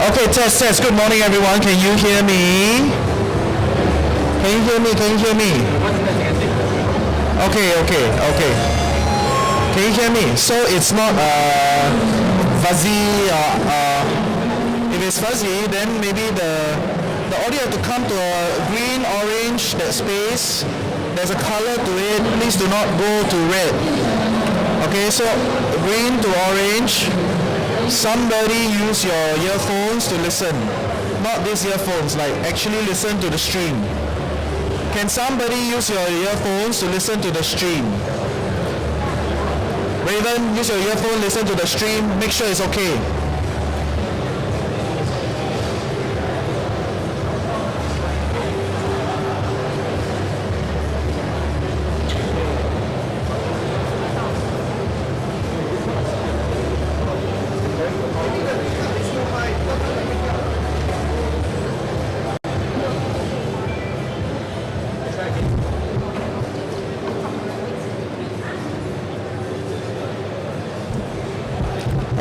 Okay, test. Good morning, everyone. Can you hear me? Can you hear me? Okay. Can you hear me? So it's not fuzzy. If it's fuzzy, then maybe the audio have to come to a green, orange, that space. There's a color to it. Please do not go to red. Okay, so green to orange. Somebody use your earphones to listen. Not these earphones, like actually listen to the stream. Can somebody use your earphones to listen to the stream? Raven, use your earphone, listen to the stream, make sure it's okay.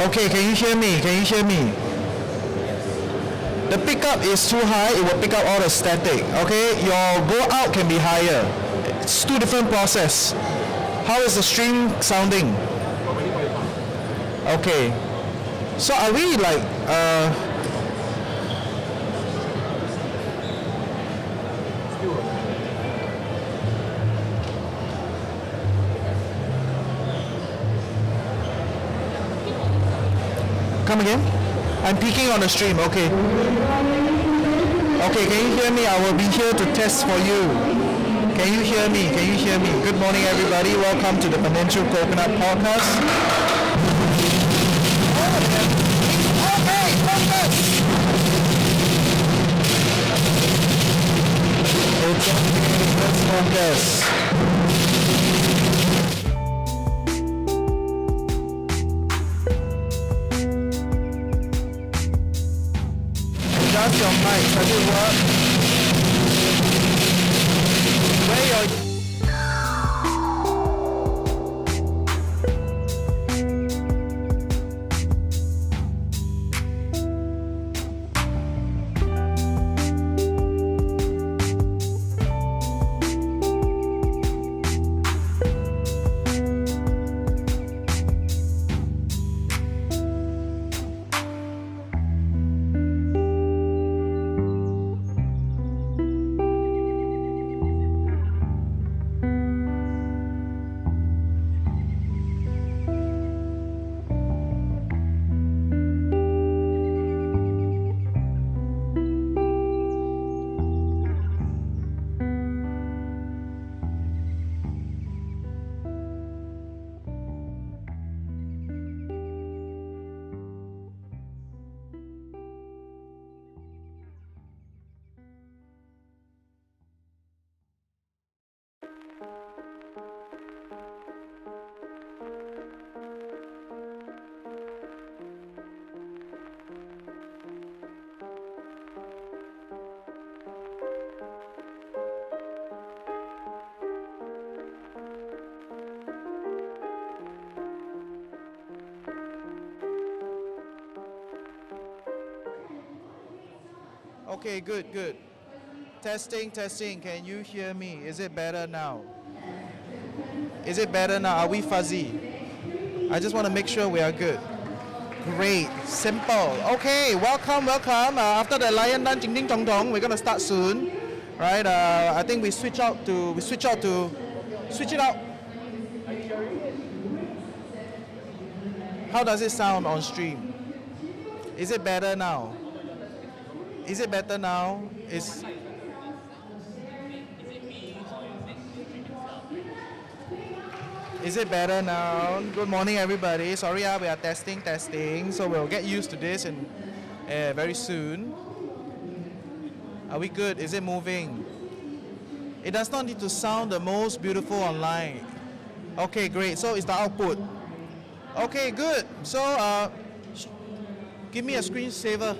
Okay, can you hear me? The pickup is too high, it will pick up all the static. Okay, your go out can be higher. It's two different process. How is the stream sounding? Okay. So are we like Come again? I'm peeking on the stream, okay. Okay, can you hear me? I will be here to test for you. Can you hear me? Good morning, everybody. Welcome to the Peninsula Coconut Podcast. Okay, focus! It's okay, let's focus. Adjust your mic, does it work? Where your Okay, good, good. Testing, testing. Can you hear me? Is it better now? Is it better now? Are we fuzzy? I just want to make sure we are good. Great, simple. Okay, welcome, welcome. After the lion dance, ding ding dong dong, we're gonna start soon, right? I think we switch it out. How does it sound on stream? Is it better now? Is it better now? Is it better now? Good morning, everybody. Sorry, we are testing. So we'll get used to this and very soon. Are we good? Is it moving? It does not need to sound the most beautiful online. Okay, great. So it's the output. Okay, good. So give me a screensaver.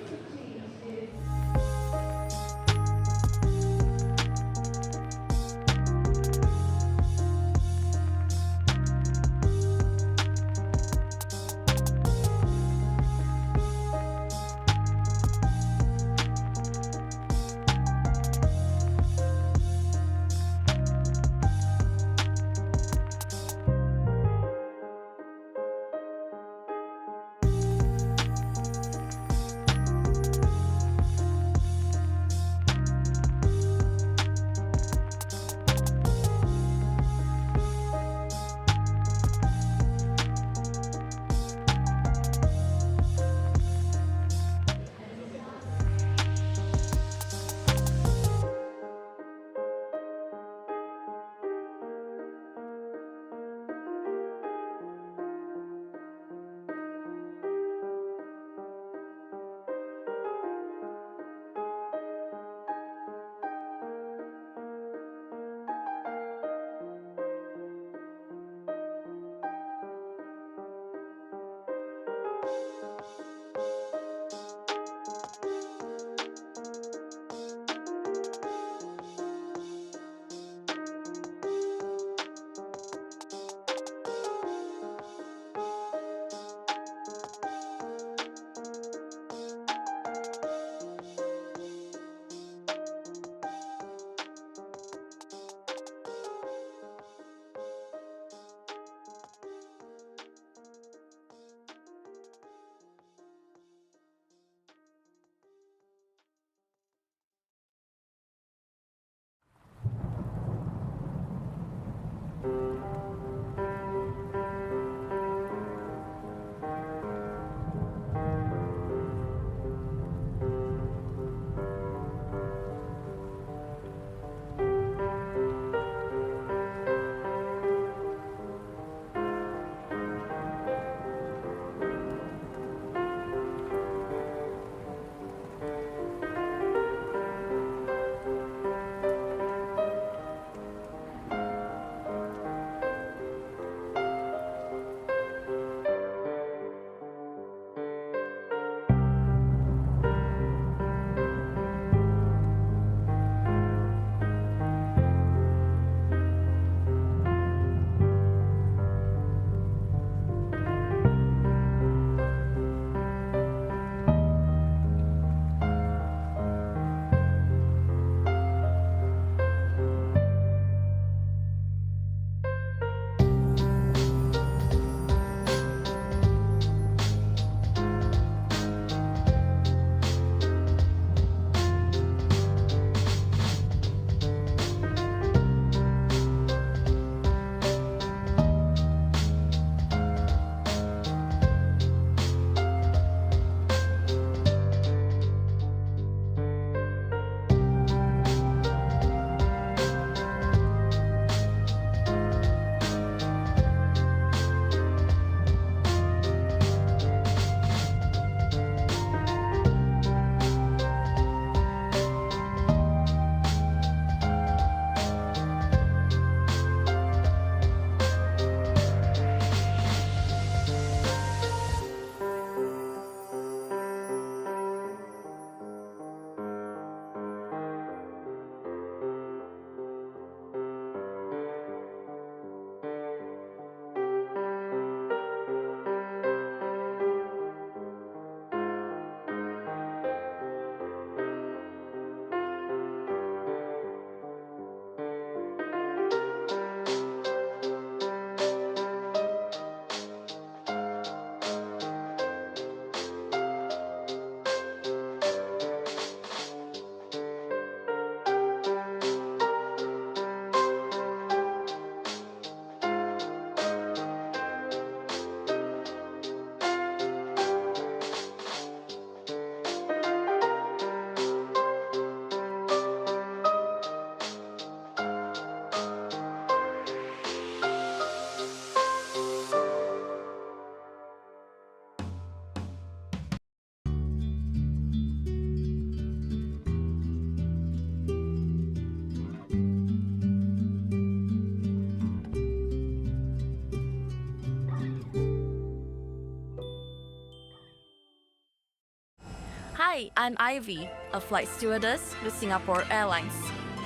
Hi, I'm Ivy, a flight stewardess with Singapore Airlines.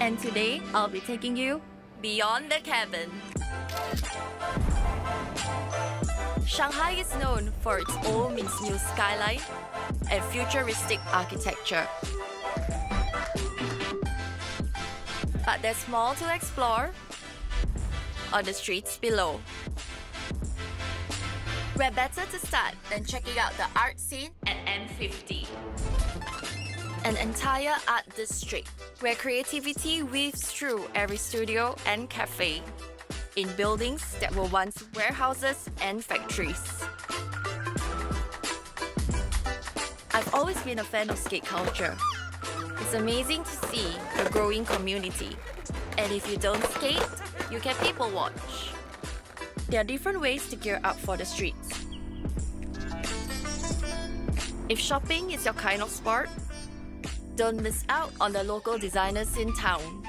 And today, I'll be taking you beyond the cabin. Shanghai is known for its old meets new skyline and futuristic architecture. But there's more to explore on the streets below. Where better to start than checking out the art scene at M50. An entire art district where creativity weaves through every studio and cafe in buildings that were once warehouses and factories. I've always been a fan of skate culture. It's amazing to see the growing community. And if you don't skate, you can people watch. There are different ways to gear up for the streets. If shopping is your kind of sport, don't miss out on the local designers in town.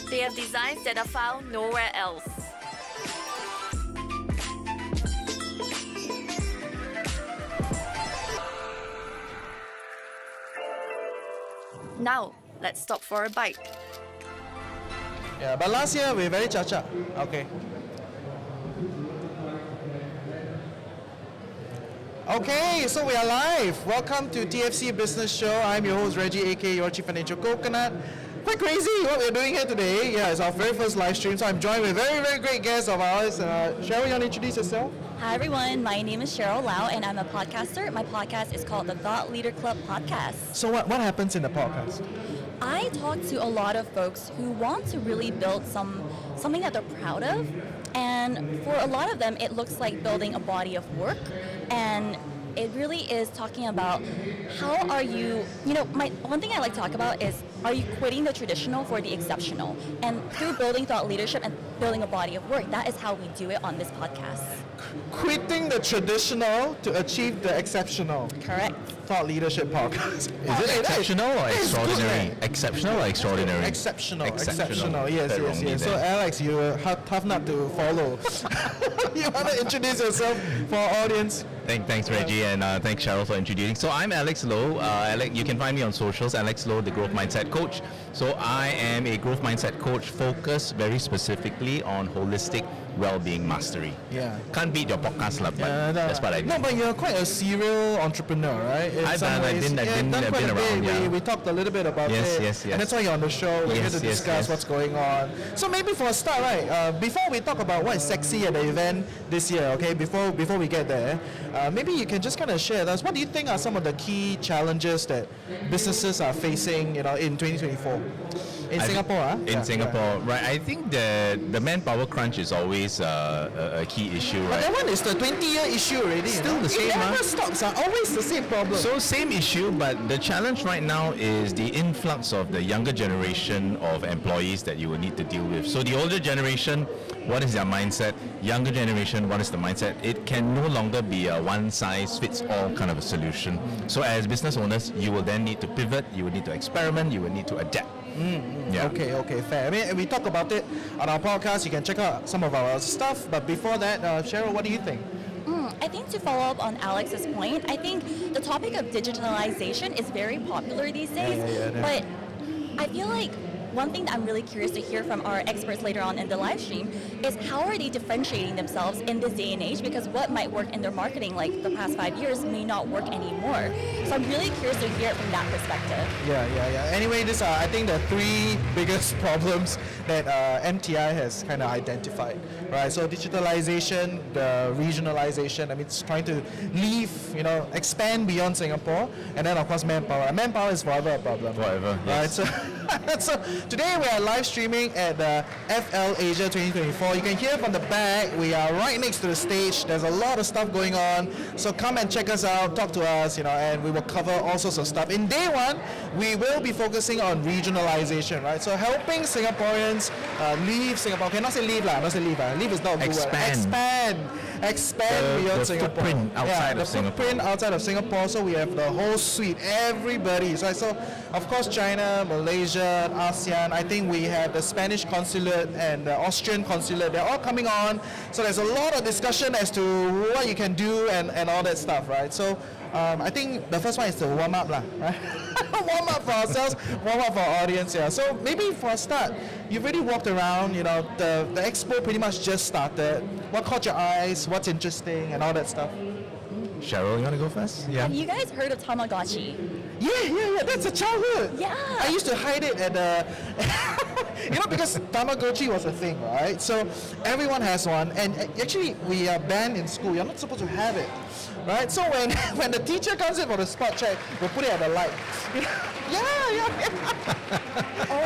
They have designs that are found nowhere else. Now, let's stop for a bite. Yeah, but last year we're very cha-cha. Okay. Okay, so we are live. Welcome to TFC Business Show. I'm your host Reggie, aka your Chief Financial Coconut. Quite crazy what we're doing here today. Yeah, it's our very first live stream, so I'm joined with very, very great guests of ours. Cheryl, you want to introduce yourself? Hi everyone, my name is Cheryl Lau and I'm a podcaster. My podcast is called the Thought Leader Club Podcast. So what happens in the podcast? I talk to a lot of folks who want to really build something that they're proud of, and for a lot of them it looks like building a body of work, and it really is talking about how are you, one thing I like to talk about is, are you quitting the traditional for the exceptional? And through building thought leadership and building a body of work, that is how we do it on this podcast. Quitting the traditional to achieve the exceptional. Correct. Thought Leadership Podcast. Is it exceptional or extraordinary? Exceptional or extraordinary? Exceptional. Exceptional. Yes. So Alex, you were tough nut to follow. You want to introduce yourself for our audience? Thanks Reggie, and thanks Cheryl for introducing. So I'm Alex Low. You can find me on socials, Alex Low, the Growth Mindset Coach. So I am a Growth Mindset Coach focused very specifically on holistic well-being mastery. Yeah. Can't beat your podcast lab, but that's what I do. No, but you're quite a serial entrepreneur, right? I've been around. Yeah. We talked a little bit about it. Yes. And that's why you're on the show. We're here to discuss what's going on. So maybe for a start, right, before we talk about what is sexy at the event this year, okay, before we get there, maybe you can just kind of share with us, what do you think are some of the key challenges that businesses are facing, in 2024? In Singapore, In Singapore, right. I think the manpower crunch is always a key issue, right? But that one is the 20-year issue already. Still the same, It never stops, always the same problem. So same issue, but the challenge right now is the influx of the younger generation of employees that you will need to deal with. So the older generation, what is their mindset? Younger generation, what is the mindset? It can no longer be a one-size-fits-all kind of a solution. So as business owners, you will then need to pivot, you will need to experiment, you will need to adapt. Yeah. Okay, fair. I mean, we talk about it on our podcast. You can check out some of our stuff. But before that, Cheryl, what do you think? I think to follow up on Alex's point, I think the topic of digitalization is very popular these days. But I feel like one thing that I'm really curious to hear from our experts later on in the live stream is how are they differentiating themselves in this day and age, because what might work in their marketing like the past 5 years may not work anymore. So I'm really curious to hear it from that perspective. Yeah. Anyway, these are, I think, the three biggest problems that MTI has kind of identified, right? So digitalization, the regionalization, I mean, it's trying to leave, expand beyond Singapore, and then of course manpower. Manpower is forever a problem. Forever, yes. Right? So today we are live streaming at the FLAsia 2024. You can hear from the back, we are right next to the stage. There's a lot of stuff going on. So come and check us out, talk to us, and we will cover all sorts of stuff. In day one, we will be focusing on regionalization, right? So helping Singaporeans leave Singapore. Okay, not say leave. Leave is not a good word. Expand beyond Singapore. Footprint outside of Singapore. Footprint outside of Singapore. So we have the whole suite, everybody. So of course China, Malaysia, Malaysia, ASEAN. I think we have the Spanish consulate and the Austrian consulate. They're all coming on. So there's a lot of discussion as to what you can do and all that stuff, right? So I think the first one is to warm up, right? Warm up for ourselves, warm up for our audience, yeah. So maybe for a start, you've already walked around, you know, the expo pretty much just started. What caught your eyes? What's interesting and all that stuff? Cheryl, you want to go first? Yeah. Have you guys heard of Tamagotchi? Yeah, that's a childhood. Yeah. I used to hide it at the, you know, because Tamagotchi was a thing, right? So everyone has one, and actually we are banned in school. You're not supposed to have it, right? So when the teacher comes in for the spot check, we'll put it at the light. You know? Yeah.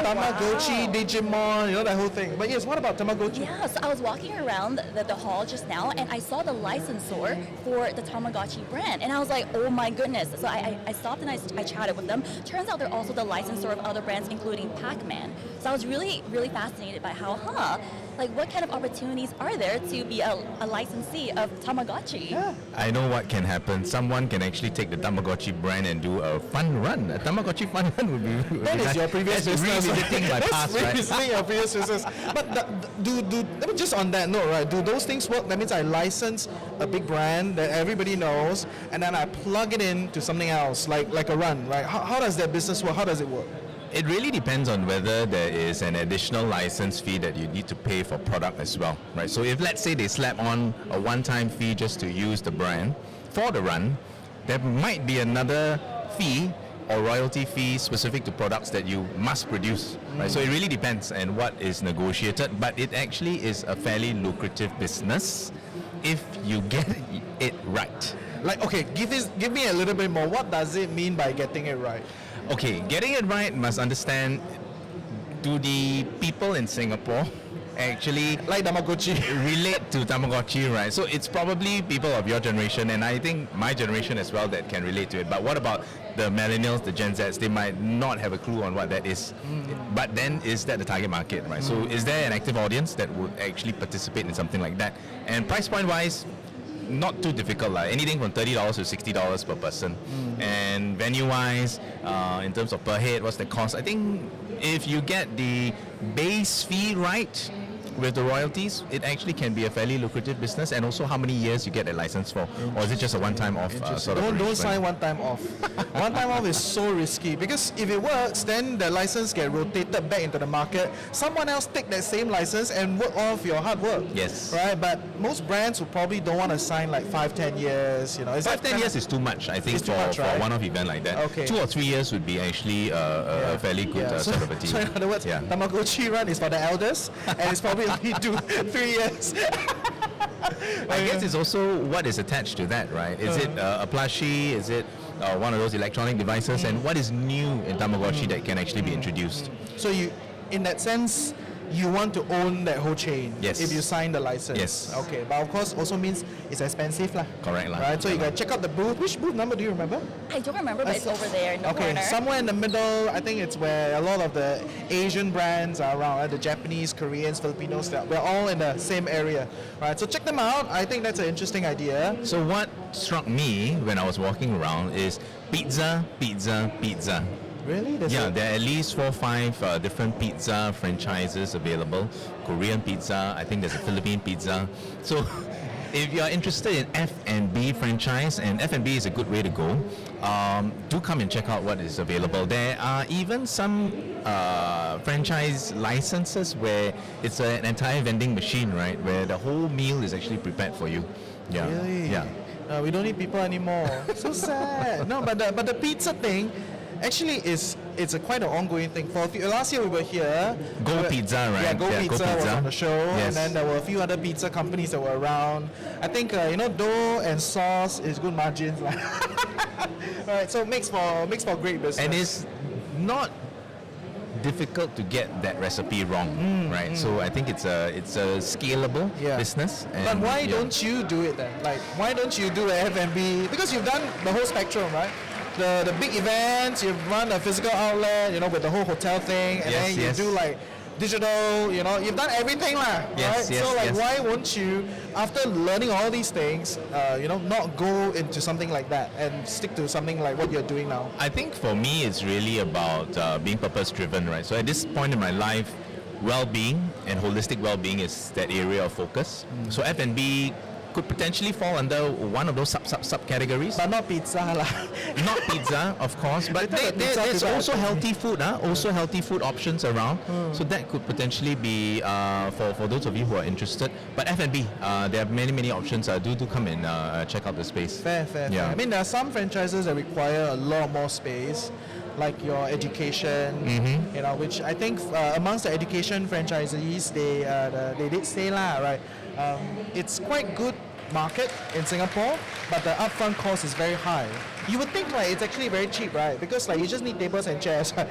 Tamagotchi, wow. Digimon, you know, that whole thing. But yes, what about Tamagotchi? Yeah, so I was walking around the hall just now and I saw the licensor for the Tamagotchi brand and I was like, oh my goodness. So I stopped and I chatted with them. Turns out they're also the licensor of other brands including Pac-Man. So I was really, really fascinated by how, like what kind of opportunities are there to be a licensee of Tamagotchi? Yeah. I know what can happen. Someone can actually take the Tamagotchi brand and do a fun run. A Tamagotchi fun run would be. That is your previous That's business. revisiting my past, right? Revisiting your previous business. But let me just on that note, right? Do those things work? That means I license a big brand that everybody knows, and then I plug it into something else, like a run, right? How does that business work? How does it work? It really depends on whether there is an additional license fee that you need to pay for product as well, right? So if let's say they slap on a one-time fee just to use the brand for the run, there might be another fee or royalty fee specific to products that you must produce, right? So it really depends on what is negotiated, but it actually is a fairly lucrative business if you get it right. Like, okay, give me a little bit more. What does it mean by getting it right? Okay, getting it right must understand, do the people in Singapore actually Like Tamagotchi. relate to Tamagotchi, right? So it's probably people of your generation, and I think my generation as well, that can relate to it. But what about the millennials, the Gen Zs? They might not have a clue on what that is. But then is that the target market, right? So is there an active audience that would actually participate in something like that? And price point wise, not too difficult, like anything from $30 to $60 per person. And venue wise, in terms of per head, what's the cost? I think if you get the base fee right with the royalties, it actually can be a fairly lucrative business. And also how many years you get a license for, or is it just a one-time off sort of Don't arrangement? sign one time off. One time off is so risky because if it works, then the license get rotated back into the market. Someone else take that same license and work off your hard work. Yes. Right, but most brands would probably don't want to sign like 5-10 years. You know, is 5-10 years is too much, I think, It's too for, much, right? for one-off event like that. Okay. 2 or 3 years would be actually a fairly good So, sort of a deal. so in other words, Yeah. Tamagotchi run is for the elders, and it's probably only 3 years. I guess it's also what is attached to that, right? Is it a plushie? Is it one of those electronic devices? And what is new in Tamagotchi that can actually be introduced? So you, in that sense, you want to own that whole chain. Yes. If you sign the license. Yes. Okay, but of course also means it's expensive lah. Correct lah. Right. So you Yeah. gotta check out the booth. Which booth number do you remember? I don't remember, but it's over there in the Okay, corner. somewhere in the middle. I think it's where a lot of the Asian brands are around. Right? The Japanese, Koreans, Filipinos. We're all in the same area. Right. So check them out. I think that's an interesting idea. So what struck me when I was walking around is pizza, pizza, pizza. Really? There's Yeah, a- there are at least 4 or 5 different pizza franchises available. Korean pizza, I think there's a Philippine pizza. So if you are interested in F&B franchise, and F&B is a good way to go, do come and check out what is available. There are even some franchise licenses where it's an entire vending machine, right, where the whole meal is actually prepared for you. Yeah. Really? Yeah. We don't need people anymore. So sad. No, but the pizza thing actually it's a quite an ongoing thing. For last year we were here. Go Pizza, right? Yeah, Go Yeah, Go Pizza was Pizza. on the show, Yes. and then there were a few other pizza companies that were around. I think dough and sauce is good margins, lah. Right, so it makes for great business. And it's not difficult to get that recipe wrong, right? So I think it's a scalable Yeah. business. But and, why yeah. don't you do it then? Like, why don't you do a F&B? Because you've done the whole spectrum, right? The big events, you've run a physical outlet, with the whole hotel thing, and Yes, then you yes. do like digital, you've done everything lah, Yes, right? yes, So like, yes. why won't you, after learning all these things, not go into something like that and stick to something like what you're doing now? I think for me, it's really about being purpose-driven, right? So at this point in my life, well-being and holistic well-being is that area of focus. So F&B could potentially fall under one of those subcategories. But not pizza lah. Not pizza, of course, but Later the pizza there's people also are- healthy food, also healthy food options around. So that could potentially be for those of you who are interested. But F&B, there are many options. Do come and check out the space. Fair. Yeah. I mean, there are some franchises that require a lot more space, like your education, which I think amongst the education franchisees, they did say lah, right? It's quite good market in Singapore, but the upfront cost is very high. You would think like it's actually very cheap, right? Because like you just need tables and chairs, right?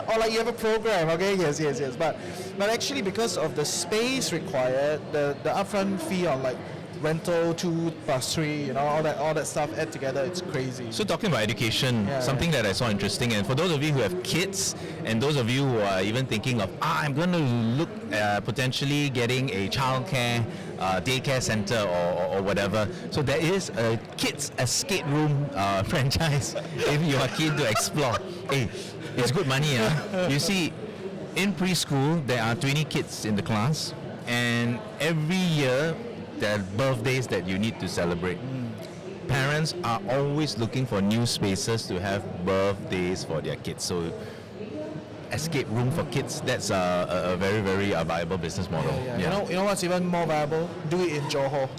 Or like you have a program, okay? Yes. But actually, because of the space required, the upfront fee on like rental 2 + 3, all that stuff add together, it's crazy. So talking about education, Yeah, something that I saw interesting, and for those of you who have kids, and those of you who are even thinking of, I'm going to look potentially getting a childcare daycare center or whatever. So there is a kids escape room franchise if you are keen to explore. Hey, it's good money. You see, in preschool, there are 20 kids in the class, and every year, there are birthdays that you need to celebrate. Parents are always looking for new spaces to have birthdays for their kids. So escape room for kids, that's a very viable business model. Yeah. You know what's even more viable? Do it in Johor.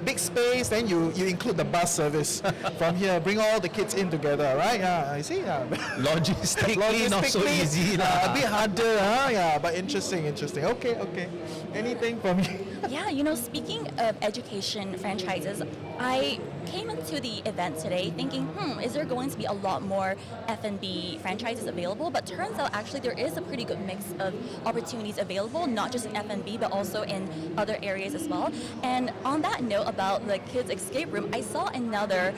Big space, then you include the bus service from here. Bring all the kids in together, right? Yeah, I see. Yeah. Logistically, not so easy. A bit harder, huh? Yeah, but interesting. Okay. Anything from you? Yeah, speaking of education franchises, I came into the event today thinking, is there going to be a lot more F&B franchises available? But turns out actually there is a pretty good mix of opportunities available, not just in F&B, but also in other areas as well. And on that note about the kids escape room, I saw another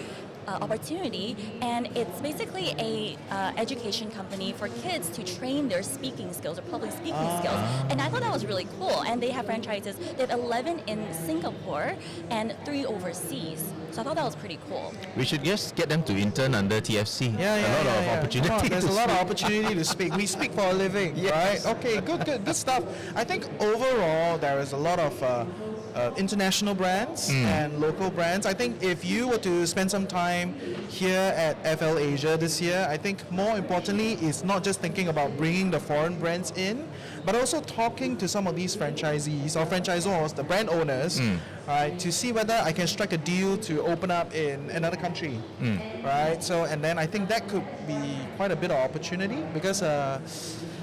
opportunity, and it's basically a education company for kids to train their speaking skills or public speaking skills. And I thought that was really cool. And they have franchises. They have 11 in Singapore and 3 overseas. So I thought that was pretty cool. We should just get them to intern under TFC. A lot of opportunity. There's to a lot of speak. opportunity to speak. We speak for a living, Yes. right? Okay, good stuff. I think overall there is a lot of international brands and local brands. I think if you were to spend some time here at FLAsia this year, I think more importantly is not just thinking about bringing the foreign brands in, but also talking to some of these franchisees or franchisors, the brand owners, right, to see whether I can strike a deal to open up in another country, right? So, and then I think that could be quite a bit of opportunity because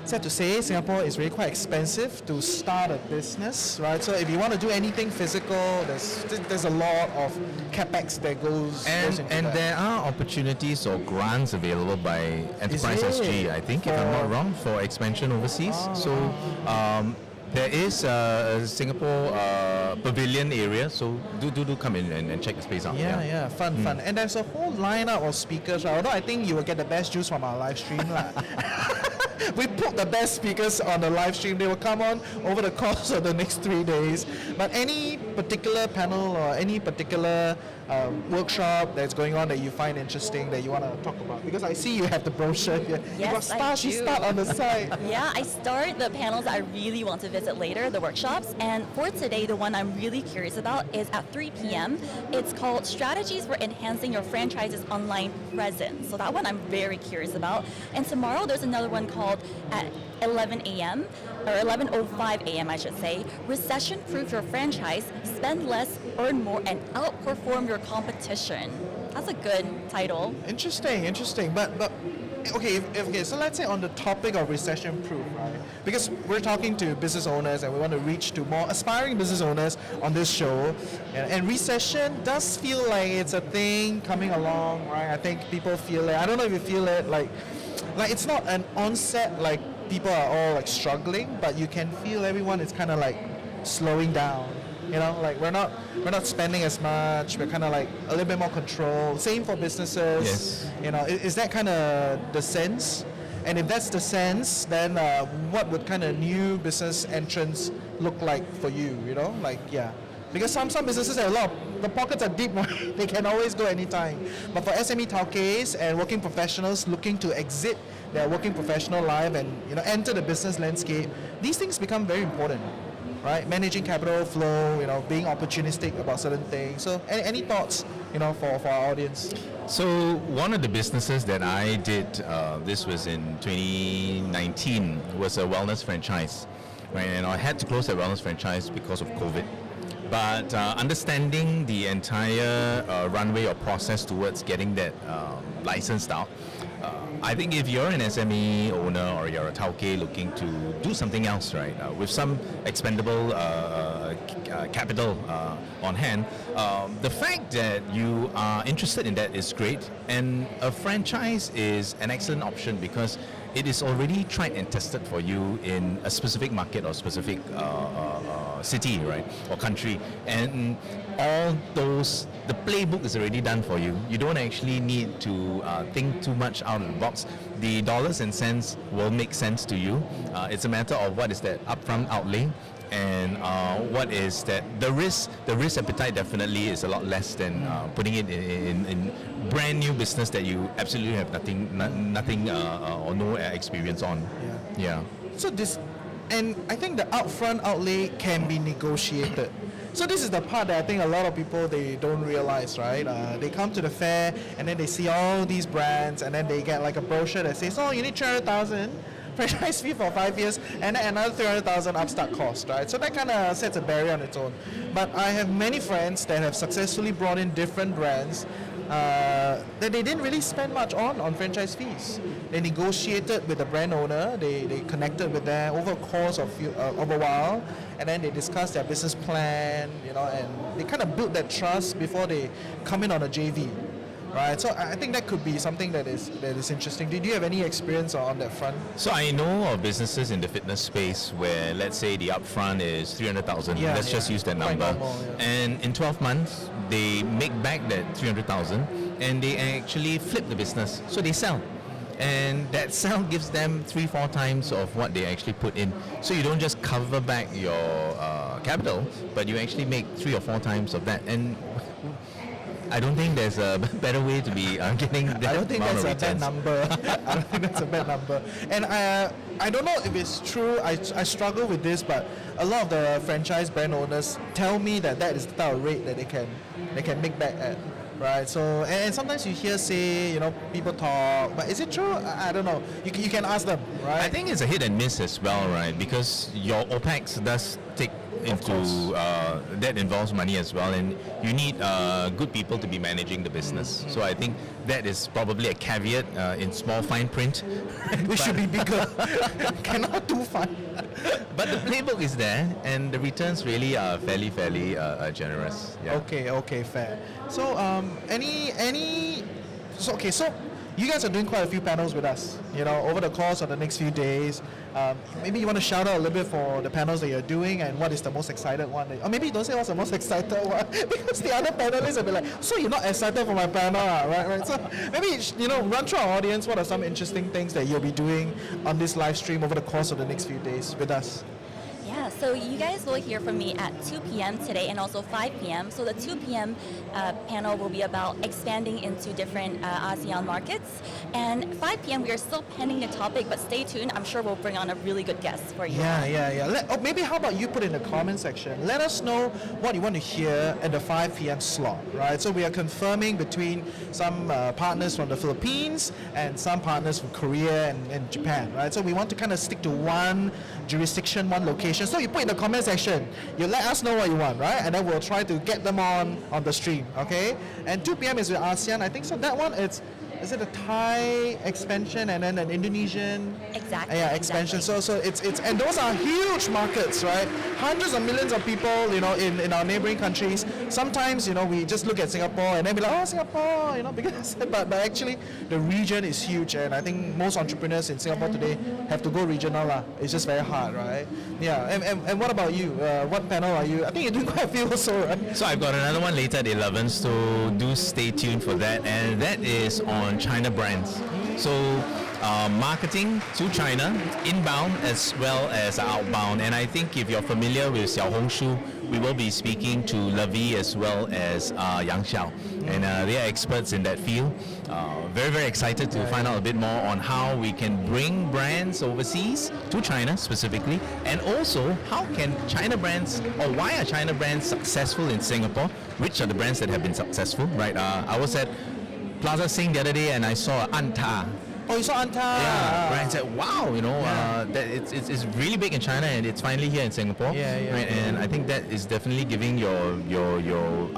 sad to say, Singapore is really quite expensive to start a business, right? So if you want to do anything physical, there's a lot of capex that goes into And that. there are opportunities or grants available by Enterprise Is it? SG, I think, if I'm not For- wrong, for expansion overseas. So there is a Singapore pavilion area, so do come in and check the space out. Yeah, fun. And there's a whole lineup of speakers, right? Although I think you will get the best juice from our live stream lah. We put the best speakers on the live stream. They will come on over the course of the next 3 days. But any particular panel or any particular workshop that's going on that you find interesting that you want to talk about? Because I see you have the brochure here. You got Yes, I do. start on the side. Yeah, I start the panels that I really want to visit later, the workshops. And for today, the one I'm really curious about is at 3 p.m. It's called Strategies for Enhancing Your Franchise's Online Presence. So that one I'm very curious about. And tomorrow there's another one called at 11 a.m. or 11:05 a.m. I should say. Recession-proof your franchise, spend less, earn more, and outperform your competition. That's a good title. Interesting. But okay, so let's say on the topic of recession-proof, right? Because we're talking to business owners and we want to reach to more aspiring business owners on this show. And recession does feel like it's a thing coming along, right? I think people feel it. I don't know if you feel it, like it's not an onset like people are all like struggling, but you can feel everyone is kind of like slowing down. Like we're not spending as much. We're kind of like a little bit more control. Same for businesses. Yes. Is that kind of the sense? And if that's the sense, then what would kind of new business entrants look like for you? You know, like yeah. Because some businesses have a lot of, the pockets are deep, right? They can always go anytime. But for SME taukees and working professionals looking to exit their working professional life and enter the business landscape, these things become very important, right? Managing capital flow, being opportunistic about certain things. So any thoughts, for our audience? So one of the businesses that I did, this was in 2019, was a wellness franchise, right? And I had to close that wellness franchise because of COVID. But understanding the entire runway or process towards getting that licensed out, I think if you're an SME owner or you're a tauke looking to do something else, right, with some expendable capital on hand, the fact that you are interested in that is great, and a franchise is an excellent option because it is already tried and tested for you in a specific market or specific city, right, or country, and all those, the playbook is already done for you. You don't actually need to think too much out of the box. The dollars and cents will make sense to you. It's a matter of what is that upfront outlay, and what is that the risk appetite definitely is a lot less than putting it in brand new business that you absolutely have nothing or no experience on. Yeah. So and I think the upfront outlay can be negotiated. So this is the part that I think a lot of people, they don't realize, right? They come to the fair and then they see all these brands and then they get like a brochure that says, oh, you need 300,000 franchise fee for 5 years and then another 300,000 upstart cost, right? So that kind of sets a barrier on its own. But I have many friends that have successfully brought in different brands that they didn't really spend much on franchise fees. They negotiated with the brand owner, they connected with them over a course of a while, and then they discussed their business plan, and they kind of built that trust before they come in on a JV. Right, so I think that could be something that is interesting. Do you have any experience on that front? So I know of businesses in the fitness space where, let's say, the upfront is 300,000. Let's just use that number. Normal, and in 12 months, they make back that 300,000, and they actually flip the business. So they sell, and that sell gives them 3-4 times of what they actually put in. So you don't just cover back your capital, but you actually make 3 or 4 times of that. And I don't think there's a better way to be getting that. I don't think that's a bad number. I don't think that's a bad number. And I don't know if it's true. I struggle with this, but a lot of the franchise brand owners tell me that is the type of rate that they can make back at. Right, so and sometimes you hear people talk, but is it true? I don't know. You can ask them, right? I think it's a hit and miss as well, right? Because your OPEX does take into that involves money as well, and you need good people to be managing the business. So I think that is probably a caveat in small fine print. We should be bigger. Cannot do fine. But the playbook is there, and the returns really are fairly generous. Yeah. Okay, fair. So so you guys are doing quite a few panels with us, over the course of the next few days. Maybe you want to shout out a little bit for the panels that you're doing and what is the most excited one. Or maybe don't say what's the most excited one because the other panelists will be like, so you're not excited for my panel, right? So maybe, run through our audience, what are some interesting things that you'll be doing on this live stream over the course of the next few days with us? Yeah, so you guys will hear from me at 2 p.m. today and also 5 p.m. So the 2 p.m. Panel will be about expanding into different ASEAN markets. And 5 p.m. we are still pending the topic, but stay tuned. I'm sure we'll bring on a really good guest for you. Yeah. Maybe how about you put in the comment section. Let us know what you want to hear at the 5 p.m. slot, right? So we are confirming between some partners from the Philippines and some partners from Korea and Japan, right? So we want to kind of stick to one jurisdiction, one location. So you put in the comment section, you let us know what you want, right? And then we'll try to get them on the stream, okay? And 2 p.m. is with ASEAN. I think so that one, is it a Thai expansion and then an Indonesian? Exactly. Yeah, expansion. Exactly. So it's and those are huge markets, right? Hundreds of millions of people, in our neighboring countries. Sometimes, we just look at Singapore and then be like, oh, Singapore, because but actually the region is huge, and I think most entrepreneurs in Singapore today have to go regional lah. It's just very hard, right? Yeah. And what about you? What panel are you? I think you're doing quite a few also, right? So I've got another one later at 11, so do stay tuned for that, and that is on China brands. So marketing to China, inbound as well as outbound. And I think if you're familiar with Xiaohongshu, we will be speaking to Lavi as well as Yang Xiao. And they are experts in that field. Very, very excited to find out a bit more on how we can bring brands overseas to China specifically, and also how can China brands, or why are China brands successful in Singapore? Which are the brands that have been successful, right? I was at Plaza Sing the other day and I saw Anta. Oh, you saw Anta? Yeah, right. I said, wow, that it's really big in China and it's finally here in Singapore. Right? And I think that is definitely giving your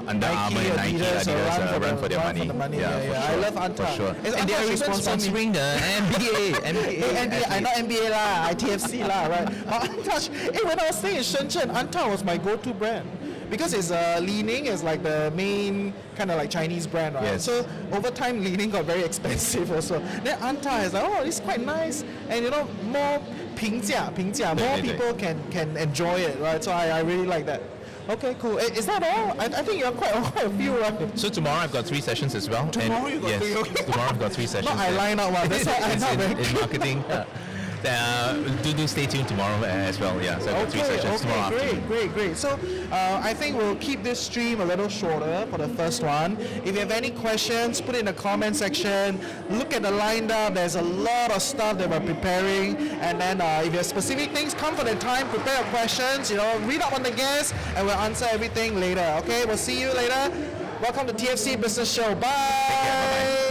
Under Armour and Nike, Adidas a run for their money. Yeah, for sure. I love Anta. For sure. And they are even sponsoring the NBA. NBA, I know NBA lah, TFC lah, right? Anta, when I was staying in Shenzhen, Anta was my go-to brand. Because it's Li-Ning is like the main kind of like Chinese brand, right? Yes. So over time, Li-Ning got very expensive also. Then Anta is like, oh, it's quite nice, and more 平价, more people can enjoy it, right? So I really like that. Okay, cool. Is that all? I think you have quite a few, right? So tomorrow I've got 3 sessions as well. Tomorrow you got 3, okay. Tomorrow I've got 3 sessions. I line up one. That's why I'm not very in marketing. Do stay tuned tomorrow as well. Yeah, so I've got 3 sessions tomorrow afternoon. Great. So I think we'll keep this stream a little shorter for the first one. If you have any questions, put it in the comment section. Look at the lineup. There's a lot of stuff that we're preparing. And then if you have specific things, come for the time, prepare your questions, read up on the guests, and we'll answer everything later. Okay, we'll see you later. Welcome to TFC Business Show. Bye.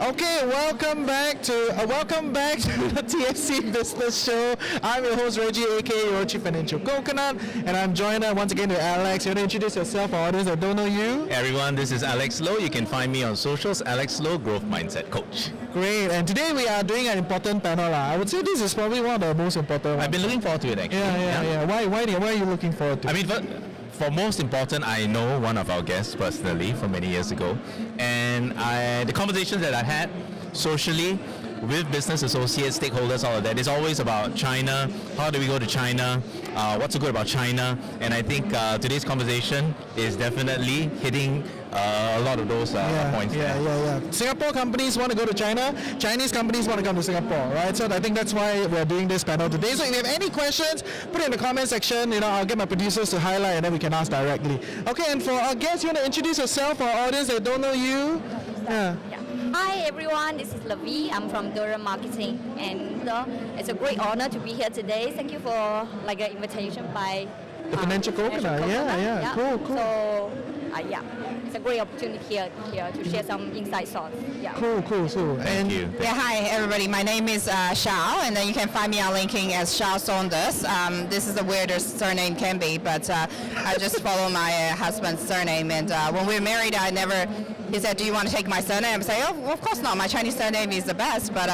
Okay, welcome back to the TFC Business Show. I'm your host Reggie, aka your Chief Financial Coconut, and I'm joined once again with Alex. You want to introduce yourself, our audience that don't know you? Everyone, this is Alex Low. You can find me on socials, Alex Low, Growth Mindset Coach. Great, and today we are doing an important panel. I would say this is probably one of the most important ones. I've been looking forward to it actually. Yeah. Why are you looking forward to it? I mean, for most important, I know one of our guests personally from many years ago, and the conversations that I had socially with business associates, stakeholders, all of that is always about China. How do we go to China? What's so good about China? And I think today's conversation is definitely hitting a lot of those points. Singapore companies want to go to China. Chinese companies want to come to Singapore, right? So I think that's why we're doing this panel today. So if you have any questions, put it in the comment section. I'll get my producers to highlight and then we can ask directly. Okay, and for our guests, you want to introduce yourself for our audience that don't know you? Yeah. Hi everyone, this is Lavi. I'm from Durham Marketing, and it's a great honor to be here today. Thank you for an invitation by Financial Coconut. Yeah. Cool. So it's a great opportunity here to share some insights on. Yeah. Cool. Thank you. Yeah, hi everybody. My name is Shao, and then you can find me on LinkedIn as Shao Saunders. This is the weirdest surname can be, but I just follow my husband's surname. And when we were married, he said, "Do you want to take my surname?" I say, "Oh, well, of course not. My Chinese surname is the best." But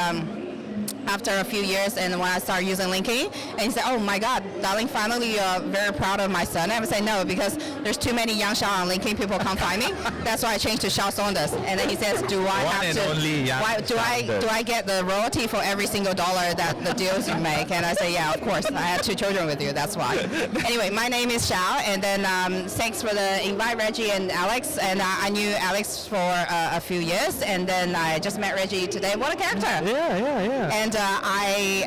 after a few years, and when I started using LinkedIn, and he said, "Oh my God, darling, finally you're very proud of my surname." I say, "No, because there's too many young Shao on LinkedIn, people can't find me. That's why I changed to Shao Saunders." And then he says, "Do I do I get the royalty for every single dollar that the deals you make?" And I say, "Yeah, of course. I had 2 children with you. That's why." Anyway, my name is Shao, and then thanks for the invite, Reggie and Alex. And I knew Alex for a few years, and then I just met Reggie today. What a character! Yeah. And I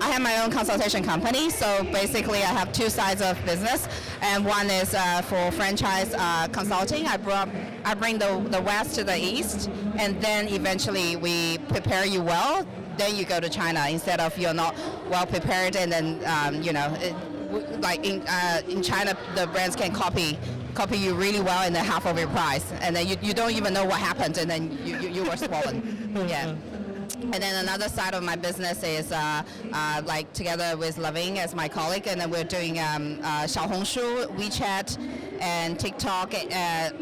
have my own consultation company, so basically I have 2 sides of business, and one is for franchise consulting. I bring the West to the East, and then eventually we prepare you well, then you go to China instead of you're not well prepared, and then in China the brands can copy you really well and then half of your price, and then you don't even know what happened, and then you were swollen. Yeah. And then another side of my business is together with Laving as my colleague, and then we're doing Xiaohongshu, WeChat, and TikTok,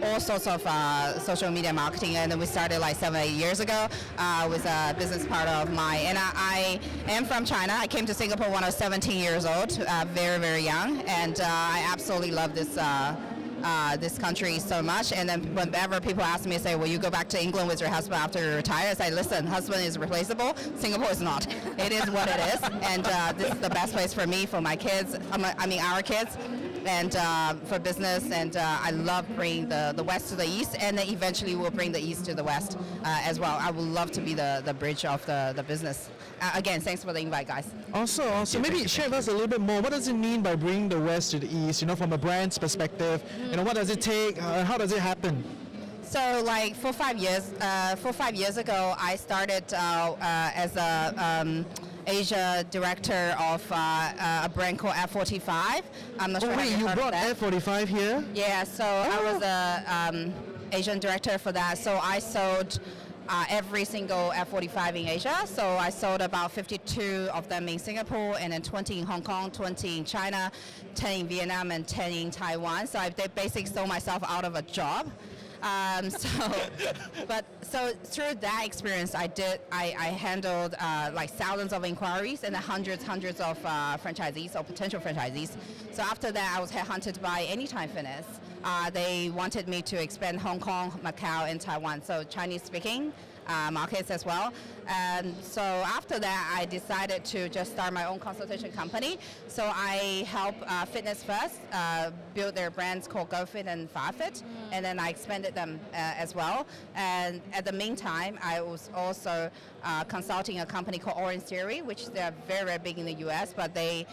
all sorts of social media marketing. And then we started 7-8 years ago with a business partner of mine. And I am from China. I came to Singapore when I was 17 years old, very, very young, and I absolutely love this country so much. And then whenever people ask me, say, "Will you go back to England with your husband after you retire?" I say, "Listen, husband is replaceable. Singapore is not. It is what it is, and this is the best place for me, for my kids. Our kids, and for business. And I love bringing the West to the East, and then eventually we'll bring the East to the West as well. I would love to be the bridge of the business. Again, thanks for the invite, guys. Also, maybe share with us a little bit more. What does it mean by bringing the West to the East? From a brand's perspective, what does it take? How does it happen? So, 5 years ago, I started as a Asia director of a brand called F45. I'm not sure if you heard brought that. F45 here? Yeah, so I was a Asian director for that. So I sold every single F45 in Asia. So I sold about 52 of them in Singapore, and then 20 in Hong Kong, 20 in China, 10 in Vietnam, and 10 in Taiwan. So I basically sold myself out of a job. So through that experience, I handled thousands of inquiries and hundreds of franchisees or potential franchisees. So after that, I was headhunted by Anytime Fitness. They wanted me to expand Hong Kong, Macau, and Taiwan, so Chinese-speaking markets as well. And so after that, I decided to just start my own consultation company. So I help Fitness First build their brands called GoFit and FarFit, and then I expanded them as well. And at the meantime, I was also consulting a company called Orange Theory, which they're very, very big in the US, but they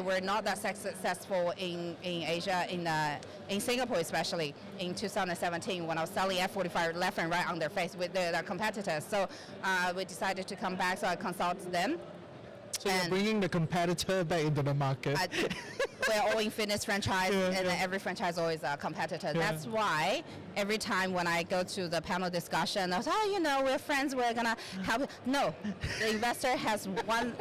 were not that successful in Asia, in Singapore especially, in 2017 when I was selling F45 left and right on their face with their competitors. So we decided to come back, so I consulted them. So you're And- bringing the competitor back into the market. We're all in fitness franchise, Yeah, and yeah. every franchise always a competitor. Yeah. That's why every time when I go to the panel discussion, I was, we're friends, we're gonna help. No, the investor has one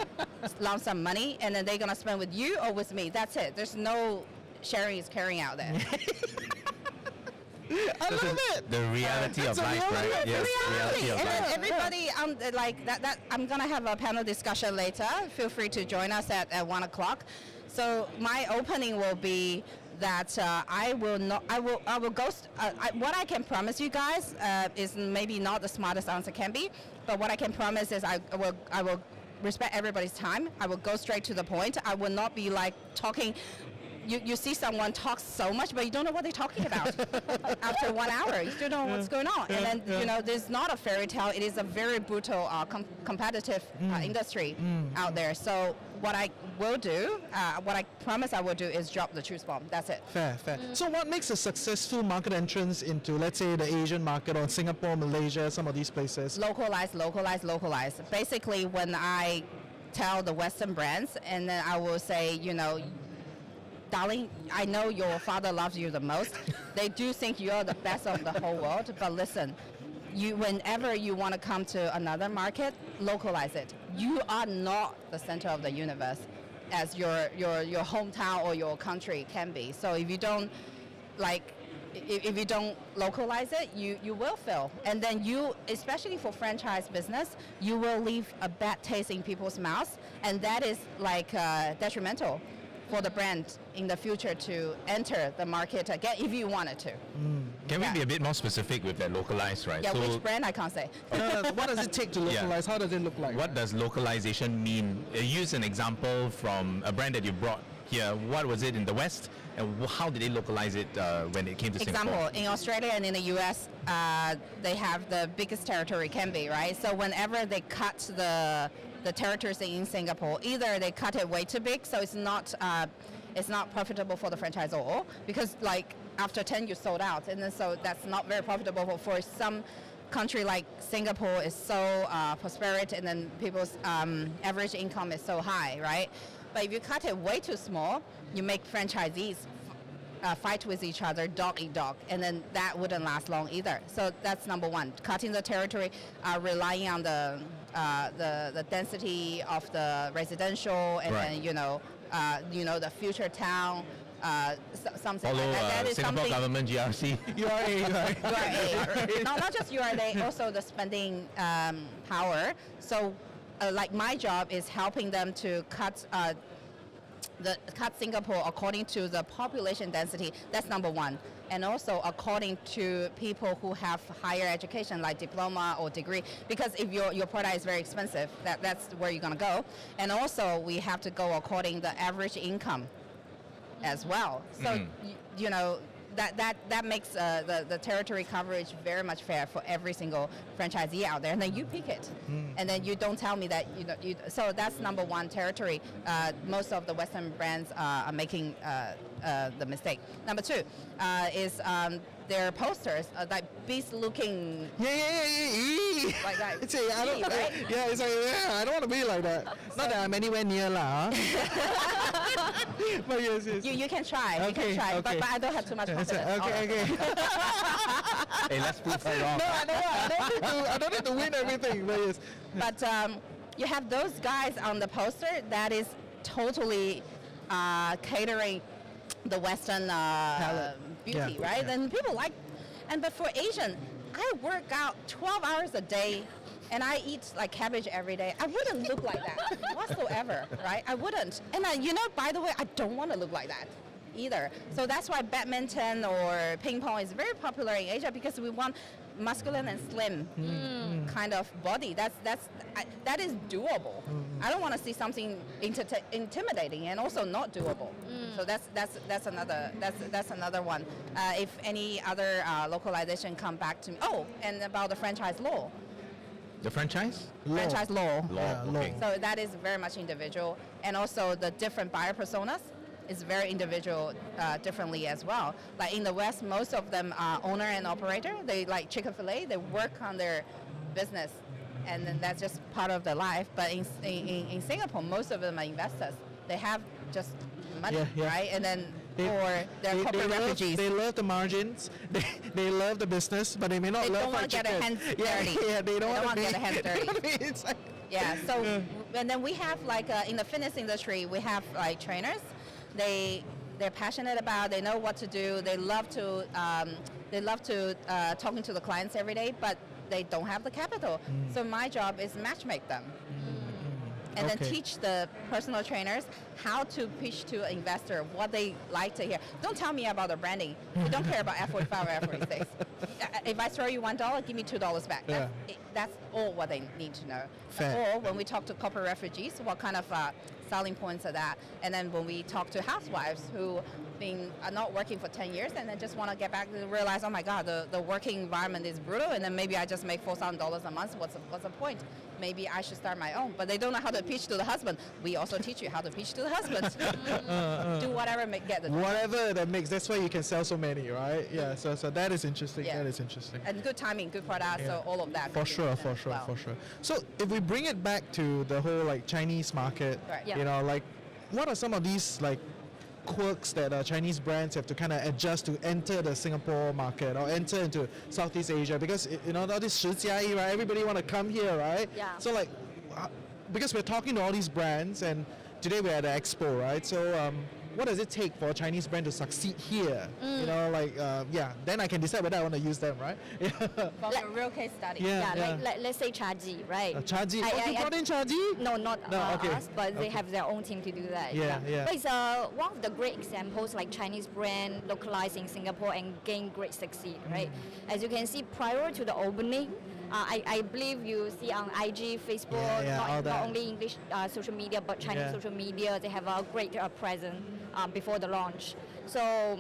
lump sum money, and then they're gonna spend with you or with me. That's it. There's no sharing is carrying out there. I love it. The reality of That's a life, reality right? of Yes, reality of And then life. everybody, like that. I'm gonna have a panel discussion later. Feel free to join us at 1:00. So my opening will be that I will go. What I can promise you guys is maybe not the smartest answer can be, but what I can promise is I will respect everybody's time. I will go straight to the point. I will not be like talking. You see someone talk so much, but you don't know what they're talking about. After 1 hour, you still don't know what's going on. And then, there's not a fairy tale. It is a very brutal, competitive industry out there. So what I will do, what I promise I will do is drop the truth bomb. That's it. Fair. So what makes a successful market entrance into, let's say, the Asian market or Singapore, Malaysia, some of these places? Localize. Basically, when I tell the Western brands, and then I will say, darling, I know your father loves you the most. They do think you're the best of the whole world. But listen, whenever you want to come to another market, localize it. You are not the center of the universe as your hometown or your country can be. So if you don't if you don't localize it, you will fail. And then especially for franchise business, you will leave a bad taste in people's mouths, and that is detrimental for the brand in the future to enter the market again if you wanted to. Can we be a bit more specific with that localized, right? Yeah, So which brand I can't say. No, what does it take to localize? How does it look like? what does localization mean? Use an example from a brand that you brought here. What was it in the West, and how did they localize it when it came to Example, Singapore? in Australia and in the US, they have the biggest territory can be, right? So whenever they cut the territories in Singapore, either they cut it way too big, so it's not profitable for the franchisor, because like after 10 you sold out, and then so that's not very profitable for some country like Singapore is so prosperous, and then people's average income is so high, right? But if you cut it way too small, you make franchisees fight with each other, dog eat dog, and then that wouldn't last long either. So that's number one. Cutting the territory, relying on the density of the residential, and Right. then the future town, something Follow like that. That is Singapore something. government GRC. URA. Not just URA, also the spending power. So, like my job is helping them to cut Singapore according to the population density. That's number one. And also according to people who have higher education, like diploma or degree, because if your product is very expensive, that's where you're gonna go. And also we have to go according the average income as well. So that makes the territory coverage very much fair for every single franchisee out there. And then you pick it, and then you don't tell me that so that's number one territory. Most of the Western brands are making the mistake. Number two is their posters, like beast-looking. Yeah. Like that. It's I don't. Right? Yeah, it's like I don't want to be like that. Not that I'm anywhere near lah. But yes. You can try. You Okay, can try. okay. But I don't have too much confidence. Okay. Hey, let's prove her wrong. No, I don't need to win everything. But yes. But you have those guys on the poster that is totally catering the Western beauty, Yeah. right? And people like, but for Asian, I work out 12 hours a day, and I eat like cabbage every day. I wouldn't look like that whatsoever, right? I wouldn't. And by the way, I don't want to look like that either. So that's why badminton or ping pong is very popular in Asia, because we want masculine and slim kind of body. That is doable. I don't want to see something intimidating and also not doable. So that's another one. If any other localization come back to me. Oh, and about the franchise law. The franchise? Franchise law. Yeah, Okay. So that is very much individual, and also the different buyer personas is very individual differently as well. Like in the West, most of them are owner and operator. They like Chick-fil-A. They work on their business and then that's just part of their life. But in Singapore, most of them are investors. They have just money, right? And then or they're corporate refugees. They love the margins. They love the business, but they may not They love don't want to get their hands dirty. Yeah, they don't want to get their hands dirty. It's like, Yeah. So and then we have like in the fitness industry, we have like trainers. They're passionate about. They know what to do. They love to talking to the clients every day, but they don't have the capital. So my job is matchmake them. And then teach the personal trainers how to pitch to an investor, what they like to hear. Don't tell me about the branding. We don't care about F45 or F46. If I throw you $1, give me $2 back. That's all what they need to know. Fair. Or when we talk to corporate refugees, what kind of selling points are that? And then when we talk to housewives who are not working for 10 years and then just want to get back to realize, oh my God, the working environment is brutal, and then maybe I just make $4,000 a month. What's the point? Maybe I should start my own. But they don't know how to pitch to the husband. We also teach you how to pitch to the husband. Do whatever get the whatever that makes. That's why you can sell so many, right? Yeah. So that is interesting. Yeah. That is interesting. And good timing, good product. So all of that. For sure. So if we bring it back to the whole like Chinese market, Right. Yeah. you know, like what are some of these like quirks that Chinese brands have to kind of adjust to enter the Singapore market or enter into Southeast Asia? Because you know all this 10+1, right? Everybody want to come here, right? Yeah. So like, because we're talking to all these brands, and today we're at the expo, right? So what does it take for a Chinese brand to succeed here? You know, like then I can decide whether I want to use them, right? From a real case study. Like let's say Chaji, right? Chaji. You brought in Chaji? No, not okay. us, but they have their own team to do that. Yeah. But it's one of the great examples, like Chinese brand localized in Singapore and gain great succeed, right? As you can see, prior to the opening, I believe you see on IG, Facebook, not only English social media, but Chinese social media, they have a great presence before the launch. So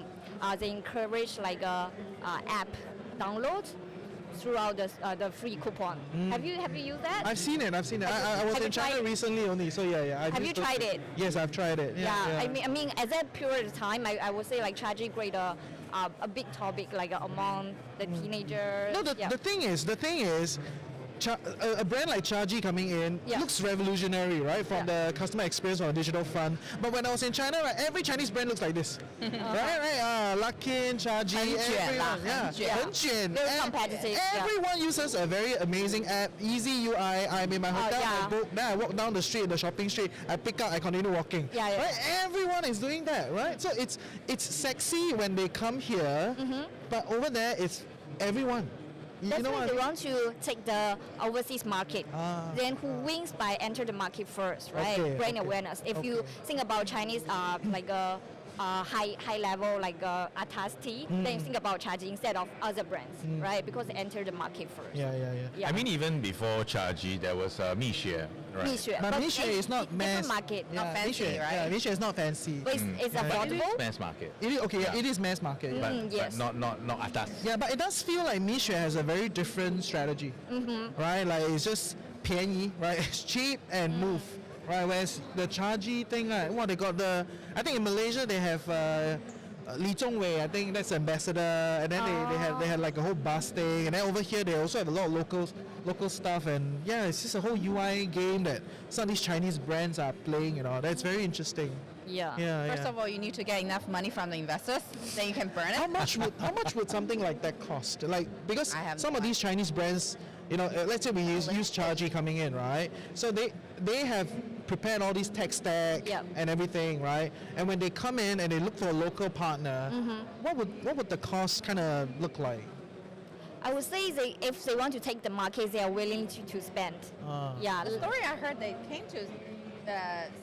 they encourage like a app download throughout the free coupon. Have you used that? I've seen it. I was in China recently only, so yeah. Have you tried it? Yes, I've tried it. Yeah. I mean, at that period of time, I would say like Chaji great a big topic like among the teenagers. No, the thing is, a brand like Chaji coming in looks revolutionary, right? From the customer experience on a digital front. But when I was in China, right, every Chinese brand looks like this, right? Luckin, Chaji, everyone, Very competitive. Everyone uses a very amazing app, easy UI. I'm in my hotel, I book, then I walk down the street, the shopping street, I pick up, I continue walking. Right? Everyone is doing that, right? So it's sexy when they come here, but over there it's everyone. That's why they want to take the overseas market. Then who wins by enter the market first, right? Brand awareness. If you think about Chinese like a high level like atas tea, then you think about Chaji instead of other brands, right? Because they enter the market first. Yeah. I mean, even before Chaji, there was Mixue, right? Mixue. But Mixue is not mass. Market. Not fancy, right? Yeah, Mixue is not fancy. But it's affordable. Mass market. It is mass market. Yes. But not atas. Yeah, but it does feel like Mixue has a very different strategy, right? Like it's just 便宜, right? It's cheap and move. Right, whereas the Chaji thing, they got I think in Malaysia they have Li Zhongwei, I think that's ambassador, and then they had like a whole bus thing, and then over here they also have a lot of local stuff, and it's just a whole UI game that some of these Chinese brands are playing, you know. That's very interesting. First of all, you need to get enough money from the investors, then you can burn it. How much would something like that cost? Like, because some of these Chinese brands, you know, let's say we use Chaji coming in, right? So they have prepared all these tech stack and everything, right? And when they come in and they look for a local partner, what would the cost kind of look like? I would say if they want to take the market, they are willing to spend. The story I heard, they came to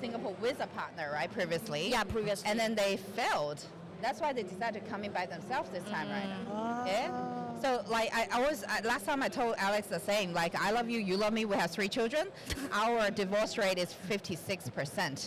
Singapore with a partner, right, previously? Yeah, previously. And then they failed. That's why they decided to come in by themselves this time, right? Yeah. So, like, last time I told Alex the same, like, I love you, you love me, we have 3 children. Our divorce rate is 56%.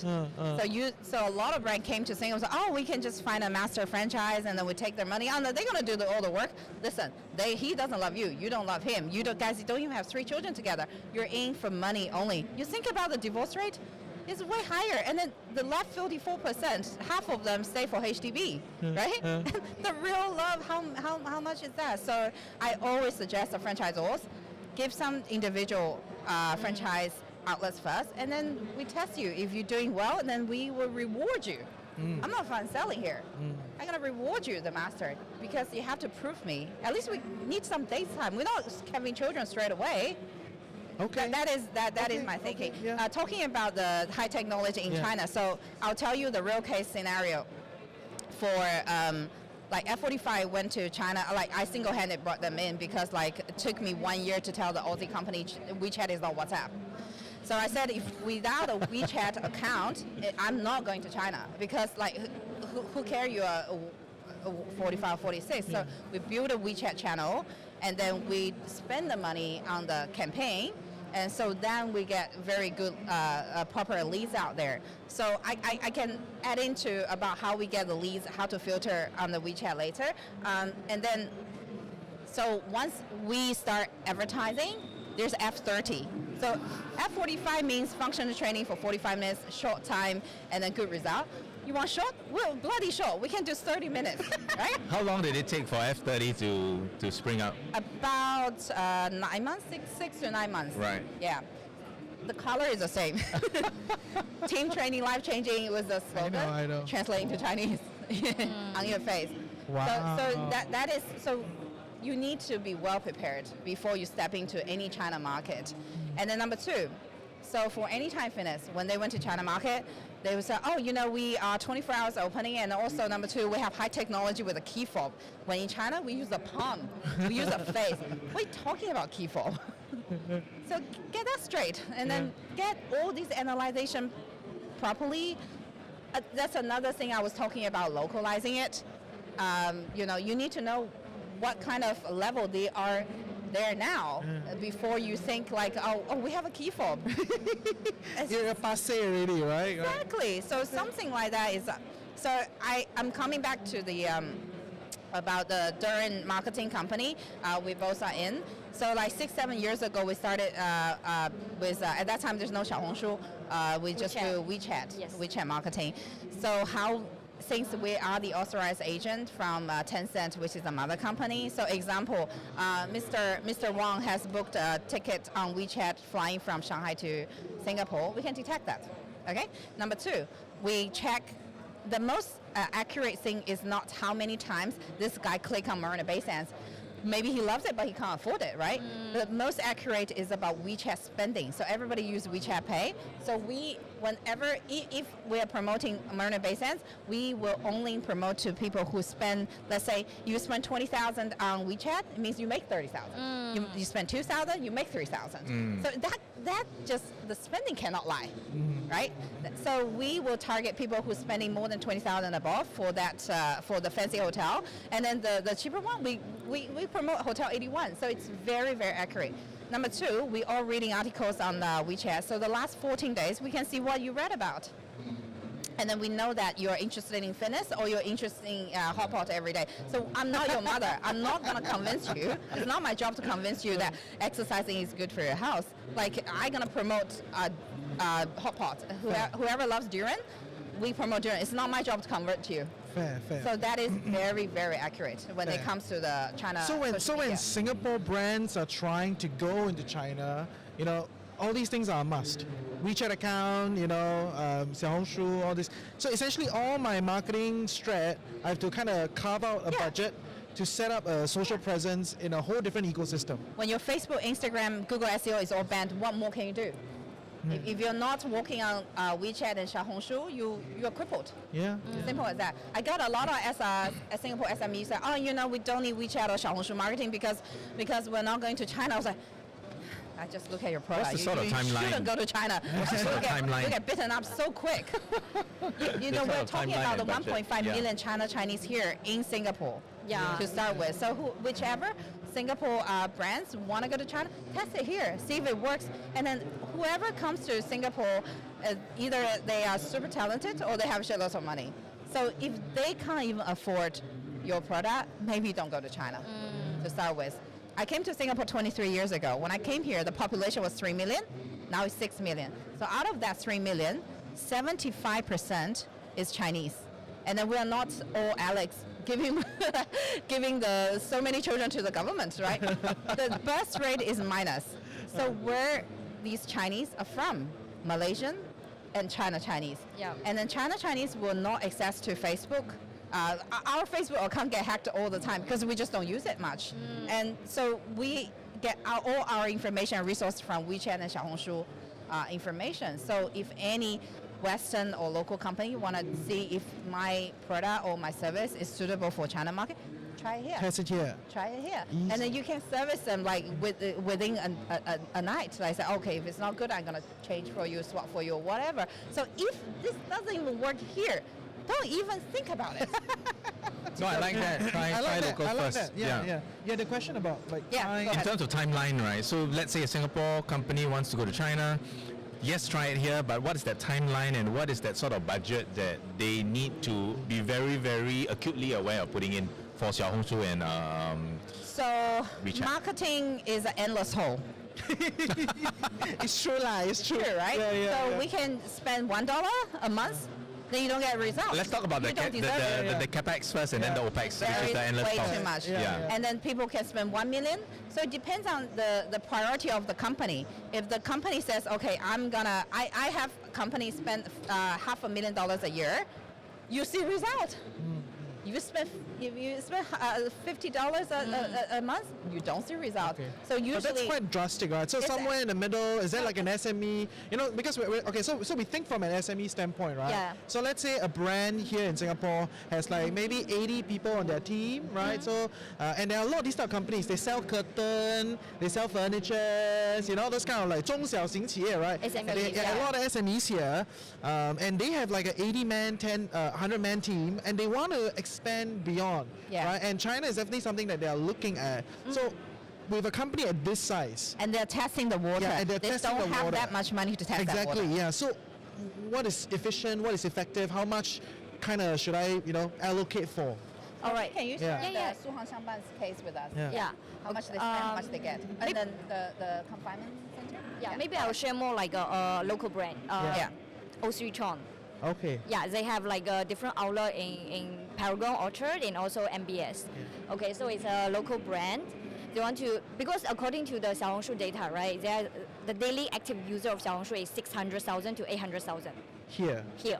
So a lot of brands came to Singapore and said, we can just find a master franchise and then we take their money. They're going to do all the work. Listen, he doesn't love you, you don't love him. You guys don't even have 3 children together. You're in for money only. You think about the divorce rate? It's way higher, and then the left 54%, half of them stay for HDB, right? The real love, how much is that? So I always suggest the franchisors, give some individual franchise outlets first, and then we test you. If you're doing well, and then we will reward you. I'm not fun selling here. I'm gonna reward you, the master, because you have to prove me. At least we need some date time. We're not having children straight away. Okay. That is my thinking. Okay, yeah. Talking about the high technology in China, so I'll tell you the real case scenario. For like F45 went to China, like I single-handed brought them in because like it took me 1 year to tell the Aussie company WeChat is not WhatsApp. So I said, if without a WeChat account, I'm not going to China because like who care you are 45, 46. So we built a WeChat channel, and then we spend the money on the campaign, and so then we get very good proper leads out there. So I can add into about how we get the leads, how to filter on the WeChat later, and then so once we start advertising, there's F30. So F45 means functional training for 45 minutes, short time, and then good result. You want short? Well, bloody short. We can do 30 minutes, right? How long did it take for F30 to spring up? About 9 months, six to 9 months. Right. Yeah. The color is the same. Team training, life changing was the slogan. I know. Translating to Chinese on your face. Wow. So that is so. You need to be well prepared before you step into any China market. And then number two, so for Anytime Fitness, when they went to China market, they would say, oh, you know, we are 24 hours opening, and also number two, we have high technology with a key fob. When in China, we use a palm, we use a face. What are you talking about key fob? So get that straight, and then get all these analyzation properly. That's another thing I was talking about, localizing it. You know, you need to know what kind of level they are there now before you think like, oh, we have a key fob. You're passé already, right? Exactly. So something like that is. So I'm coming back to the about the Duran marketing company. We both are in. So like 6-7 years ago, we started with at that time there's no Xiaohongshu. We just do WeChat. Yes. WeChat marketing. So how. Since we are the authorized agent from Tencent, which is the mother company. So example, Mr. Wang has booked a ticket on WeChat flying from Shanghai to Singapore. We can detect that. Okay. Number two, we check. The most accurate thing is not how many times this guy clicked on Marina Bay Sands. Maybe he loves it, but he can't afford it, right? The most accurate is about WeChat spending. So everybody use WeChat Pay. So whenever, if we are promoting Marina Bay Sands, we will only promote to people who spend, let's say you spend 20,000 on WeChat, it means you make 30,000. You spend 2,000, you make 3,000. So that just, the spending cannot lie, right? So we will target people who are spending more than 20,000 above for that, for the fancy hotel. And then the cheaper one, we promote Hotel 81, so it's very, very accurate. Number two, we are reading articles on WeChat, so the last 14 days, we can see what you read about. And then we know that you're interested in fitness or you're interested in hot pot every day. So I'm not your mother. I'm not going to convince you. It's not my job to convince you that exercising is good for your health. Like, I'm going to promote hot pot. Whoever loves durian, we promote durian. It's not my job to convert you. Fair. So that is very, very accurate when it comes to the China. So when Singapore brands are trying to go into China, you know, all these things are a must. WeChat account, you know, Xiaohongshu, all this. So essentially, all my marketing strat, I have to kind of carve out a budget to set up a social presence in a whole different ecosystem. When your Facebook, Instagram, Google SEO is all banned, what more can you do? If you're not working on WeChat and Xiaohongshu, you're crippled. Yeah. Simple as that. I got a lot of Singapore SMEs say, oh, you know, we don't need WeChat or Xiaohongshu marketing because we're not going to China. I was like, I just look at your product. What's the sort of timeline? You shouldn't go to China. What's the sort of timeline? You get bitten up so quick. you know, we're talking about the 1.5 million Chinese here in Singapore to start with. So whichever Singapore brands want to go to China, test it here, see if it works. And then whoever comes to Singapore, either they are super talented or they have shitloads of money. So if they can't even afford your product, maybe don't go to China to start with. I came to Singapore 23 years ago. When I came here, the population was 3 million. Now it's 6 million. So out of that 3 million, 75% is Chinese. And then we are not all Alex giving giving so many children to the government, right? The birth rate is minus. So where these Chinese are from, Malaysian and China Chinese. Yeah. And then China Chinese will not access to Facebook. Our Facebook account get hacked all the time because we just don't use it much. And so we get all our information and resources from WeChat and Xiaohongshu information. So if any Western or local company want to see if my product or my service is suitable for China market, try it here. Test it here. Try it here. Easy. And then you can service them like within a night. So I say, okay, if it's not good, I'm going to change for you, swap for you, whatever. So if this doesn't even work here, don't even think about it. No, I like that. Try local first. That. Yeah. The question about like Yeah, trying- go In ahead. terms of timeline, right? So let's say a Singapore company wants to go to China. Yes, try it here, but what is that timeline and what is that sort of budget that they need to be very, very acutely aware of putting in for Xiaohongshu and So WeChat. marketing is an endless hole. It's true lah. It's true. True, right? So we can spend $1 a month, then you don't get results. Let's talk about you the don't deserve it. the capex first and then the opex, which There is is the endless way cost. too much. Yeah. And then people can spend 1 million. So it depends on the priority of the company. If the company says, okay, I have companies spend $500,000 a year, you see result. If you spend $50 a month, you don't see result. Okay. So usually But that's quite drastic, right? So It's somewhere in the middle, is there like an SME? You know, because so we think from an SME standpoint, right? Yeah. So let's say a brand here in Singapore has like maybe 80 people on their team, right? So and there are a lot of these type of companies. They sell curtain, they sell furnitures, you know, those kind of like 中小型企业, right? SMEs, A lot of SMEs here, and they have like an 80-man, 100-man team, and they want to expand beyond, Yeah. right? And China is definitely something that they are looking at. So with a company at this size, and they're testing the water. Yeah, and they're they testing don't the have water. that much money to test that exactly, water. yeah. So what is efficient? What is effective? How much kind of should I, allocate for? All right. Can you share Yeah. Yeah, the Suhang Xiangban's case with us? Yeah. Yeah. How much they spend, how much they get, and then the confinement center. Yeah, maybe I'll share more like a local brand. Yeah. Osrichon. Okay. Yeah, they have like a different outlet in Paragon Orchard and also MBS. Okay, so it's a local brand. They want to, because according to the Xiaohongshu data, right, the daily active user of Xiaohongshu is 600,000 to 800,000 here. here.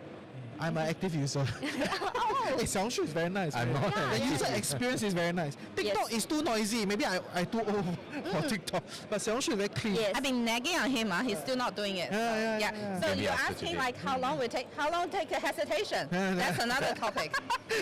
I'm an active user. Hey, Xiaohongshu is very nice. I'm man. not The an user active experience is very nice. TikTok is too noisy. Maybe I too old for TikTok. But Xiaohongshu is very clean. Yes. I've been nagging on him. He's still not doing it. Yeah. So Maybe you're after asking today. like how long will take? How long take a hesitation? That's another topic.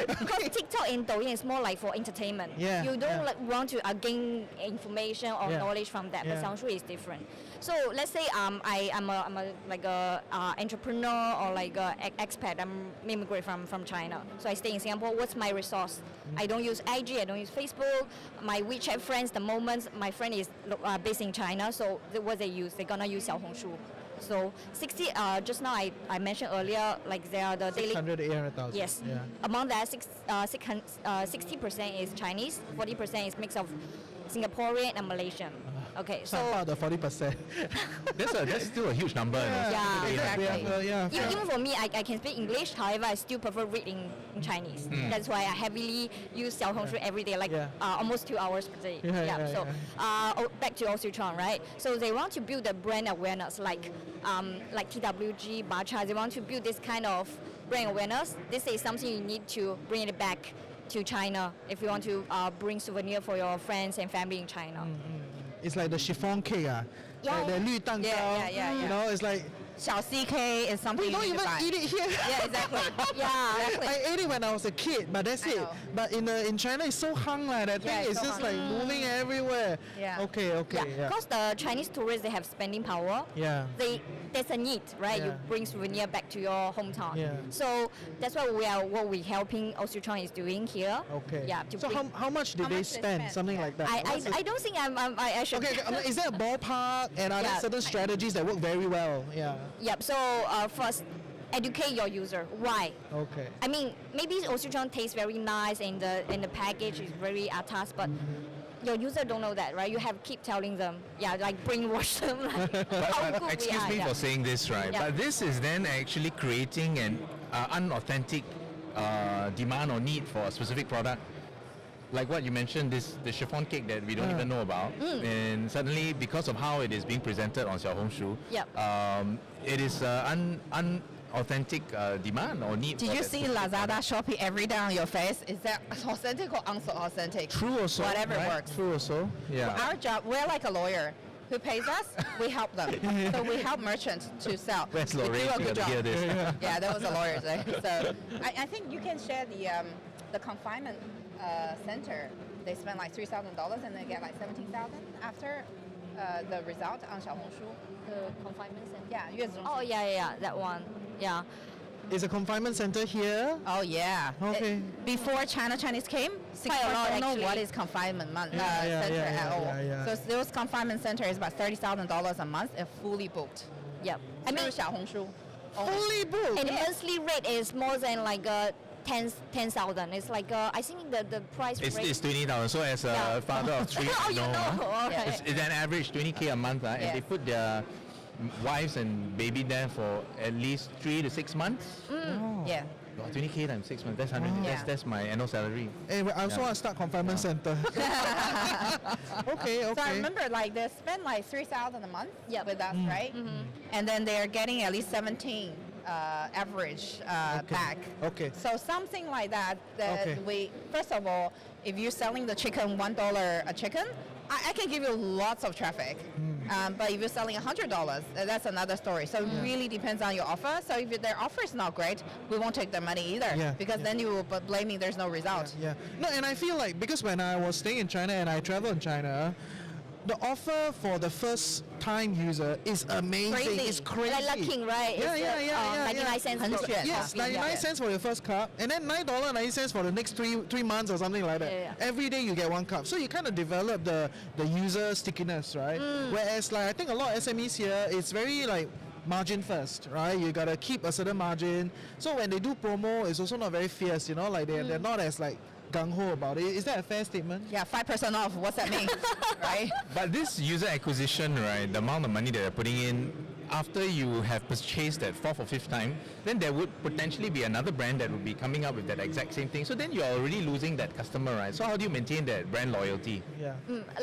Because TikTok and Douyin is more like for entertainment. Yeah, You don't yeah. like want to gain information or Yeah. knowledge from that. Yeah. But Xiaohongshu is different. So let's say I'm a like a entrepreneur or like a expat. I'm immigrant from China. So I stay in Singapore. What's my resource? I don't use IG. I don't use Facebook. My WeChat friends, the moment my friend is based in China, so what they use, they're gonna use Xiaohongshu. So 60. Just now I mentioned earlier, like they are the daily. 600 to 800,000. Yes. Yeah. Among that, 60% is Chinese, 40% is mix of Singaporean and Malaysian. Okay, So I'm so part of the 40%. That's still a huge number. Yeah, exactly. Yeah. even for me, I can speak English. However, I still prefer reading in Chinese. That's why I heavily use Xiaohongshu every day, like Yeah. almost 2 hours per day. Yeah. Back to Osrichon, right? So they want to build the brand awareness, like TWG, Bacha. They want to build this kind of brand awareness. This is something you need to bring it back to China if you want to bring souvenir for your friends and family in China. It's like the chiffon cake, Yeah, like the 绿蛋糕. Yeah. You know, it's like Xiao CK is something we you don't need even to buy. eat it here. Yeah, exactly. Yeah, exactly. I ate it when I was a kid, but that's I it. know. But in China, it's so hung like that Yeah, thing. it's It's so just hung. like moving everywhere. Yeah. Okay. Yeah. Because the Chinese tourists, they have spending power. Yeah. There's a need, right? Yeah. You bring souvenir back to your hometown. Yeah. So that's what we helping Osrichon is doing here. Okay. Yeah. To So bring, how much did How they much they spend? spend, Something yeah. like that. What's the- I don't think I should. Okay, is there a ballpark and are there Yeah. certain strategies that work very well? Yeah. Yep. So first, educate your user. Why? Okay. I mean, maybe Osrichon tastes very nice and the package is very atas, but your user don't know that, right? You have keep telling them, like brainwash them, like how good we Excuse are. me yeah. for saying this, right? Yeah. But this is then actually creating an unauthentic demand or need for a specific product. Like what you mentioned, the chiffon cake that we don't even know about, and suddenly because of how it is being presented on Xiaohongshu, Yep. it is unauthentic demand or need. Did for you that see specific Lazada product. Shopee every day on your face? Is that authentic or unauthentic? True or so? Whatever right? works. True or so? Yeah. Our job, we're like a lawyer. Who pays us? We help them. So we help merchants to sell. Where's We do Lorraine? a You good gotta hear job. this. Yeah, that was a lawyer. So I think you can share the confinement center. They spend like $3,000 and they get like 17,000 after the result on Xiaohongshu. The confinement center. Yeah, 月子中心. Oh yeah, that one. Yeah. Is a confinement center here? Oh yeah. Okay. Before Chinese came, Quite a lot, don't know actually. what is confinement center yeah, at all. yeah. So those confinement center is about $30,000 a month and fully booked. Yep. I mean, Xiaohongshu. Fully booked. And the monthly rate is more than like 10,000. It's like I think the price It's rate. 20,000. So as a Yeah. father of three, Oh, I know, you know. huh? Okay. It's an average 20K a month, and Yes. they put their wives and baby there for at least 3 to 6 months. Yeah. Oh, 20K times 6 months. That's 100. Yeah. That's my annual salary. Hey, I also Yeah. want to start confinement center. Okay. So I remember like they spend like $3,000 a month Yep. with us, right? And then they are getting at least 17 average back. Okay. So something like that. Okay. We first of all, if you're selling the chicken $1 a chicken, I can give you lots of traffic. But if you're selling $100, that's another story. So it really depends on your offer. So if their offer is not great, we won't take their money either. Yeah, Because yeah. then you will blame me there's no result. Yeah. No, and I feel like because when I was staying in China and I travel in China, the offer for the first time user is amazing. Crazy. It's crazy. Like Lucking, right? Yeah, It's, yeah. 99 cents. 100. per- Yes, Yeah. 99 cents for your first cup, and then $9.90 for the next three months or something like that. Yeah. Every day you get one cup, so you kind of develop the user stickiness, right? Whereas like I think a lot of SMEs here, it's very like margin first, right? You gotta keep a certain margin. So when they do promo, it's also not very fierce, you know, like they're not as like gung ho about it. Is that a fair statement? Yeah, 5% off. What's that mean? Right? But this user acquisition, right, the amount of money that they're putting in, after you have purchased that fourth or fifth time, then there would potentially be another brand that would be coming up with that exact same thing. So then you're already losing that customer, right? So how do you maintain that brand loyalty? Yeah.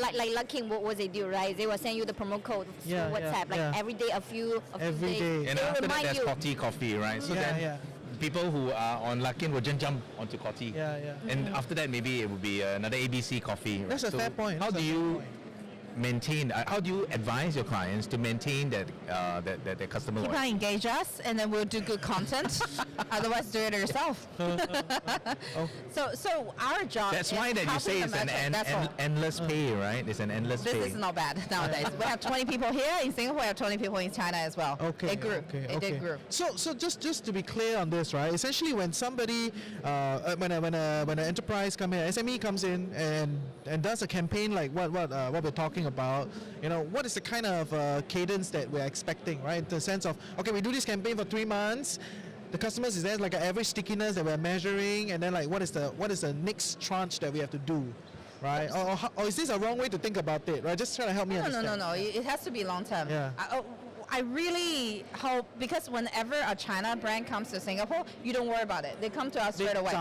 Like Lucking, what they do, right? They will send you the promo code through Yeah, WhatsApp, like yeah. every day a few Every days. day. And They will after that, remind there's you. Coffee Coffee, right? So Yeah, then yeah. people who are on Luckin will just jump onto Coffee. Yeah. And after that, maybe it would be another ABC Coffee. Right? That's a fair point. How That's do a fair you point. maintain? How do you advise your clients to maintain that that customer Keep loyalty? on engage us, and then we'll do good content. Otherwise, do it yourself. So our job. That's is why that you helping say the it's an merchant, that's all. endless pay, right? It's an endless This pay. is not bad nowadays. We have 20 people here in Singapore. We have 20 people in China as well. Okay. It grew. Okay. It did grow. So just to be clear on this, right? Essentially, when somebody, when an enterprise come in, SME comes in and does a campaign like what we're talking about, you know, what is the kind of cadence that we're expecting, right? In the sense of, okay, we do this campaign for 3 months. The customers, is there like an average stickiness that we're measuring, and then like what is the next tranche that we have to do, right? Or is this a wrong way to think about it, right? Just try to help me understand. No. It has to be long term. Yeah. I really hope, because whenever a China brand comes to Singapore, you don't worry about it. They come to us straight away.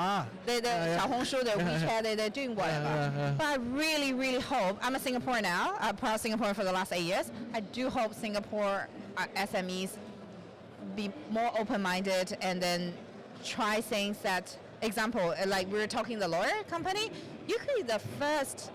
They Xiaohongshu, their WeChat, they're doing whatever. Yeah. But I really, really hope, I'm a Singaporean now, a proud Singaporean for the last 8 years. I do hope Singapore SMEs be more open-minded and then try things that, example, like we were talking the lawyer company, you could be the first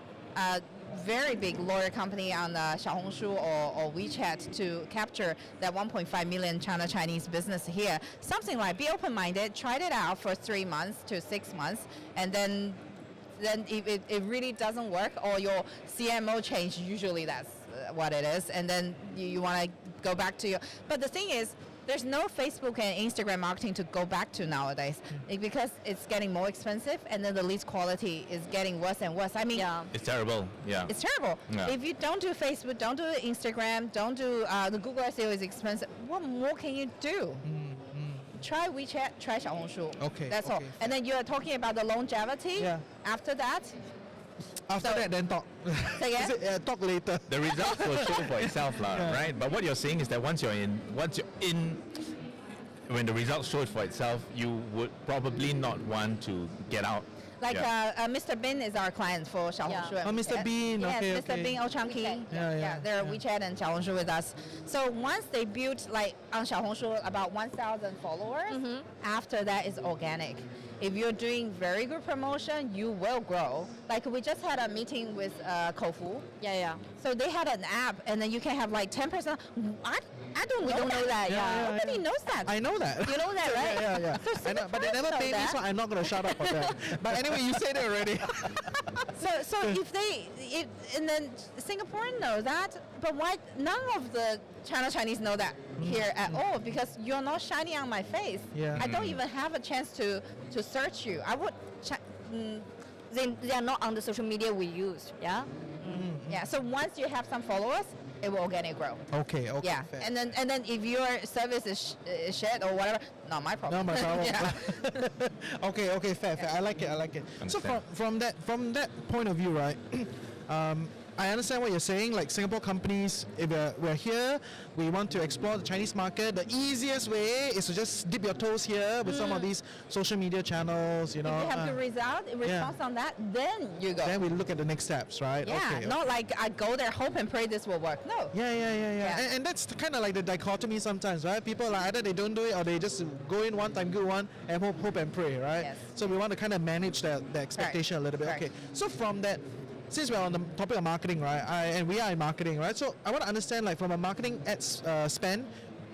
very big lawyer company on Xiaohongshu or WeChat to capture that 1.5 million Chinese business here. Something like be open-minded, tried it out for 3 months to 6 months, and then if it really doesn't work, or your CMO change, usually that's what it is, and then you want to go back to your. But the thing is, there's no Facebook and Instagram marketing to go back to nowadays, because it's getting more expensive, and then the lead quality is getting worse and worse. I mean, It's terrible. Yeah. it's terrible. Yeah. If you don't do Facebook, don't do Instagram, don't do the Google SEO is expensive. What more can you do? Try WeChat, try Xiaohongshu. Okay, That's all. okay, And then you are talking about the longevity. Yeah. After that, After So- that, then talk. Say again? Is it, talk later. The results will show for itself, right? But what you're saying is that once you're in, when the results show it for itself, you would probably not want to get out. Like Mr. Bean is our client for Xiaohongshu. Yeah. and Oh, Mr. WeChat. Bean, Yes, okay, Mr. okay. Bean, Old Chang Kee. Yeah. They're WeChat and Xiaohongshu with us. So once they built like on Xiaohongshu about 1,000 followers, after that is organic. If you're doing very good promotion, you will grow. Like we just had a meeting with Kofu. Yeah. So they had an app, and then you can have like 10%. I don't know that. Yeah. Nobody knows that. I know that. You know that, right? Yeah. So I know, but they never Singaporeans pay me, know so that. I'm not going to shut up on that. But anyway, you said it already. So and then Singaporean know that, but why none of the Chinese know that here at all? Because you're not shining on my face. Yeah. I don't even have a chance to search you. I would. They are not on the social media we use. Yeah. Yeah. So once you have some followers, it will organically grow. Okay, Yeah. fair. And then if your service is shit or whatever, not my problem. No, my problem. Yeah. Okay, fair. I like it. So Understand. from that point of view, right? I understand what you're saying. Like Singapore companies, if we're here, we want to explore the Chinese market. The easiest way is to just dip your toes here with some of these social media channels. You know, If you have the response on that, then you go. then we look at the next steps, right? Yeah, Okay. not like I go there, hope and pray this will work. No. Yeah. And that's kind of like the dichotomy sometimes, right? People like either they don't do it or they just go in one time, good one, and hope and pray, right? Yes. So we want to kind of manage the expectation a little bit. Correct. Okay. So from that, since we're on the topic of marketing, right? And we are in marketing, right? So I want to understand, like, from a marketing ad spend,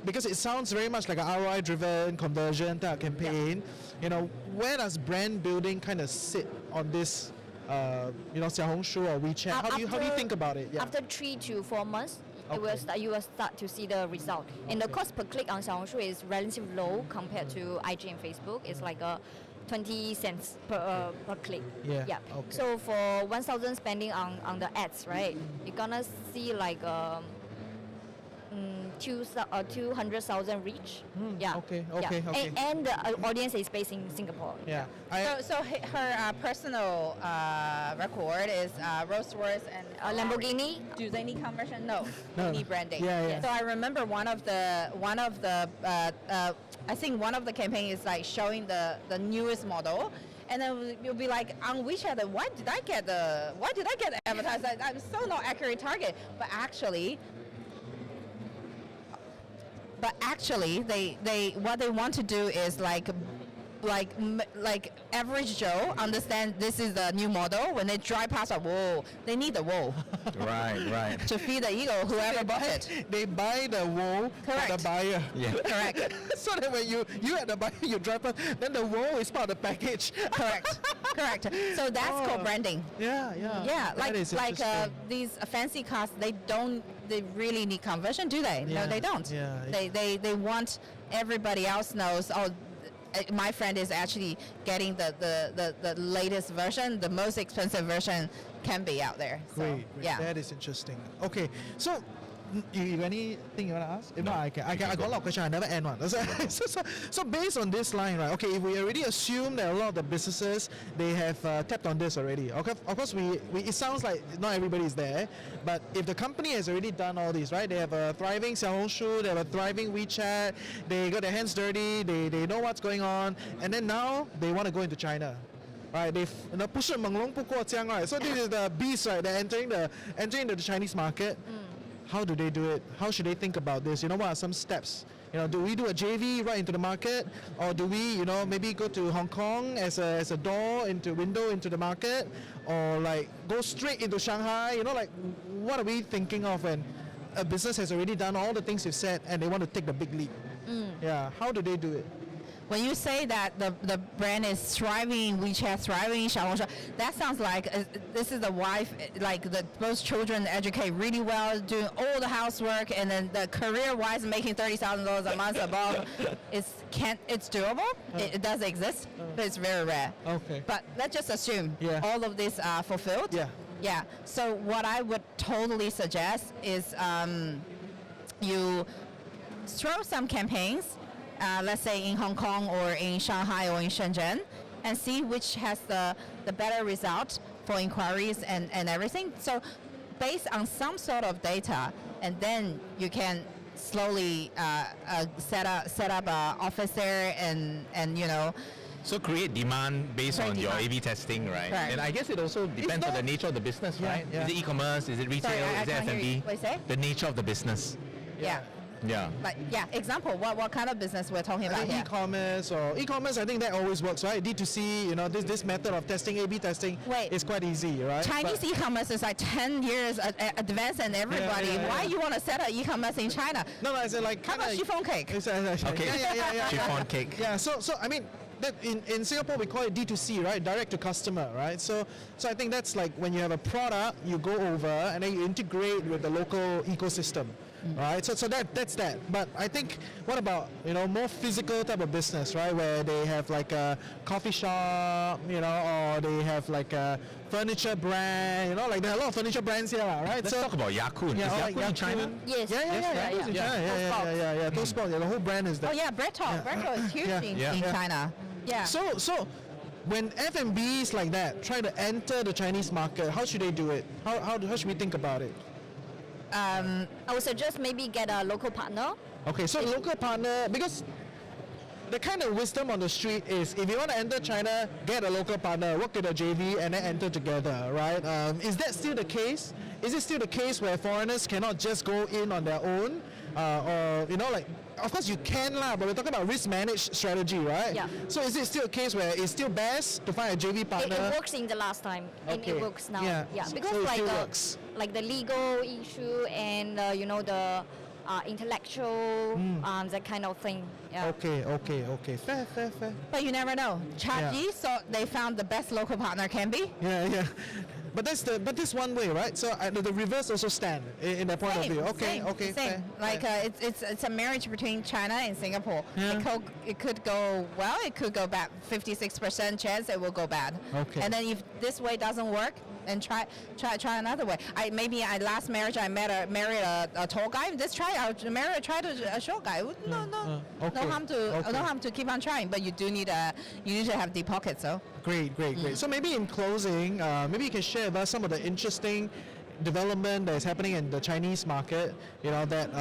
because it sounds very much like an ROI-driven conversion type of campaign. You know, where does brand building kind of sit on this? Xiaohongshu or WeChat. How do you think about it? Yeah. After 3 to 4 months, Okay. you will start to see the result. And the cost per click on Xiaohongshu is relatively low compared to IG and Facebook. It's like 20 cents per click. Yeah, okay. So for 1,000 spending on the ads, right? You're gonna see like 200,000 reach. Yeah. okay. And the audience is based in Singapore. Yeah. So her personal record is Rolls-Royce and Lamborghini. Do they need conversion? No. No. They need branding. Yeah. So I remember one of the I think one of the campaign is like showing the newest model. And then you'll be like on WeChat, why did I get advertised? I'm so not accurate target. But actually, they what they want to do is like average Joe understand this is the new model. When they drive past, whoa, they need the whoa Right. to feed the ego, whoever bought it. They buy the wool for Correct. the buyer. Yeah. Correct. So that when you at the buyer, you drive past, then the wool is part of the package. Correct. So that's called branding. Yeah. Yeah, That is like interesting. these fancy cars, they really need conversion, do they? Yeah, No, they don't. yeah. They want everybody else knows. Oh, my friend is actually getting the latest version, the most expensive version can be out there. So, Great. yeah. That is interesting. Okay, so you got anything you want to ask? If not, I got a lot of questions. I never end one. So based on this line, right? Okay, if we already assume that a lot of the businesses they have tapped on this already. Okay, of course we it sounds like not everybody is there, but if the company has already done all this, right? They have a thriving Xiaohongshu, they have a thriving WeChat, they got their hands dirty, they know what's going on, and then now they want to go into China. Right, they've 不是猛龙不过江, right? So this is the beast, right? They're entering the Chinese market. How do they do it? How should they think about this? What are some steps? Do we do a JV right into the market, or do we, maybe go to Hong Kong as a window into the market, or like go straight into Shanghai? Like what are we thinking of when a business has already done all the things you've said and they want to take the big leap? Yeah, how do they do it? When you say that the brand is thriving, WeChat thriving, Xiaohongshu, that sounds like this is the wife, like both children educate really well, doing all the housework, and then the career-wise making $30,000 a month above. It's doable. It does exist, but it's very rare. Okay. But let's just assume Yeah. all of these are fulfilled. Yeah. Yeah. So what I would totally suggest is you throw some campaigns. Let's say in Hong Kong or in Shanghai or in Shenzhen, and see which has the better result for inquiries and everything. So based on some sort of data, and then you can slowly set up an office there and you know. So create demand based Create on your demand. A/B testing, right? Correct. And I guess it also depends on the nature of the business, Yeah, right? yeah. Is it e-commerce? Is it retail? Sorry, I is it can't hear you. F&B? What you say? The nature of the business. Yeah. Yeah. Like example, what kind of business we're talking I about think here? e-commerce, I think that always works, right? D2C, you know, this method of testing, A/B testing Wait. is quite easy, right? Chinese But- e-commerce is like 10 years advanced than everybody. yeah, Why yeah. you want to set up e-commerce in China? No, I said like How kind about chiffon cake? Okay. Yeah. Chiffon cake. Yeah, so I mean, that in Singapore we call it D2C, right? Direct to customer, right? So I think that's like when you have a product, you go over and then you integrate with the local ecosystem, right? So that's that. But I think what about, you know, more physical type of business, right? Where they have like a coffee shop, you know, or they have like a furniture brand, you know, like there are a lot of furniture brands here, right? Let's talk about Yakun. Yeah, Is or like Yakun in China? Yakun. Yes. Yeah. Yeah. Yakun is in Yeah. China. Yeah. Those spots, the whole brand is there. Oh yeah, bread talk. Bread talk is huge in Yeah. China. Yeah. So when F&Bs like that try to enter the Chinese market, how should they do it? How should we think about it? I would suggest maybe get a local partner. Okay, so local partner, because the kind of wisdom on the street is if you want to enter China, get a local partner, work with a JV, and then enter together, right? Is that still the case? Is it still the case where foreigners cannot just go in on their own? Or, you know, like, of course you can lah, but we're talking about risk managed strategy, right? Yeah. So is it still a case where it's still best to find a JV It, partner? it works in the last time, and Okay. it works now. Yeah. Because So it like still works. like the legal issue and you know the intellectual that kind of thing. Yeah. Okay. Fair. But you never know. Chargy, Yeah. so they found the best local partner can be. Yeah. But that's one way, right? So the reverse also stand in that point of view. Okay. Same. Fair. Like it's a marriage between China and Singapore. Yeah. It could go well. It could go bad. 56% chance it will go bad. Okay. And then if this way doesn't work, and try another way. Last marriage I married a tall guy. Let's try a short guy. No Okay. harm to keep on trying. But you do need to have deep pockets. So Great. So maybe in closing, maybe you can share with us some of the interesting development that is happening in the Chinese market, you know, that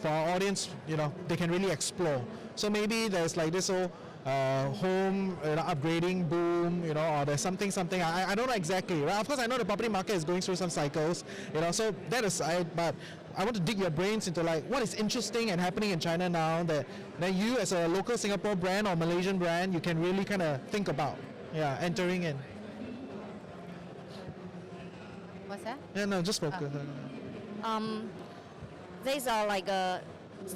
for our audience, you know, they can really explore. So maybe there's like this whole home upgrading boom, you know, or there's something. I don't know exactly, right? Of course, I know the property market is going through some cycles, you know. So that aside, but I want to dig your brains into like what is interesting and happening in China now that you as a local Singapore brand or Malaysian brand, you can really kind of think about, entering in. what's that? Yeah, no, just focus. These are like a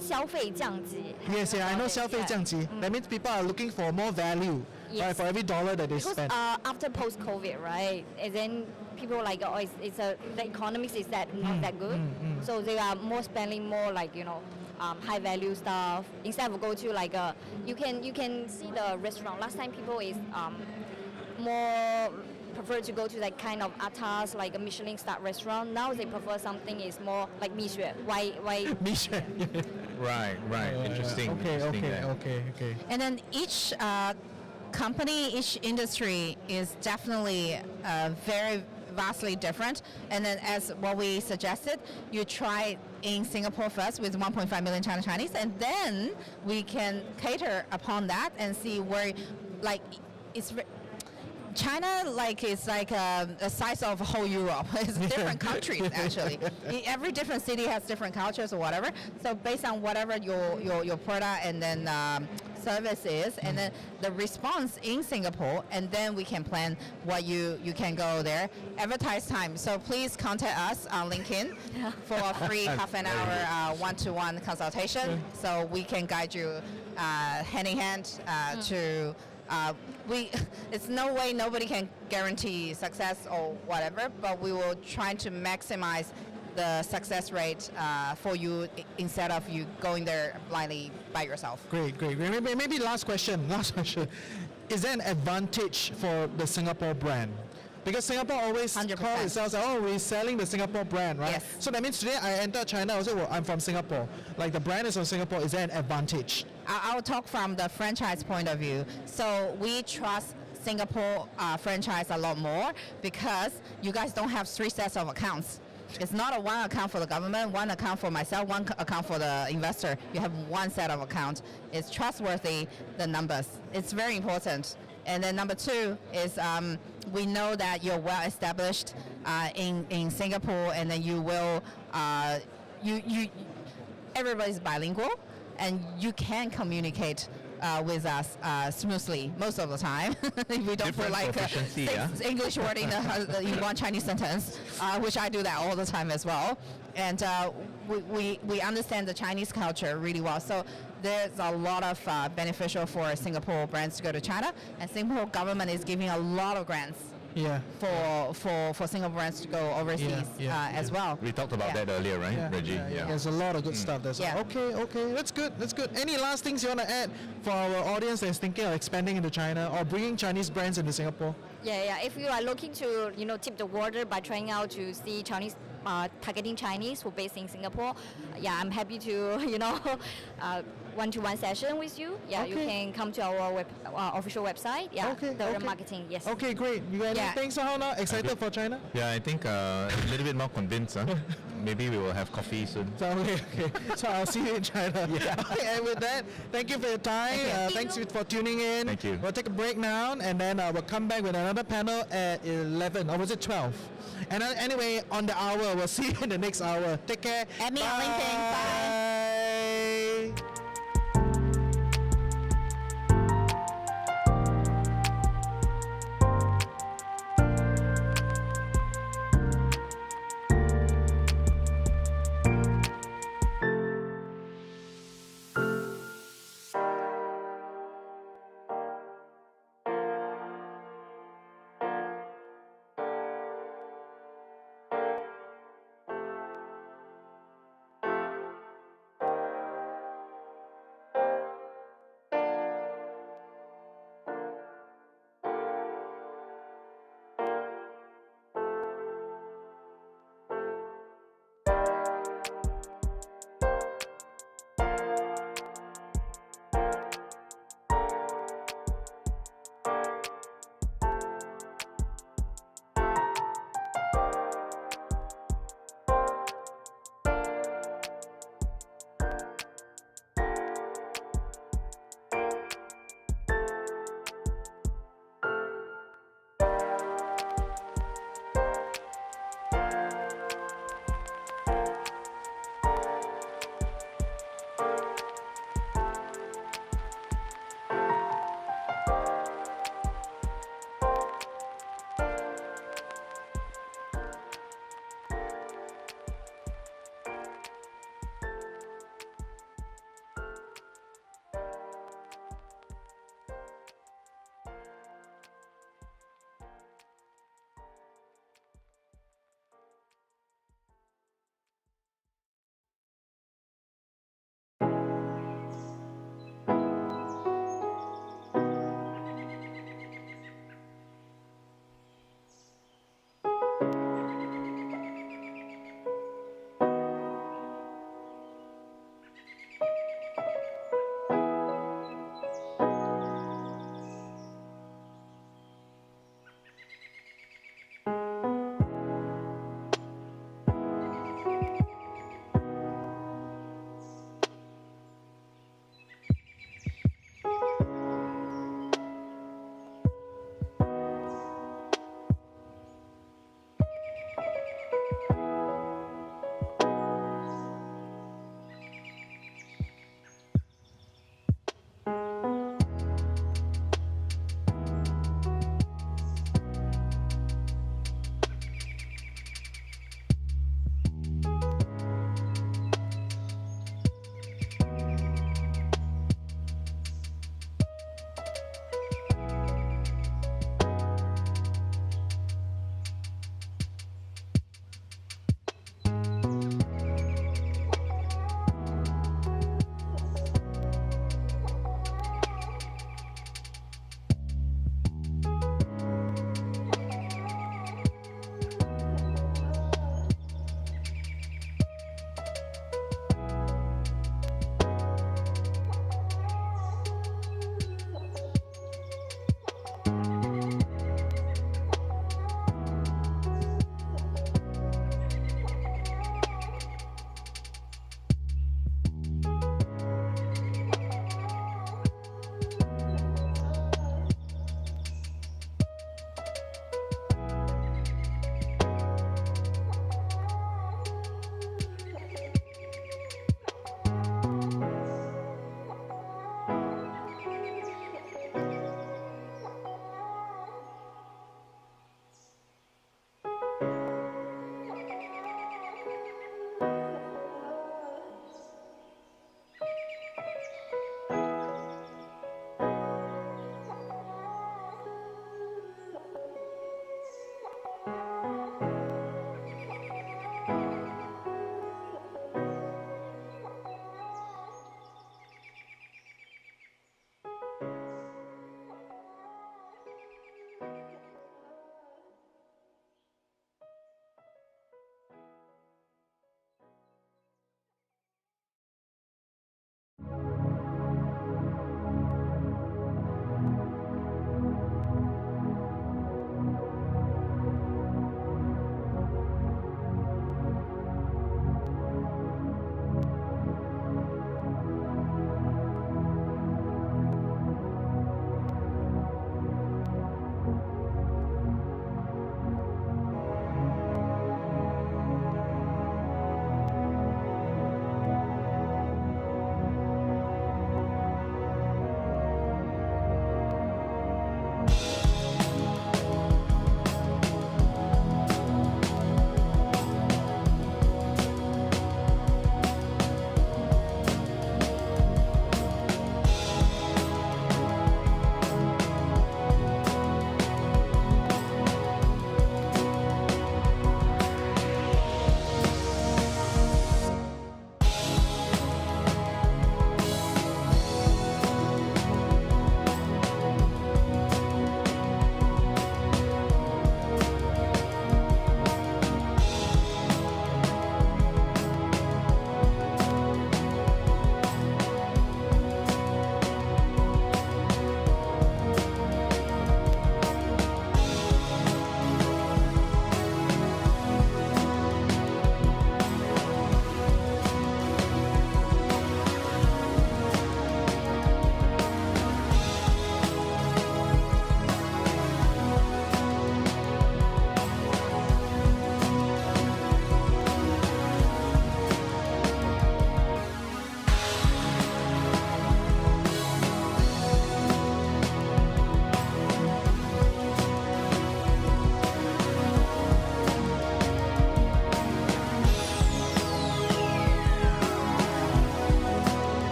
消费降级. Yes, I know 消费降级. That means people are looking for more value, Yes. right, for every dollar that they Because spend. after post-COVID, right, and then people are like, the economics is not that good, so they are more spending more like, you know, high value stuff instead of go to like you can see the restaurant. Last time people is more prefer to go to like kind of atas, like a Michelin star restaurant. Now they prefer something is more like 蜜雪. Why? Right. Interesting. Interesting there. Okay. And then each company, each industry is definitely very vastly different. And then as what we suggested, you try in Singapore first with 1.5 million Chinese, and then we can cater upon that and see where, like, China is like a size of whole Europe. It's different countries actually. Every different city has different cultures or whatever. So based on whatever your product and then service is, and then the response in Singapore, and then we can plan what you can go there. Advertise time. So please contact us on LinkedIn for a free half an hour one-to-one consultation. So we can guide you hand in hand to. It's no way nobody can guarantee success or whatever, but we will try to maximize the success rate for you instead of you going there blindly by yourself. Great. Maybe last question. Is there an advantage for the Singapore brand? Because Singapore always 100%. call itself, we're selling the Singapore brand, right? Yes. So that means today I enter China, I say, well, I'm from Singapore. Like the brand is from Singapore, is there an advantage? I'll talk from the franchise point of view. So we trust Singapore franchise a lot more because you guys don't have 3 sets of accounts. It's not a one account for the government, one account for myself, one account for the investor. You have one set of account. It's trustworthy, the numbers. It's very important. And then number two is we know that you're well established in Singapore, and then you will everybody's bilingual, and you can communicate with us smoothly most of the time. We don't put Different like proficiency, six English word in one Chinese sentence, which I do that all the time as well. And we understand the Chinese culture really well. So there's a lot of beneficial for Singapore brands to go to China, and Singapore government is giving a lot of grants Yeah. for Singapore brands to go overseas as well. We talked about Yeah. that earlier, right, Yeah, Reggie? There's a lot of good stuff. There's Yeah. okay. That's good. Any last things you want to add for our audience that's thinking of expanding into China or bringing Chinese brands into Singapore? Yeah. If you are looking to, tip the water by trying out to see Chinese, targeting Chinese who are based in Singapore, I'm happy to, one-to-one session with you. Yeah, you Okay. can come to our official website. Yeah, Okay, the okay. marketing. Yes. Okay, great. You got Yeah. anything, Sahana? Now? Excited for China? Yeah, I think a little bit more convinced. Huh? Maybe we will have coffee soon. So, okay. So I'll see you in China. Yeah. Okay, and with that, thank you for your time. Thanks for tuning in. Thank you. We'll take a break now, and then we'll come back with another panel at 11, or was it 12? And anyway, on the hour, we'll see you in the next hour. Take care. Add me on LinkedIn. Bye. Bye.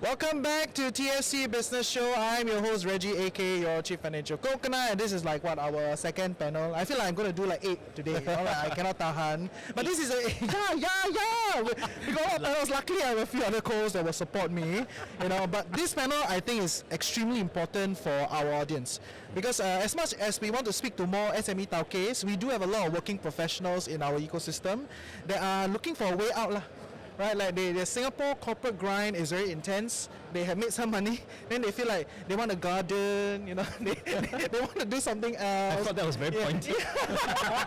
Welcome back to TFC Business Show. I'm your host Reggie, aka your Chief Financial Coconut, and this is like what our second panel. I feel like I'm going to do like 8 today. Alright, I cannot tahan. But this is a yeah. We got a lot of panels. Luckily, I have a few other co-hosts that will support me. But this panel I think is extremely important for our audience because as much as we want to speak to more SME tauques, we do have a lot of working professionals in our ecosystem that are looking for a way out lah. Right, like the Singapore corporate grind is very intense. They have made some money, then they feel like they want a garden, they want to do something else. I thought that was very pointy. Yeah,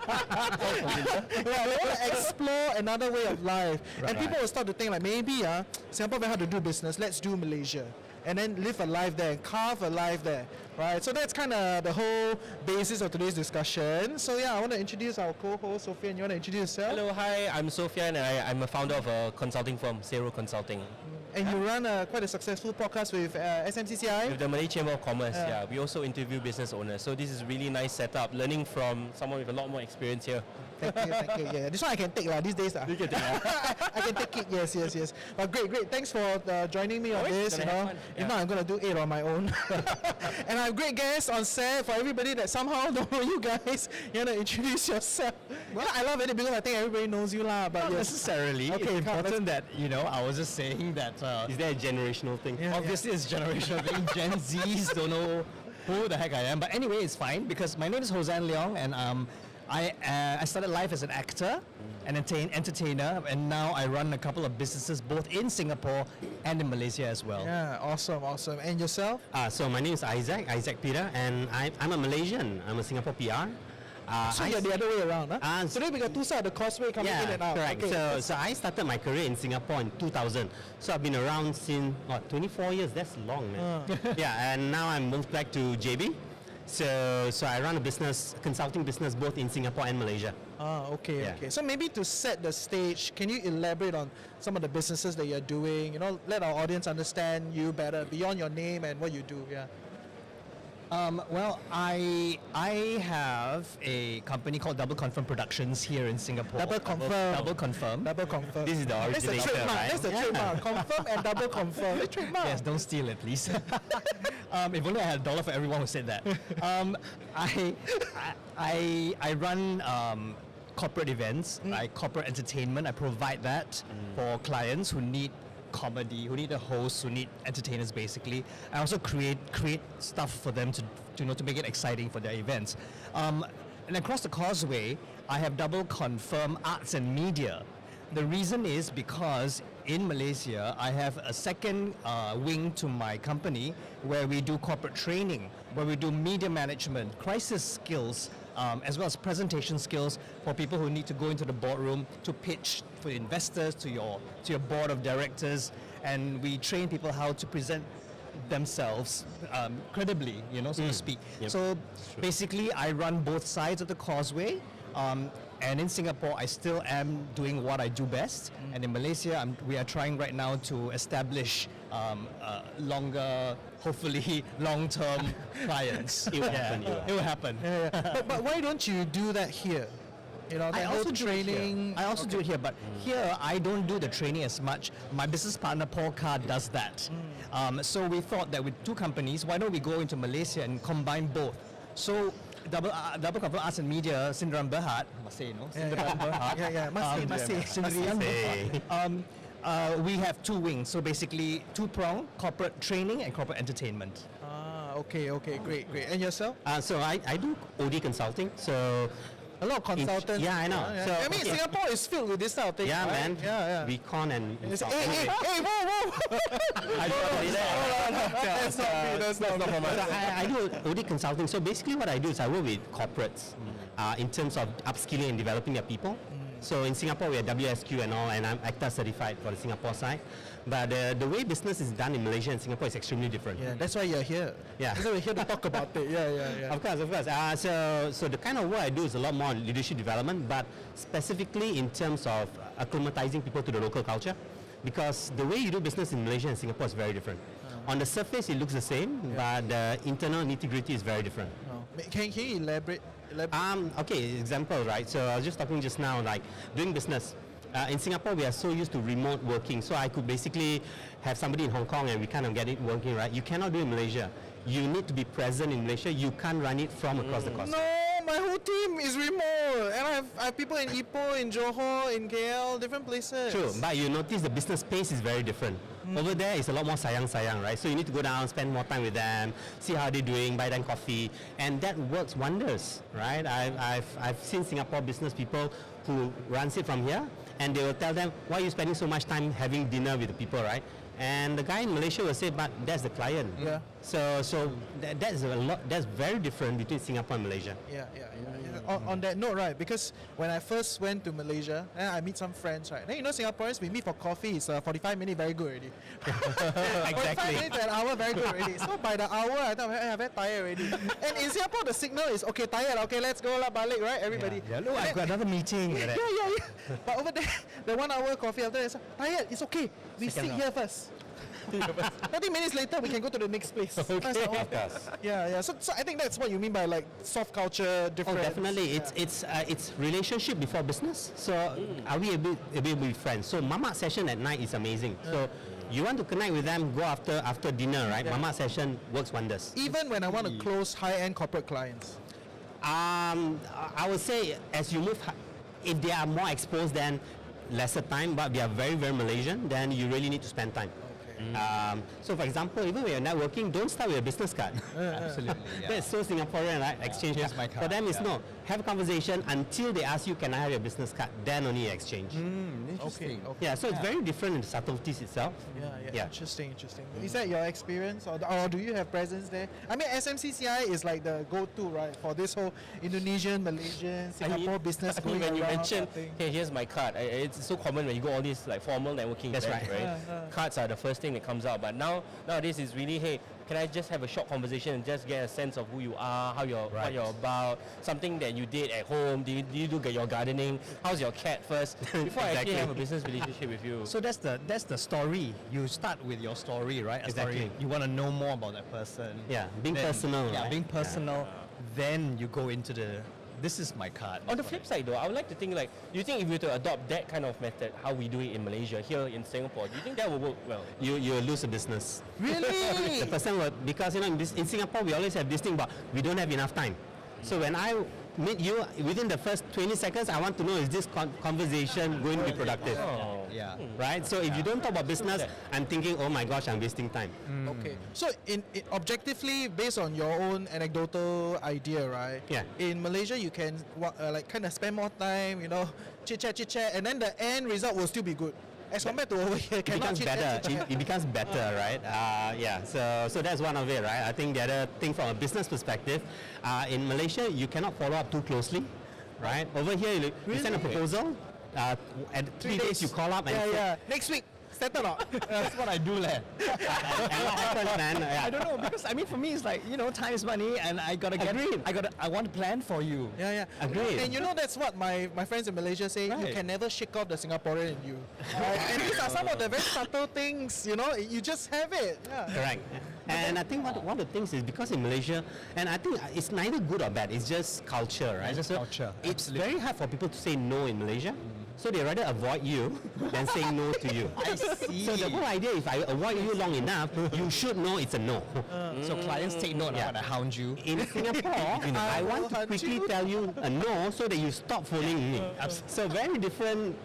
they want to explore another way of life. And people will start to think like maybe Singapore very hard to do business, let's do Malaysia. And then live a life there, and carve a life there, right? So that's kind of the whole basis of today's discussion. So yeah, I want to introduce our co-host, Sophia, and you want to introduce yourself? Hello, hi, I'm Sophia and I'm a founder of a consulting firm, Zero Consulting. And you run quite a successful podcast with SMCCI? With the Malay Chamber of Commerce, yeah. We also interview business owners. So this is really nice setup, learning from someone with a lot more experience here. Thank you. Yeah, this one I can take these days. You can take I can take it, yes. But great. Thanks for joining me on this. If not, I'm going to do 8 on my own. And I have great guests on set. For everybody that somehow don't know you guys, you want to introduce yourself. Well, I love it because I think everybody knows you lah. But not necessarily. Okay, it's important that, I was just saying that... is there a generational thing? Yeah, obviously it's a generational thing. Gen Zs don't know who the heck I am. But anyway, it's fine because my name is Hosean Leong and I started life as an actor, an entertainer, and now I run a couple of businesses both in Singapore and in Malaysia as well. Yeah, awesome. And yourself? So my name is Isaac Peter, and I'm a Malaysian. I'm a Singapore PR. So you're the other way around, huh? Today we got two sides of the causeway coming in and out. Correct. Okay. So I started my career in Singapore in 2000. So I've been around since 24 years. That's long, man. Yeah, and now I moved back to JB. So I run a business, consulting business, both in Singapore and Malaysia. Ah, okay, Yeah. okay. So maybe to set the stage, can you elaborate on some of the businesses that you're doing? You know, let our audience understand you better beyond your name and what you do. Yeah. Well, I have a company called Double Confirm Productions here in Singapore. Double confirm. Double Confirm. Double confirm. This is the That's the originator, trademark. right? That's the trademark. Confirm and double confirm. It's trademark. Yes, don't steal it, please. If only I had $1 for everyone who said that. I run corporate events, like corporate entertainment. I provide that for clients who need comedy, who need a host, who need entertainers basically. I also create stuff for them to make it exciting for their events. And across the causeway, I have Double Confirm Arts and Media. The reason is because in Malaysia, I have a second wing to my company where we do corporate training, where we do media management, crisis skills, as well as presentation skills for people who need to go into the boardroom to pitch for investors, to your board of directors, and we train people how to present themselves credibly, so to speak. Yep. So basically, I run both sides of the causeway. And in Singapore, I still am doing what I do best. And in Malaysia, we are trying right now to establish longer, hopefully long-term clients. It will happen. It will happen. But why don't you do that here? You know, I that also whole do it here. training. I also do it here, but here I don't do the training as much. My business partner Paul Carr does that. So we thought that with two companies, why don't we go into Malaysia and combine both? So Double Confirm Arts and Media, Sindaran Berhad, must say, Sindaran Berhad. Must say. Sindirian Berhad. We have two wings, so basically two-prong, corporate training and corporate entertainment. Ah, okay, great. And yourself? So I do OD consulting. So A lot of consultants. Yeah, I know. Yeah. So, I mean, okay. Singapore is filled with this type of thing. Yeah, right? man. Yeah. Recon and Hey, whoa! That's not me. So I do OD consulting. So basically what I do is I work with corporates in terms of upskilling and developing their people. So in Singapore we are WSQ and all, and I'm ACTA certified for the Singapore side. But the way business is done in Malaysia and Singapore is extremely different. Yeah, that's why you're here. Yeah. That's why we're here to talk about it. Yeah. Of course. So the kind of work I do is a lot more on leadership development, but specifically in terms of acclimatizing people to the local culture, because the way you do business in Malaysia and Singapore is very different. On the surface, it looks the same, but the internal nitty-gritty is very different. Can you elaborate? Okay, example, right? So I was just talking just now, like doing business. In Singapore, we are so used to remote working, so I could basically have somebody in Hong Kong and we kind of get it working, right? You cannot do it in Malaysia. You need to be present in Malaysia. You can't run it from across the coast. No, my whole team is remote, and I have people in Ipoh, in Johor, in KL, different places. True, but you notice the business pace is very different. Over there, it's a lot more sayang, right? So you need to go down, spend more time with them, see how they're doing, buy them coffee, and that works wonders, right? I've seen Singapore business people who runs it from here, and they will tell them, why are you spending so much time having dinner with the people, right? And the guy in Malaysia will say, but that's the client. Yeah. So that's a lot. That's very different between Singapore and Malaysia. Yeah. On that note, right, because when I first went to Malaysia, I meet some friends, right? Then Singaporeans, we meet for coffee, it's 45 minutes, very good already. Exactly. 45 minutes to an hour, very good already. So by the hour, I thought I'm very tired already. And in Singapore, the signal is, okay, tired, okay, let's go, balik, right, everybody. Yeah, look, I've got another meeting. Yeah. But over there, the 1 hour coffee after that, tired, it's okay. We sit here first. 30 minutes later, we can go to the next place. Okay. Yeah. So I think that's what you mean by like soft culture difference. Oh, definitely. It's relationship before business. So are we able to be friends? So Mamak session at night is amazing. So you want to connect with them, go after dinner, right? Yeah. Mamak session works wonders. Even when I want to close high-end corporate clients. I would say as you move, if they are more exposed, then lesser time. But they are very, very Malaysian, then you really need to spend time. So for example, even when you're networking, don't start with a business card. Absolutely. Yeah. That's so Singaporean, right? Exchange Here's card. my card, For them, it's yeah. no. Have a conversation until they ask you, can I have your business card? Then only you exchange. Okay. Yeah, so it's very different in the subtleties itself. Yeah. Interesting. Is that your experience, or do you have presence there? I mean, SMCCI is like the go-to, right, for this whole Indonesian, Malaysian, Singapore business going when you around, mentioned, I think. hey, here's my card. It's so common when you go all these like formal networking That's events, right. right? Cards are the first thing that comes out. But nowadays it's really, hey, can I just have a short conversation and just get a sense of who you are, what you're about, something that you did at home, do you do your gardening, how's your cat first, before I actually have a business relationship with you. So that's the story. You start with your story, right? A Exactly. story. You want to know more about that person. Yeah, being personal, Yeah, right? being personal. Then you go into this is my card. On the flip side though, I would like to think like, do you think if we were to adopt that kind of method, how we do it in Malaysia, here in Singapore, do you think that will work well? You lose a business. Really? The person will, because in Singapore we always have this thing about we don't have enough time. So when I meet you, within the first 20 seconds, I want to know, is this conversation going to be productive? Yeah. Right? So if you don't talk about business, I'm thinking, oh my gosh, I'm wasting time. Okay. So in objectively, based on your own anecdotal idea, right? Yeah. In Malaysia, you can like kind of spend more time, chit chat, and then the end result will still be good. As compared to over here, It cannot becomes chit-chat, better. chit-chat. It becomes better, right? Yeah. So that's one of it, right? I think the other thing from a business perspective, in Malaysia, you cannot follow up too closely, right? Over here, you send a proposal. At 3 days, you call up and say, Next week, settle not. That's what I do, leh. and what happens, man? Yeah. I don't know, because I mean, for me, it's like, time is money, and I gotta get. Agreed. I want to plan for you. Yeah. Agreed. And that's what my friends in Malaysia say. You Right. can never shake off the Singaporean in you. And these are some of the very subtle things. You just have it. Yeah. Correct. And I think one of the things is because in Malaysia, and I think it's neither good or bad, it's just culture, right? It's just culture, It's very hard for people to say no in Malaysia. So they rather avoid you than saying no to you. I see. So the whole idea, if I avoid you long enough, you should know it's a no. So clients take note Yeah. when I hound you. In Singapore, I want to quickly tell you a no so that you stop phoning me. So very different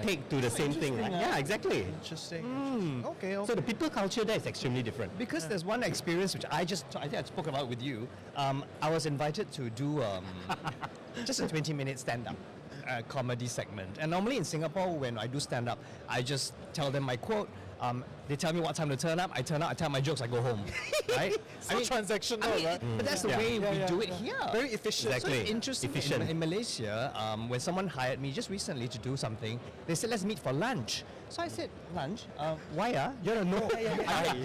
take to the same thing. Right? Yeah, exactly. Interesting. Okay. So the people culture there is extremely different. Because there's one experience which I think I spoke about with you. I was invited to do just a 20-minute stand-up comedy segment. And normally in Singapore, when I do stand-up, I just tell them my quote. They tell me what time to turn up. I turn up, I tell my jokes, I go home. Right? So transactional, right? But that's the way we do it here. Very efficient. Exactly. So interesting. Efficient. In Malaysia, when someone hired me just recently to do something, they said, let's meet for lunch. So I said, lunch? Why? You want to know?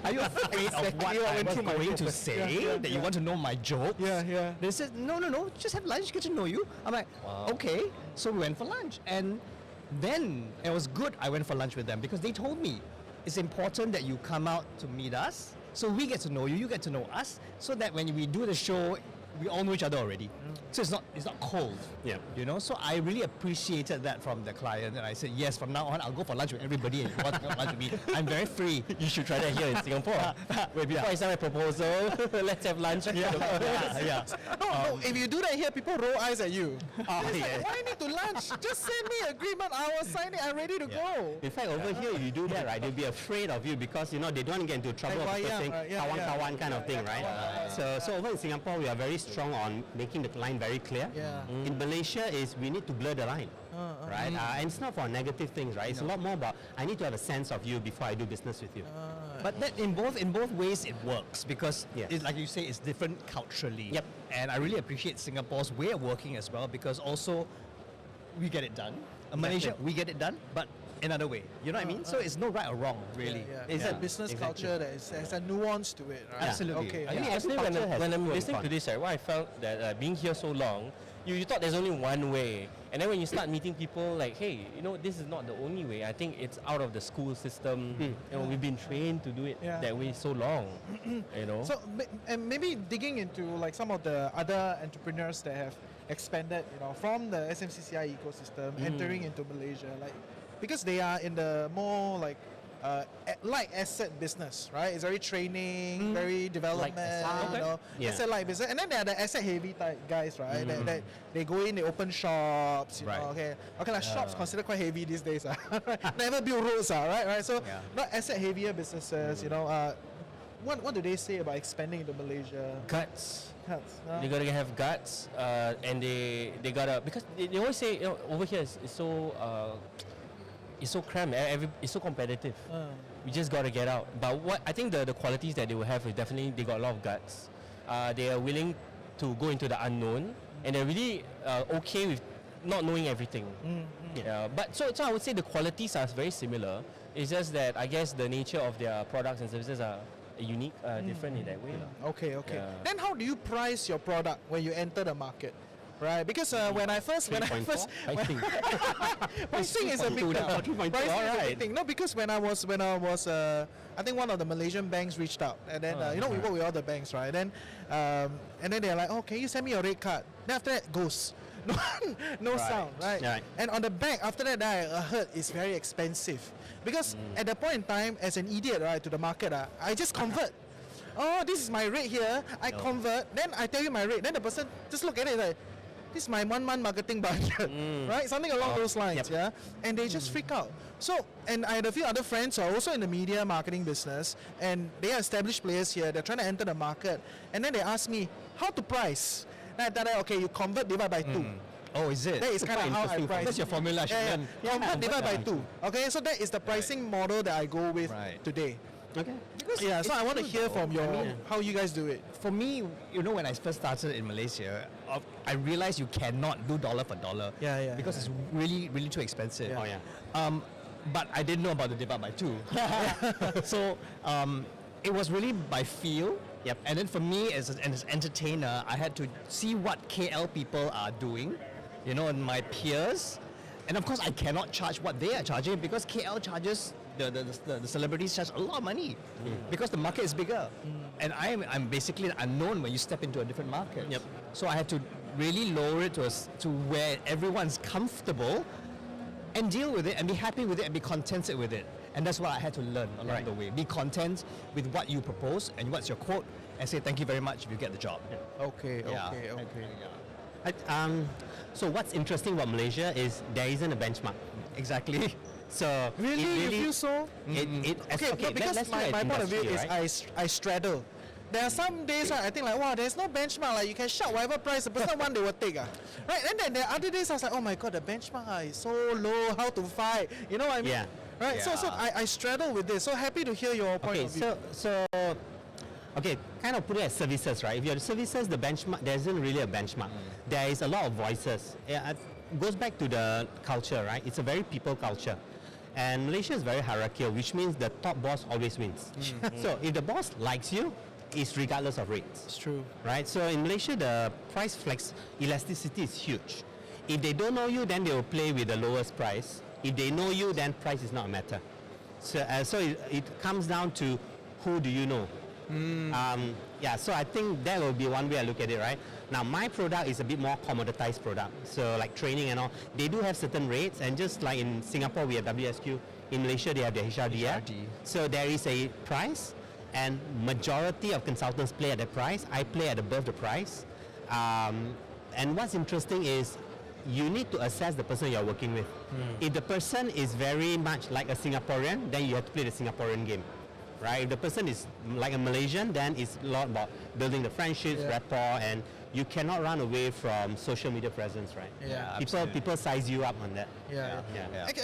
Are you afraid of what I was going to say? That you want to know my jokes? Yeah. They said, no, just have lunch, get to know you. I'm like, okay. So we went for lunch. And then it was good I went for lunch with them because they told me it's important that you come out to meet us so we get to know you, you get to know us, so that when we do the show, we all know each other already. So it's not cold. Yeah. So I really appreciated that from the client, and I said, yes, from now on I'll go for lunch with everybody and you want to go for lunch with me. I'm very free. You should try that here in Singapore. Wait, before I send my proposal, let's have lunch. Yeah. No, if you do that here, people roll eyes at you. It's like, why need to lunch? Just send me agreement. I will sign it. I'm ready to go. In fact, over here, you do that, right? They'll be afraid of you because, they don't want to get into trouble of people saying kawan kind of thing, right? So over in Singapore, we are very strong on making the line very clear. Yeah. In Malaysia, we need to blur the line, right? And it's not for negative things, right? It's a lot more about, I need to have a sense of you before I do business with you. But that in both ways it works because, Yes. like you say, it's different culturally. Yep. And I really appreciate Singapore's way of working as well because also we get it done. In Malaysia, we get it done, but another way. You know what I mean? So it's no right or wrong, really. It's Yeah, a business exactly. culture that has a nuance to it, right? Absolutely. Okay. I I think think actually culture has when I'm pro and listening to con. this, right, what I felt that being here so long, you thought there's only one way. And then when you start meeting people like, hey, this is not the only way. I think it's out of the school system. We've been trained to do it that way so long. So and maybe digging into like some of the other entrepreneurs that have expanded, from the SMCCI ecosystem, entering into Malaysia, like because they are in the more like asset business, right? It's very training, very development, Yeah. asset like business. And then there are the asset heavy type guys, right? That they go in, they open shops, Right. okay, like shops considered quite heavy these days, never build roads, right? So not asset heavier businesses, what do they say about expanding into Malaysia? Guts. No? They gotta have guts, and they gotta, because they always say over here it's so cramped, it's so competitive. We just gotta get out. But what I think the qualities that they will have is definitely they got a lot of guts. They are willing to go into the unknown, and they're really okay with not knowing everything. But so I would say the qualities are very similar. It's just that I guess the nature of their products and services are unique, different in that way. Okay, okay. Yeah. Then how do you price your product when you enter the market? Right, because when I first, I think. pricing is a big thing. 3.2, Pricing is a alright. big thing. No, because when I was, I think one of the Malaysian banks reached out, and then we work with all the banks, right? And then they're like, oh, can you send me your rate card? Then after that, goes. No sound, right? Right. And on the back, after that, I heard it's very expensive. Because at that point in time, as an idiot, right, to the market, I just convert. Oh, this is my rate here. I convert. Then I tell you my rate. Then the person just look at it like, this is my 1 month marketing budget, right? Something along those lines, yeah? And they just freak out. So, and I had a few other friends who are also in the media marketing business, and they are established players here. They're trying to enter the market. And then they ask me, how to price? And I tell them, okay, you convert, divide by 2. Oh, is it? That is kind of how I price. That's your formula. Convert, divide by 2. Okay, so that is the pricing model that I go with today. Okay. Yeah, so I want to hear from how you guys do it. For me, when I first started in Malaysia, I realized you cannot do dollar for dollar. Because it's really, really too expensive. Oh yeah. But I didn't know about the divide by 2. So it was really by feel. Yep. And then for me as an entertainer, I had to see what KL people are doing, and my peers. And of course, I cannot charge what they are charging because KL charges, the celebrities charge a lot of money because the market is bigger. And I'm basically an unknown when you step into a different market. Yep. So I had to really lower it to where everyone's comfortable and deal with it and be happy with it and be contented with it. And that's what I had to learn along the way. Be content with what you propose and what's your quote and say thank you very much if you get the job. Okay. So what's interesting about Malaysia is there isn't a benchmark. Exactly. So Really? it really, You feel so? okay, because let's look my at point of view industry, is I straddle. There are some days I think like, wow, there's no benchmark. Like you can shout whatever price the person want, they will take. Right? And then there are other days I was like, oh my god, the benchmark is so low. How to fight? You know what I mean? Yeah. Right. So I straddle with this. So happy to hear your point of view. Okay, kind of put it as services, right? If you're services, the benchmark, there isn't really a benchmark. There is a lot of voices. It goes back to the culture, right? It's a very people culture. And Malaysia is very hierarchical, which means the top boss always wins. So if the boss likes you, it's regardless of rates. It's true. Right? So in Malaysia, the price flex elasticity is huge. If they don't know you, then they will play with the lowest price. If they know you, then price is not a matter. So it comes down to who do you know. So I think that will be one way I look at it, right? Now my product is a bit more commoditized product. So like training and all, they do have certain rates, and just like in Singapore we have WSQ, in Malaysia they have the HRDF. So there is a price, and majority of consultants play at the price. I play at above the price. And what's interesting is you need to assess the person you're working with. If the person is very much like a Singaporean, then you have to play the Singaporean game. Right? If the person is like a Malaysian, then it's a lot about building the friendships, rapport, and you cannot run away from social media presence, right? People size you up on that.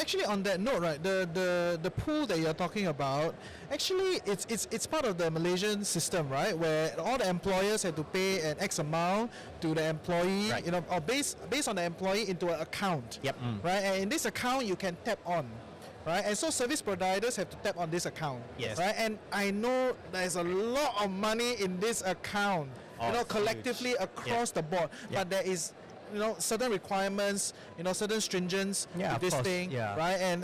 Actually, on that note, right, the pool that you're talking about, actually, it's part of the Malaysian system, right, where all the employers have to pay an X amount to the employee, or based on the employee into an account, right? And in this account, you can tap on. Right, and so service providers have to tap on this account. Right, and I know there's a lot of money in this account. Collectively across the board. But there is, certain requirements. Certain stringents to this thing. Right, and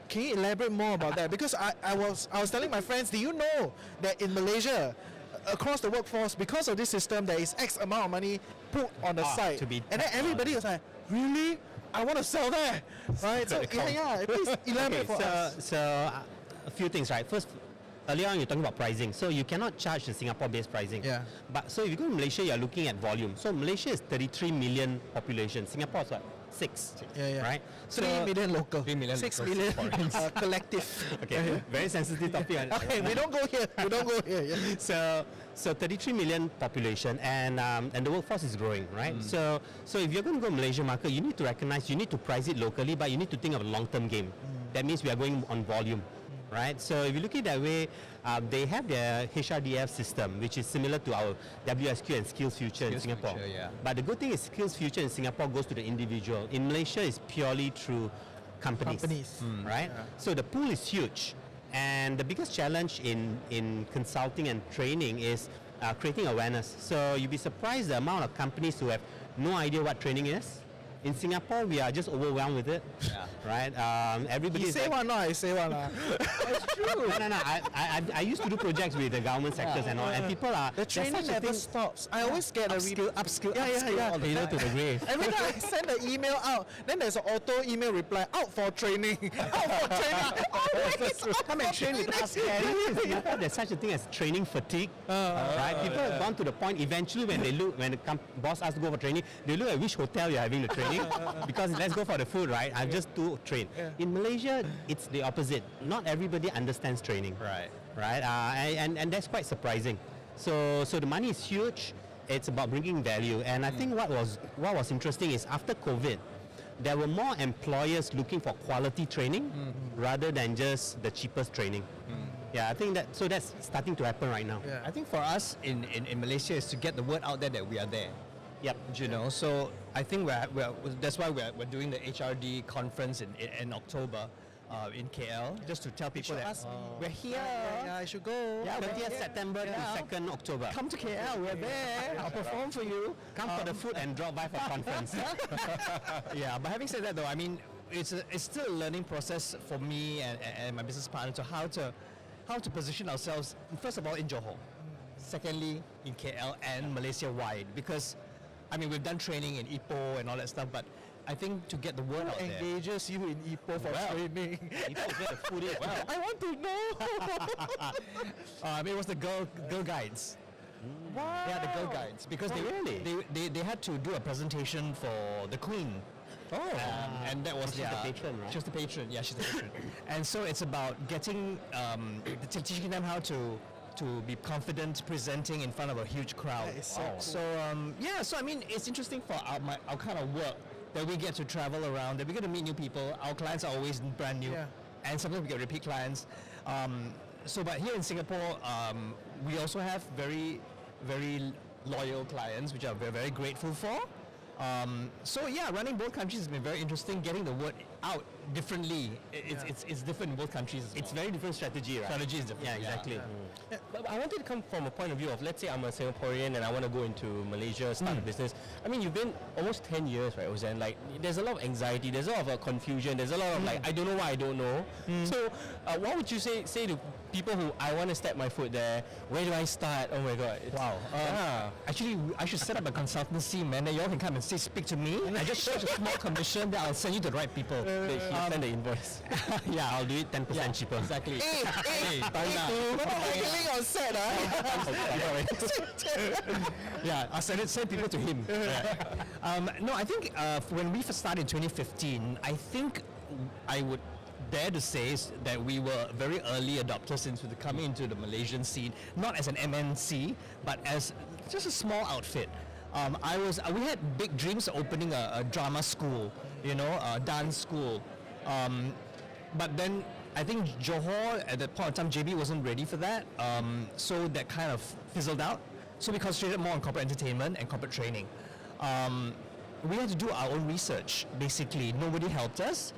can you elaborate more about that? Because I was telling my friends, do you know that in Malaysia, across the workforce, because of this system, there is X amount of money put on the side, and then everybody was like, really? I want to sell that, right? So please elaborate for us. So a few things, right? First, earlier on you're talking about pricing. So you cannot charge the Singapore-based pricing. But so if you go to Malaysia, you're looking at volume. So Malaysia is 33 million population. Singapore is what? 6. Right? 3 million local. 3 million 6 million collective. Okay, very sensitive topic. Okay, we don't go here. So 33 million population, and the workforce is growing, right? So if you're going to go Malaysia market, you need to recognize, you need to price it locally, but you need to think of a long-term game. That means we are going on volume, right? So if you look at it that way, they have their HRDF system, which is similar to our WSQ and Skills Future in Singapore. But the good thing is Skills Future in Singapore goes to the individual. In Malaysia, it's purely through companies. Right? So the pool is huge. And the biggest challenge in consulting and training is creating awareness. So you'd be surprised the amount of companies who have no idea what training is. In Singapore, we are just overwhelmed with it. Right? Everybody. You say one, no, I say one. It's true. No. I used to do projects with the government sectors and all, and people are. The training never stops. I always get Upskill, upskill, Yeah. all the time. to the grave. Every time I send the email out, then there's an auto email reply, out for training. Out for training. Always Come and train with us, In Singapore, there's such a thing as training fatigue. Right? People have gone to the point eventually when the boss asks to go for training, they look at which hotel you're having the training. Because let's go for the food, right? I'm just too trained. In Malaysia, it's the opposite. Not everybody understands training. Right? And that's quite surprising. So the money is huge. It's about bringing value. And I think what was interesting is after COVID, there were more employers looking for quality training rather than just the cheapest training. Yeah, I think that's starting to happen right now. I think for us in Malaysia is to get the word out there that we are there. Yep. You know, so I think that's why we're doing the HRD conference in October in KL, just to tell people that we're here. Yeah, I should go. Yeah, 30th September to 2nd October. Come to KL, we're there. I'll perform for you. Come for the food and drop by for conference. Yeah, but having said that though, I mean, it's still a learning process for me and my business partner to how to position ourselves, first of all, in Johor. Secondly, in KL and Malaysia-wide, because I mean, we've done training in Ipoh and all that stuff, but I think to get the word out there. Engages you in Ipoh for training. Ipoh is where the food is. Wow. I want to know. It was the girl guides. Wow. Yeah, the girl guides, because they had to do a presentation for the Queen. And that was She's the patron, right? She's the patron. Yeah, she's the patron. And so it's about getting teaching them how to be confident presenting in front of a huge crowd. So So I mean, it's interesting for our kind of work that we get to travel around, that we get to meet new people. Our clients are always brand new, and sometimes we get repeat clients. But here in Singapore, we also have very, very loyal clients, which we're very grateful for. Running both countries has been very interesting. Getting the word out differently, it's different in both countries as well. It's very different strategy, right? Strategy is different. Yeah, exactly. But I wanted to come from a point of view of, let's say I'm a Singaporean and I want to go into Malaysia, start a business. I mean, you've been almost 10 years, right, Ozan? Like, there's a lot of anxiety, there's a lot of confusion, there's a lot of I don't know what I don't know. So, what would you say to people who, I want to step my foot there, where do I start? Oh my God. Wow. Actually, I should set up a consultancy, man. Then you all can come and speak to me. I just charge a small commission, then I'll send you to the right people. Send the invoice. Yeah, I'll do it 10% cheaper. Exactly. Hey, killing on set, Yeah, I'll send people to him. No, I think when we first started in 2015, I think I would dare to say that we were very early adopters into coming into the Malaysian scene, not as an MNC, but as just a small outfit. We had big dreams of opening a drama school, a dance school. But then I think Johor at that point in time, JB wasn't ready for that. So that kind of fizzled out. So we concentrated more on corporate entertainment and corporate training. We had to do our own research, basically. Nobody helped us.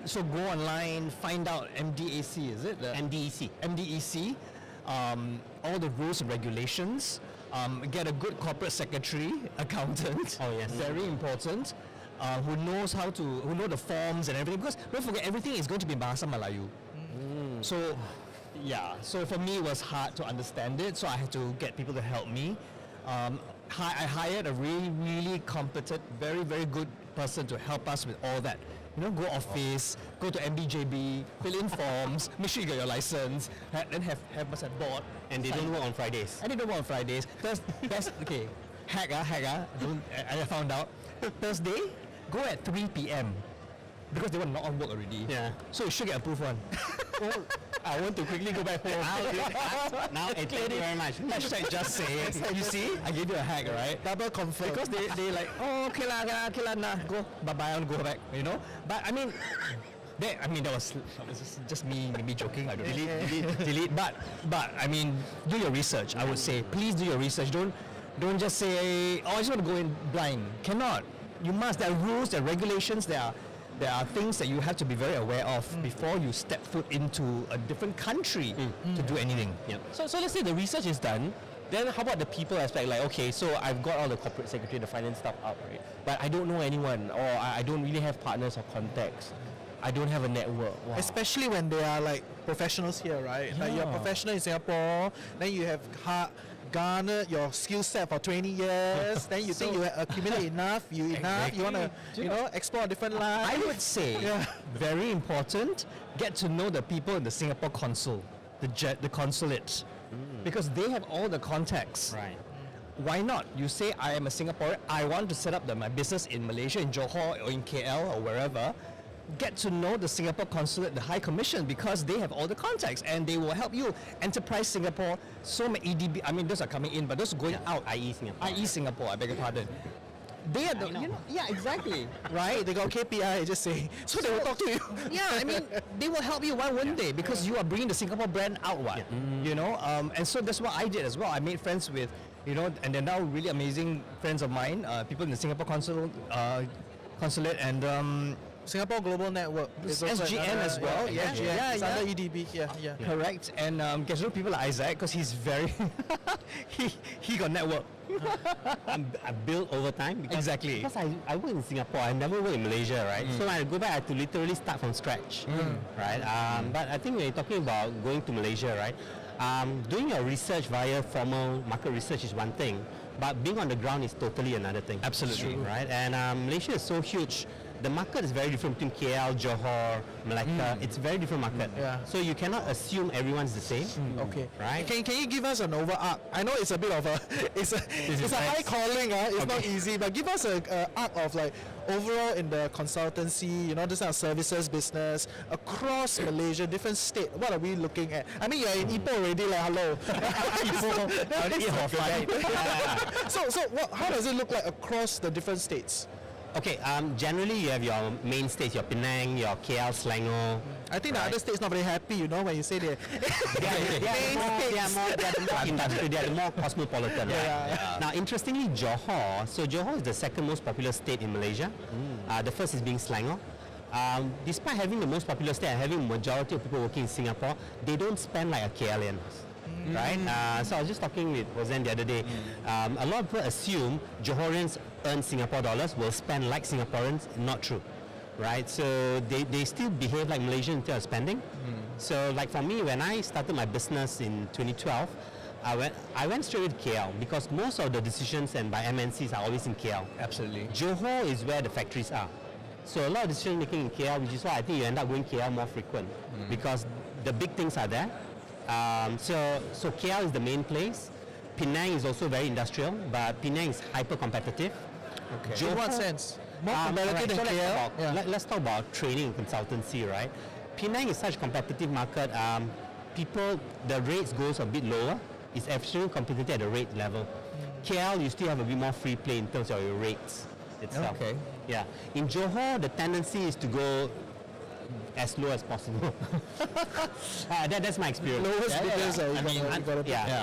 So go online, find out MDAC, is it? MDEC. MDEC, all the rules and regulations. Get a good corporate secretary, accountant. Oh yes. Very important. Who knows who know the forms and everything, because don't forget, everything is going to be Bahasa Melayu. So for me it was hard to understand it, so I had to get people to help me. I hired a really, really competent, very, very good person to help us with all that. Go office, go to MBJB, fill in forms, make sure you get your license, then have us at board. And they don't work on Fridays. And they don't work on Fridays. Okay, hack, I found out. Thursday, go at 3 p.m. because they were not on work already. Yeah. So you should get approved one. I want to quickly go back home. Now, thank you very much. Hashtag just say it. You see, I gave you a hack, right? Double confirm. Because they like, oh, okay lah, nah, go, bye-bye, I'll go back, But I mean, that was just me joking. I don't delete. But I mean, do your research. I would say, please do your research. Don't just say, oh, I just want to go in blind. Cannot. You must. There are rules, there are regulations, there are there are things that you have to be very aware of before you step foot into a different country to do anything. Yeah. So let's say the research is done. Then how about the people aspect? Like, okay, so I've got all the corporate secretary, the finance stuff up, right? But I don't know anyone, or I don't really have partners or contacts. I don't have a network. Wow. Especially when they are like professionals here, right? Like you're a Yeah. professional in Singapore, then you have garnered your skill set for 20 years, then you think you have accumulated enough, you want to, explore a different life. I would say, very important, get to know the people in the Singapore consul, the consulate, because they have all the contacts. Right. Why not? You say, I am a Singaporean, I want to set up my business in Malaysia, in Johor, or in KL, or wherever. Get to know the Singapore consulate, the High Commission, because they have all the contacts and they will help you. Enterprise Singapore, so many EDB, I mean, those are coming in, but those going out. i.e. Singapore. i.e. Singapore, I beg your pardon. They are the, exactly, right? They got KPI, just say. So they will talk to you. Yeah, I mean, they will help you. Why wouldn't they? Because you are bringing the Singapore brand out, and so that's what I did as well. I made friends with, and they're now really amazing friends of mine, people in the Singapore consulate, and Singapore Global Network. It's SGN as well. Yeah, it's under EDB. Yeah. Correct. And get to know people like Isaac because he's very he got network. I built over time. Exactly. Because I work in Singapore. I never worked in Malaysia, right? So when I go back, I have to literally start from scratch, right? But I think when you're talking about going to Malaysia, right? Doing your research via formal market research is one thing, but being on the ground is totally another thing. Absolutely. Right? And Malaysia is so huge. The market is very different between KL, Johor, Malacca. It's a very different market. Yeah. So you cannot assume everyone's the same. Okay. Right? Can you give us an overarch? I know it's a bit of a it's a high calling. It's not easy, but give us a arc of like overall in the consultancy, this kind of services business across Malaysia, different state. What are we looking at? I mean, you're in Ipoh already. Like hello. So how does it look like across the different states? Okay, generally you have your main states, your Penang, your KL, Selangor. I think the other states not very happy, when you say they They are more industrial, they are more cosmopolitan. Right? Now, interestingly, Johor, so Johor is the second most popular state in Malaysia. The first is being Selangor. Despite having the most popular state and having majority of people working in Singapore, they don't spend like a KLian. Right? So I was just talking with Roseanne the other day. A lot of people assume Johorians earn Singapore dollars, will spend like Singaporeans. Not true. Right? So they still behave like Malaysians in terms of spending. So like for me, when I started my business in 2012, I went straight with KL because most of the decisions and by MNCs are always in KL. Absolutely. Johor is where the factories are. So a lot of decision making in KL, which is why I think you end up going KL more frequent because the big things are there. So KL is the main place. Penang is also very industrial, but Penang is hyper competitive. Okay. In what sense? More competitive than so KL? let's talk about training and consultancy, right? Penang is such a competitive market. The rates goes a bit lower. It's actually competitive at the rate level. KL, you still have a bit more free play in terms of your rates itself. Okay. Yeah. In Johor, the tendency is to go as low as possible. That's my experience.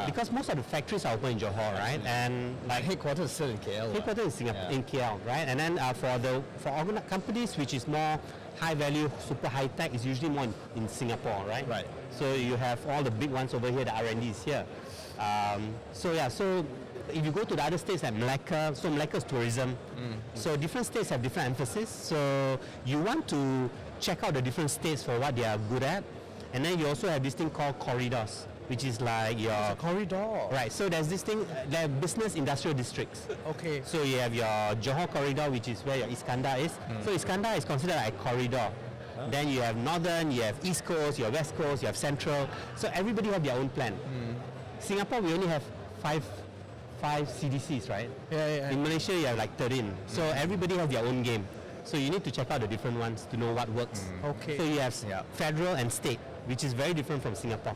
Because most of the factories are open in Johor, right? And like headquarters is still in KL. Headquarters is in KL, right? And then for companies which is more high value, super high tech, is usually more in Singapore, right? Right. So you have all the big ones over here. The R&D is here. So if you go to the other states like Malacca, so Malacca is tourism. So different states have different emphasis. So you want to check out the different states for what they are good at. And then you also have this thing called corridors, which is like your... corridor. Right, so there's this thing, there are business industrial districts. Okay. So you have your Johor corridor, which is where your Iskandar is. So Iskandar is considered like a corridor. Then you have northern, you have east coast, you have west coast, you have central. So everybody have their own plan. Singapore, we only have five CDCs, right? Yeah. In Malaysia, you have like 13. So everybody has their own game. So you need to check out the different ones to know what works. Okay. So you have federal and state, which is very different from Singapore.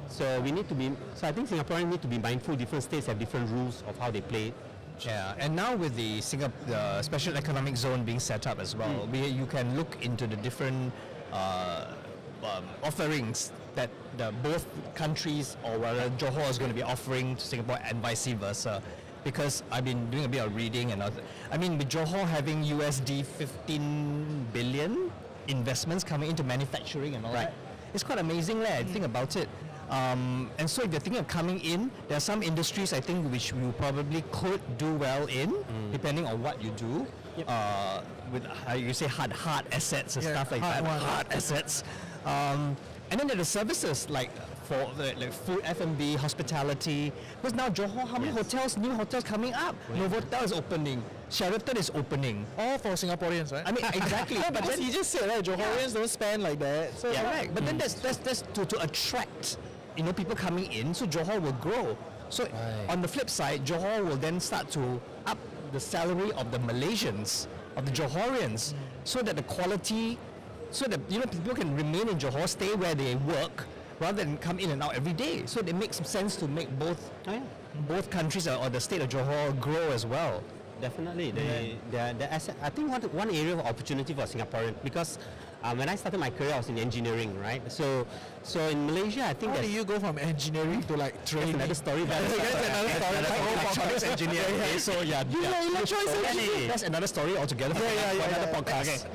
So we need to be. So I think Singaporeans need to be mindful. Different states have different rules of how they play. Yeah, and now with the special economic zone being set up as well, you can look into the different offerings that both countries or whether Johor is going to be offering to Singapore and vice versa. Because I've been doing a bit of reading and with Johor having USD 15 billion investments coming into manufacturing and all Right. that. It's quite amazing, think about it. And so if you're thinking of coming in, there are some industries I think which you probably could do well in, depending on what you do. With how you say hard assets and stuff like that. Hard assets. And then there are the services like for like food, F&B, hospitality. Because now Johor, how many hotels, new hotels coming up? Novotel is opening. Sheraton is opening. All for Singaporeans, right? I mean, exactly. But then you just said, right, Johorians don't spend like that. So Correct. But then that's to attract, people coming in, so Johor will grow. So on the flip side, Johor will then start to up the salary of the Malaysians, of the Johorians, so that the quality, so that people can remain in Johor, stay where they work, rather than come in and out every day. So it makes sense to make both countries or the state of Johor grow as well. Definitely. I think one area of opportunity for Singaporean, because when I started my career, I was in engineering, right? So in Malaysia, I think how do you go from engineering to like that's training? another story. That's Electronics engineer. Okay, so that's another story altogether. For another podcast.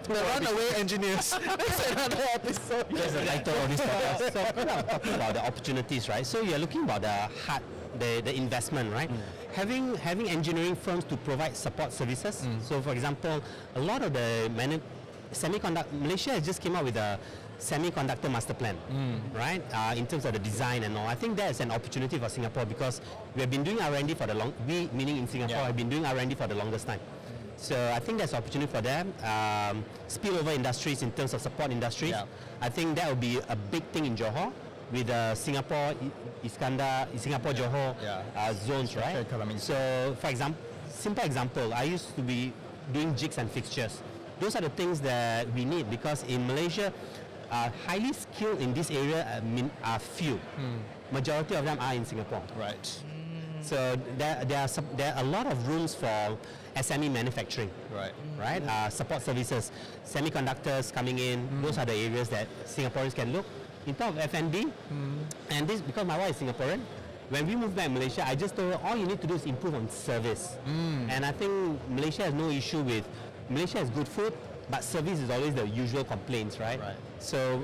The runaway engineers. That's another episode. That's the title of this podcast. So talking about the opportunities, right? So you're looking about the investment, right? Having engineering firms to provide support services. So for example, a lot of the Malaysia has just came out with a semiconductor master plan, right? In terms of the design and all. I think that's an opportunity for Singapore because we have been doing R&D for we, meaning in Singapore, have been doing R&D for the longest time. So I think that's an opportunity for them. Spillover industries in terms of support industries. I think that will be a big thing in Johor with Singapore, Singapore Johor zones, right? So for example, simple example, I used to be doing jigs and fixtures. Those are the things that we need because in Malaysia, highly skilled in this area are few. Majority of them are in Singapore. Right. So there are a lot of rooms for SME manufacturing. Right. Support services, semiconductors coming in. Those are the areas that Singaporeans can look. In terms of F&B, and this because my wife is Singaporean. When we moved back to Malaysia, I just told her all you need to do is improve on service. And I think Malaysia has no issue with. Malaysia has good food, but service is always the usual complaints, right? So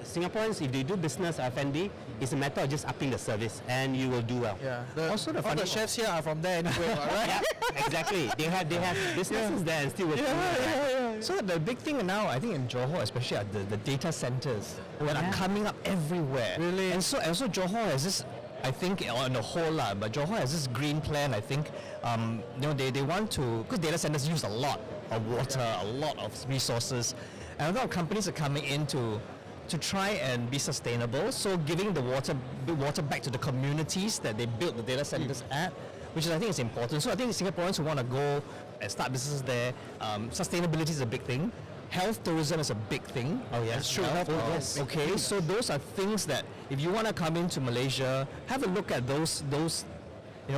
Singaporeans, if they do business F&B, it's a matter of just upping the service, and you will do well. Also, all the chefs here are from there anyway, right? Yeah, exactly. They have businesses there and still working. So the big thing now, I think in Johor, especially are the data centers that are coming up everywhere. Really? And so Johor has this, I think on the whole but Johor has this green plan. I think they want to, because data centers use a lot of water, a lot of resources, and a lot of companies are coming in to try and be sustainable. So giving the water back to the communities that they built the data centers at, which is, I think is important. So I think Singaporeans who want to go and start businesses there, sustainability is a big thing. Health tourism is a big thing. Oh yeah, it's true. Okay, so those are things that if you want to come into Malaysia, have a look at those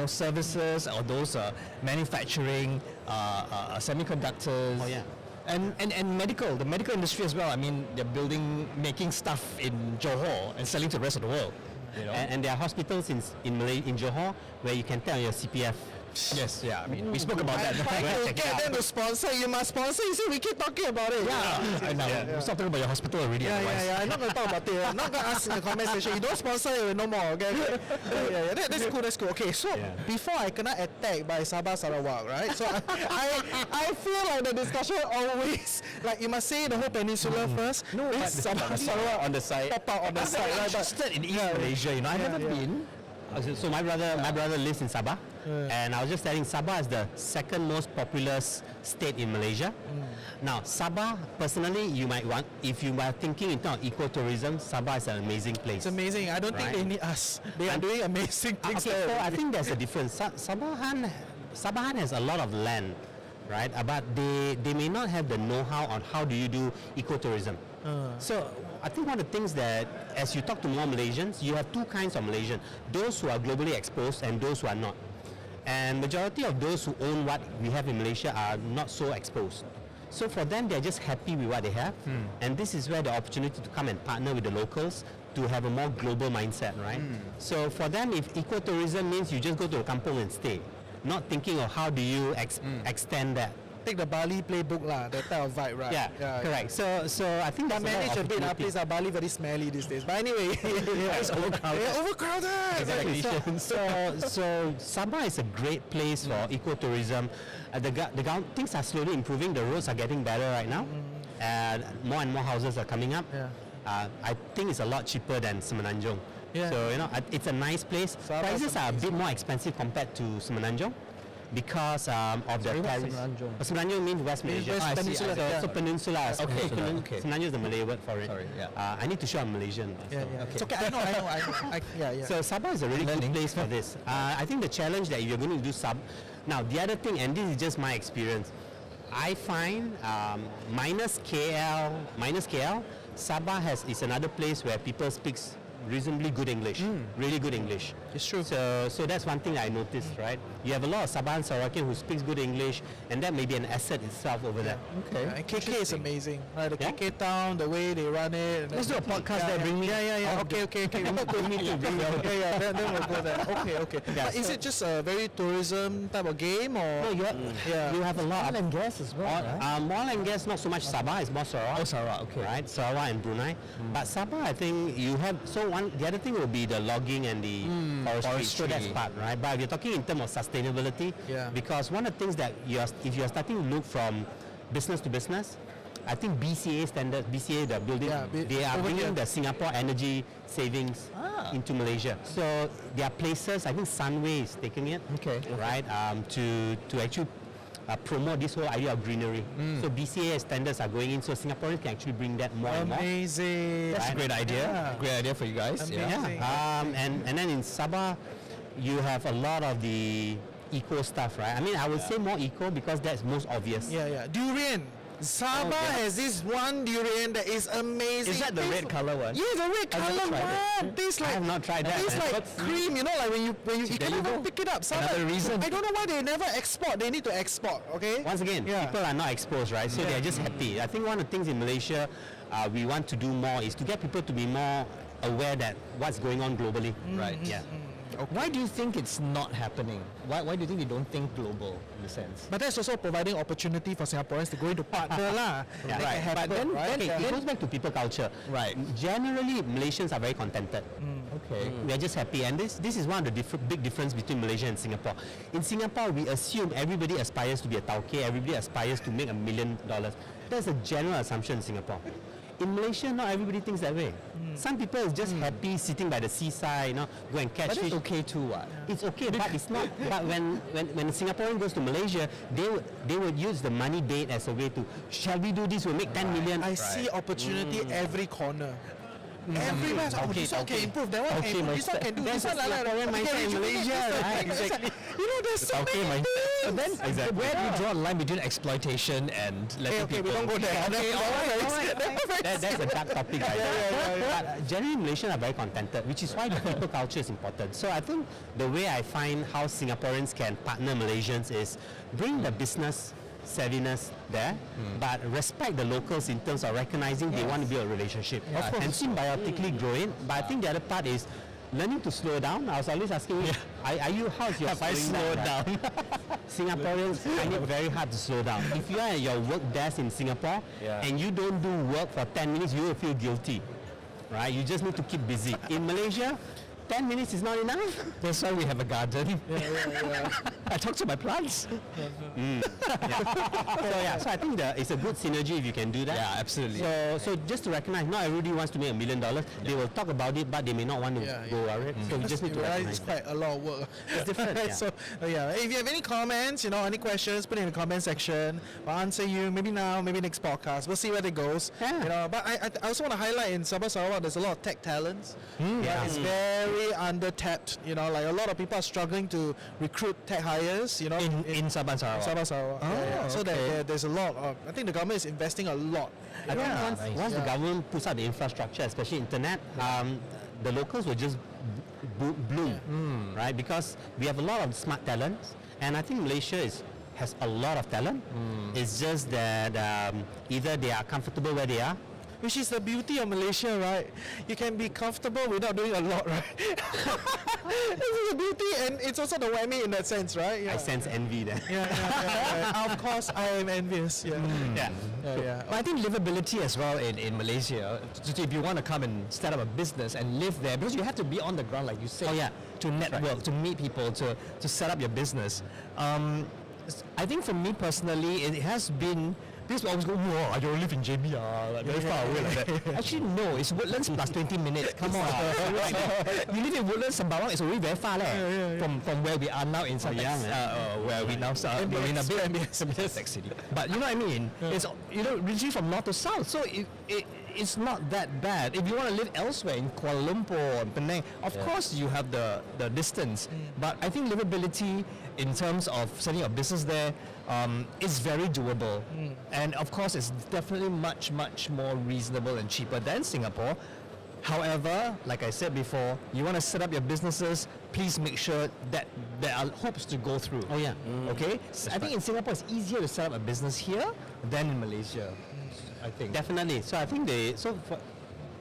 services or those manufacturing, semiconductors. Oh yeah. And the medical industry as well. I mean, they're making stuff in Johor and selling to the rest of the world. And there are hospitals in Johor where you can tell your CPF. Yes, yeah. I mean, we spoke about that. To get them to sponsor, you must sponsor. You see, we keep talking about it. I know. We stopped talking about your hospital already. I'm not going to talk about it. I'm not going to ask in the comment section. You don't sponsor it no more. Okay. That's cool. Okay, so before I cannot attacked by Sabah Sarawak, right? So I feel like the discussion always like you must say the whole peninsula first. No, but Sabah Sarawak on the side. pop out on the side. Right? Interested in East Malaysia, I've never been. So my brother lives in Sabah, and I was just telling Sabah is the second most populous state in Malaysia. Now Sabah, personally, you might want, if you are thinking in terms of ecotourism, Sabah is an amazing place. It's amazing. I don't think they need us. They are doing amazing things there. So I think there's a difference. Sabahan has a lot of land, right? But they may not have the know-how on how do you do ecotourism. So I think one of the things that, as you talk to more Malaysians, you have two kinds of Malaysians: those who are globally exposed and those who are not. And majority of those who own what we have in Malaysia are not so exposed. So for them, they're just happy with what they have. And this is where the opportunity to come and partner with the locals to have a more global mindset, right? So for them, if ecotourism means you just go to a kampung and stay, not thinking of how do you extend that take the Bali playbook lah, that type of vibe, right? Yeah, correct. So I think But there's a lot manage of a bit, opportunity. please. Bali very smelly these days. But anyway, It's overcrowded. Yeah, overcrowded. Exactly. So Sabah is a great place for ecotourism. Things are slowly improving. The roads are getting better right now, and more houses are coming up. Yeah. I think it's a lot cheaper than Semenanjung. Yeah. So it's a nice place. Sabah is Prices are a bit more expensive compared to Semenanjung because of the what's tariffs. Semenanjung? Semenanjung means West Malaysia. West Peninsula, So peninsula. Okay. Okay. Semenanjung is the Malay word for it. Sorry, yeah. I need to show I'm Malaysian. Yeah, so. yeah. It's okay. I know. Yeah. So Sabah is a really good place for this. I think the challenge that if you're going to do now the other thing, and this is just my experience, I find minus KL, Sabah is another place where people speaks reasonably good English, really good English. It's true. So that's one thing I noticed, right? You have a lot of Sabahan Sarawakian who speaks good English, and that may be an asset itself over there. Okay. And KK is amazing. Right, the Yeah? KK town, the way they run it. Let's do a podcast there. Bring me. Yeah. Okay. We will go. Me too, bring me over. Yeah. Then we'll go there. Okay. Yeah, But is it just a very tourism type of game, or? No, you have a lot. Oil and gas as well, right? Oil and gas, not so much Sabah, it's more Sarawak. Oh, Sarawak, okay. Right, Sarawak and Brunei. But Sabah, I think you have, the other thing will be the logging and the forestry. So that's part, right? But if you're talking in terms of sustainability, because one of the things that if you're starting to look from business to business, I think BCA standards, the building, they are bringing the Singapore energy savings into Malaysia. So there are places, I think Sunway is taking it, right, to actually promote this whole idea of greenery. So BCA standards are going in, so Singaporeans can actually bring that more and more. Amazing. That's a great idea. Great idea for you guys. Amazing. And then in Sabah, you have a lot of the eco stuff, right? I mean, I would say more eco because that's most obvious. Yeah. Durian. Sabah has this one durian that is amazing. Is that the red color one? Yeah, the red I've never color tried one. Tastes I like have not tried that. Tastes like cream, like when you can even pick it up. Sabah, Another reason. I don't know why they never export. They need to export. Okay. Once again, people are not exposed, right? So they're just happy. I think one of the things in Malaysia we want to do more is to get people to be more aware that what's going on globally. Right. Yeah. Why do you think it's not happening? Why do you think they don't think global in a sense? But that's also providing opportunity for Singaporeans to go into partner lah. Yeah. Make it Right. happen, But then, right? it goes back to people culture. Right. Generally, Malaysians are very contented. Okay. We are just happy, and this is one of the big difference between Malaysia and Singapore. In Singapore, we assume everybody aspires to be a tauke, everybody aspires to make $1 million. That's a general assumption in Singapore. In Malaysia, not everybody thinks that way. Some people is just happy sitting by the seaside, go and catch But fish. it's okay too, what? It's okay, but it's not. But when a Singaporean goes to Malaysia, they would use the money bait as a way to, shall we do this? We'll make 10 million. I see opportunity every corner. Everywhere. This one can improve. That one can improve. This one can do. That's This one the Singaporean mindset in Malaysia, right? Exactly. There's so many things. But then, where do you draw the line between exploitation and letting Okay, we people? don't go there. Okay, all right. That's a dark topic. But generally, Malaysians are very contented, which is why the people culture is important. So I think the way I find how Singaporeans can partner Malaysians is bring the business savviness there, but respect the locals in terms of recognizing they want to build a relationship and symbiotically grow it. But I think the other part is learning to slow down. I was always asking you, how's your slowing down? Singaporeans find it very hard to slow down. If you are at your work desk in Singapore and you don't do work for 10 minutes, you will feel guilty, right? You just need to keep busy. In Malaysia, 10 minutes is not enough. That's why we have a garden. I talk to my plants. So I think it's a good synergy if you can do that. Yeah, absolutely. So just to recognize, not everybody wants to make $1 million. They will talk about it, but they may not want to go over it. So we just need to recognize It's quite a lot of work. It's different. Yeah. So if you have any comments, any questions, put it in the comment section. I'll answer you. Maybe now, maybe next podcast. We'll see where it goes. Yeah. But I also want to highlight in Sabah Sarawak, there's a lot of tech talents. It's very under-tapped. Like a lot of people are struggling to recruit tech hires. In Sabah Sarawak. Sabah Sarawak. So there's a lot of. I think the government is investing a lot. I think once the government puts out the infrastructure, especially internet, the locals will just bloom, right? Because we have a lot of smart talents, and I think Malaysia has a lot of talent. It's just that either they are comfortable where they are, which is the beauty of Malaysia, right? You can be comfortable without doing a lot, right? This is the beauty, and it's also the whammy in that sense, right? I sense envy there. Of course, I am envious. But I think livability as well in Malaysia, if you want to come and start up a business and live there, because you have to be on the ground, like you said, to network, to meet people, to set up your business. I think for me personally, it has been, this always go, whoa, I don't live in JB, like very far away like that. Actually, no, it's Woodlands plus 20 minutes. Come on. You live in Woodlands, Sembawang, it's already very far from where we are now in where we now start Marina Bay Sands City. But you know what I mean? It's literally from north to south. So it's not that bad. If you want to live elsewhere in Kuala Lumpur and Penang, of course you have the distance. But I think livability in terms of setting up business there is very doable. And of course it's definitely much more reasonable and cheaper than Singapore. However, like I said before, you want to set up your businesses, please make sure that there are hoops to go through. Okay? I think in Singapore it's easier to set up a business here than in Malaysia. I think. Definitely. So I think for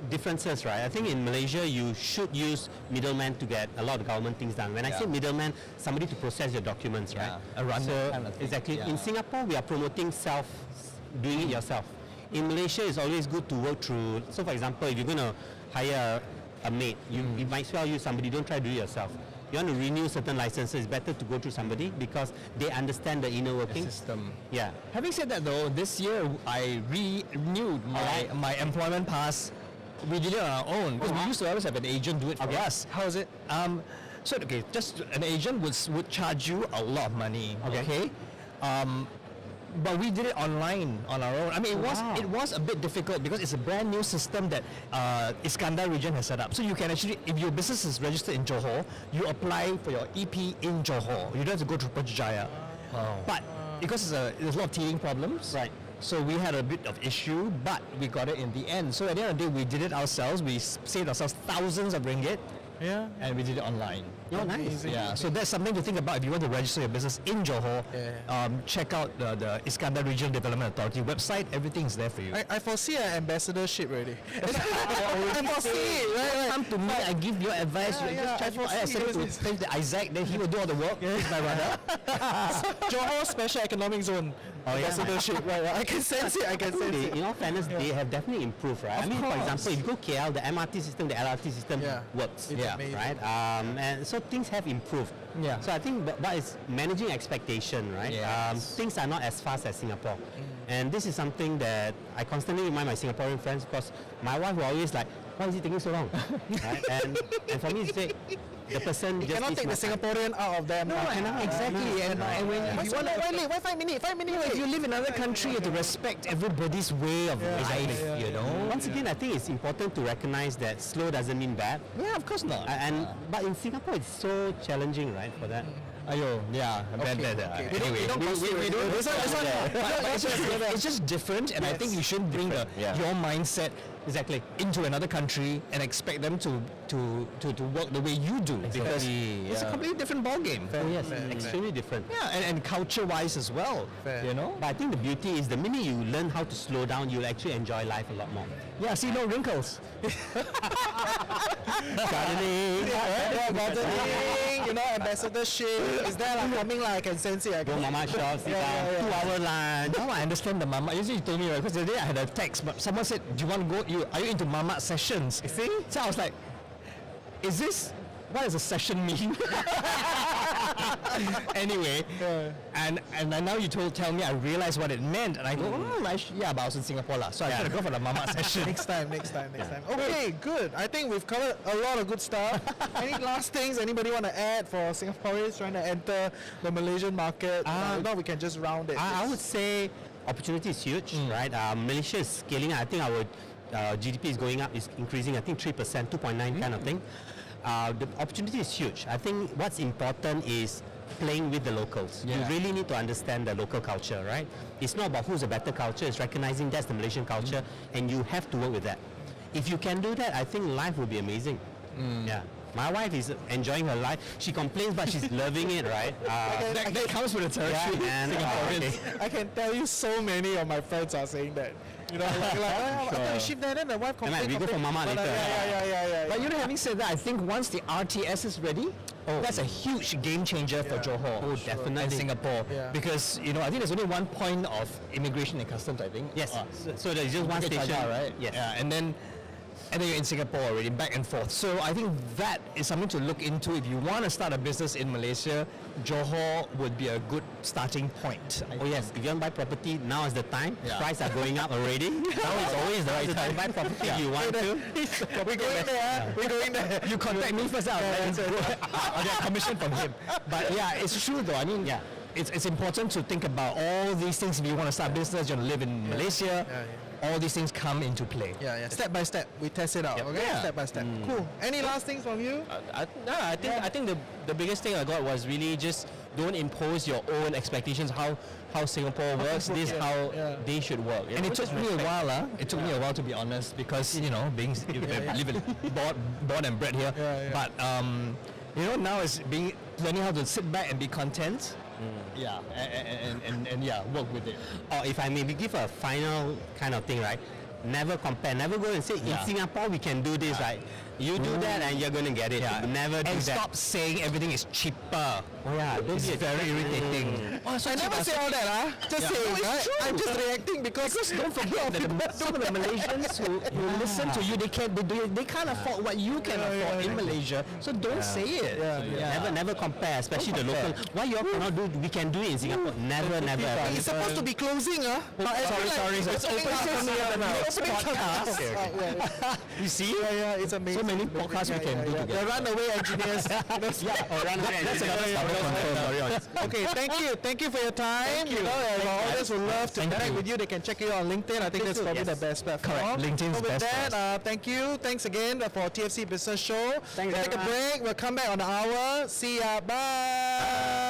differences, right? I think in Malaysia you should use middlemen to get a lot of government things done. When I say middleman, somebody to process your documents, right? A runner kind of thing. Exactly. In Singapore, we are promoting doing it yourself. In Malaysia, it's always good to work through. So, for example, if you're going to hire a maid, you might as well use somebody. Don't try to do it yourself. You want to renew certain licenses, it's better to go through somebody because they understand the inner workings. System. Yeah. Having said that though, this year I renewed my employment pass. We did it on our own because we used to always have an agent do it for us. How is it? So just an agent would charge you a lot of money. Okay. But we did it online on our own. I mean, it was a bit difficult because it's a brand new system that Iskandar region has set up. So you can actually, if your business is registered in Johor, you apply for your EP in Johor. You don't have to go to Putrajaya. But because there's a lot of teething problems, right? So we had a bit of issue, but we got it in the end. So at the end of the day, we did it ourselves. We saved ourselves thousands of ringgit. Yeah. And we did it online. Oh, nice. Yeah, so that's something to think about if you want to register your business in Johor. Check out the Iskandar Regional Development Authority website. Everything's there for you. I foresee an ambassadorship already. I foresee it, right? Come to me, I give you advice. You just charge for I send it to Prince Isaac, then he will do all the work. He's my brother. Johor Special Economic Zone. Ambassadorship, right? I can sense it. In all fairness, they have definitely improved, right? Of for course. example, if you go KL, the MRT system, the LRT system works. It's amazing. Right? And so things have improved. Yeah. So I think that is managing expectation, right? Yes. Things are not as fast as Singapore. And this is something that I constantly remind my Singaporean friends because my wife will always like, why is it taking so long? Right? And for me, it's like, the person just cannot take the Singaporean out of them. No, exactly. And when if you want to, why 5 minutes? 5 minutes. if you live in another country, you have to respect everybody's way of life. You know. Once again, I think it's important to recognize that slow doesn't mean bad. Yeah, of course not. But in Singapore, it's so challenging, right, for that. Anyway, it's just different, and I think you shouldn't bring your mindset into another country and expect them to work the way you do because it's a completely different ball game. Extremely different. Yeah, and culture-wise as well. You know. But I think the beauty is the minute you learn how to slow down, you'll actually enjoy life a lot more. Yeah, see, no wrinkles. Gardening, ambassadorship. Is there coming I can sense it? Go mama shop, sit down, 2 hour lunch. Now I understand the mama. Usually you told me, right? Because the other day I had a text, but someone said, do you want to go, are you into mama sessions? You see? So I was like, what does a session mean? Anyway, and now you tell me, I realized what it meant, and I go, but I was in Singapore lah, so I gotta go for the mama session. Next time. Okay, good. I think we've covered a lot of good stuff. Any last things anybody want to add for Singaporeans trying to enter the Malaysian market? Now we can just round it. I would say opportunity is huge, right? Malaysia is scaling. I think our GDP is going up, is increasing. I think 3%, 2.9 kind of thing. The opportunity is huge. I think what's important is playing with the locals. You really need to understand the local culture, right? It's not about who's a better culture, it's recognizing that's the Malaysian culture and you have to work with that. If you can do that, I think life will be amazing. Yeah. My wife is enjoying her life. She complains, but she's loving it, right? That comes with the territory. I can tell you so many of my friends are saying that. You know, after we shift there, then the wife complains. we go for mama later. Yeah. But you know, having said that, I think once the RTS is ready, that's a huge game changer for Johor. Oh, definitely. And Singapore. Yeah. Because, you know, I think there's only one point of immigration and customs, I think. Yes. So there's just one Bukit station, Jaya, right? Yes. Yeah, and then you're in Singapore already, back and forth. So I think that is something to look into. If you want to start a business in Malaysia, Johor would be a good starting point. Oh yes, if you want to buy property, now is the time. Yeah. Prices are going up already. Now is always the right time to buy property if you want to. We're going there. We're going there. You contact me first, I'll get commission from him. But yeah, it's true though. I mean, it's important to think about all these things. If you want to start business, you want to live in Malaysia, all these things come into play. Yeah. Step by step, we test it out. Okay, step by step. Cool. Any last things from you? I think the biggest thing I got was really just don't impose your own expectations how Singapore works. This is how they should work. And it took me a while. It took me a while to be honest, because you know, being born and bred here. But you know, now it's learning how to sit back and be content. Yeah, and work with it. Or if I maybe give a final kind of thing, right? Never compare. Never go and say in Singapore we can do this, right? You do that and you're going to get it. Never do and that. stop saying everything is cheaper. Oh yeah, don't It's be very irritating. I never say all that, Just saying, right? I'm just reacting because Don't forget that some of the Malaysians who listen to you, they can't afford what you can afford in Malaysia. So don't say it. Never compare, especially the local. Why you all cannot do? We can do it in Singapore. Never, ever. it's supposed to be closing, Sorry. It's opening podcast. You see? It's amazing. So many podcasts we can do The together. runaway engineers. That's another Okay, thank you for your time. You know, our audience would love to connect with you. They can check you out on LinkedIn. I think that's probably the best platform. Correct. LinkedIn's So with best for that, thank you. Thanks again for TFC Business Show. We'll take a break. We'll come back on the hour. See ya. Bye.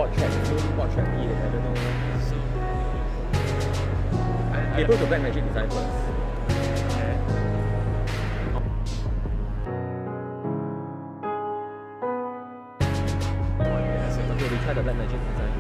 Sport track, sport track P, I don't know. Okay, go to Black Magic Design first. Okay, we try the Black Magic Design.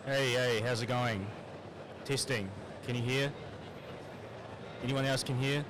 Hey, how's it going? Testing. Can you hear? Anyone else can hear?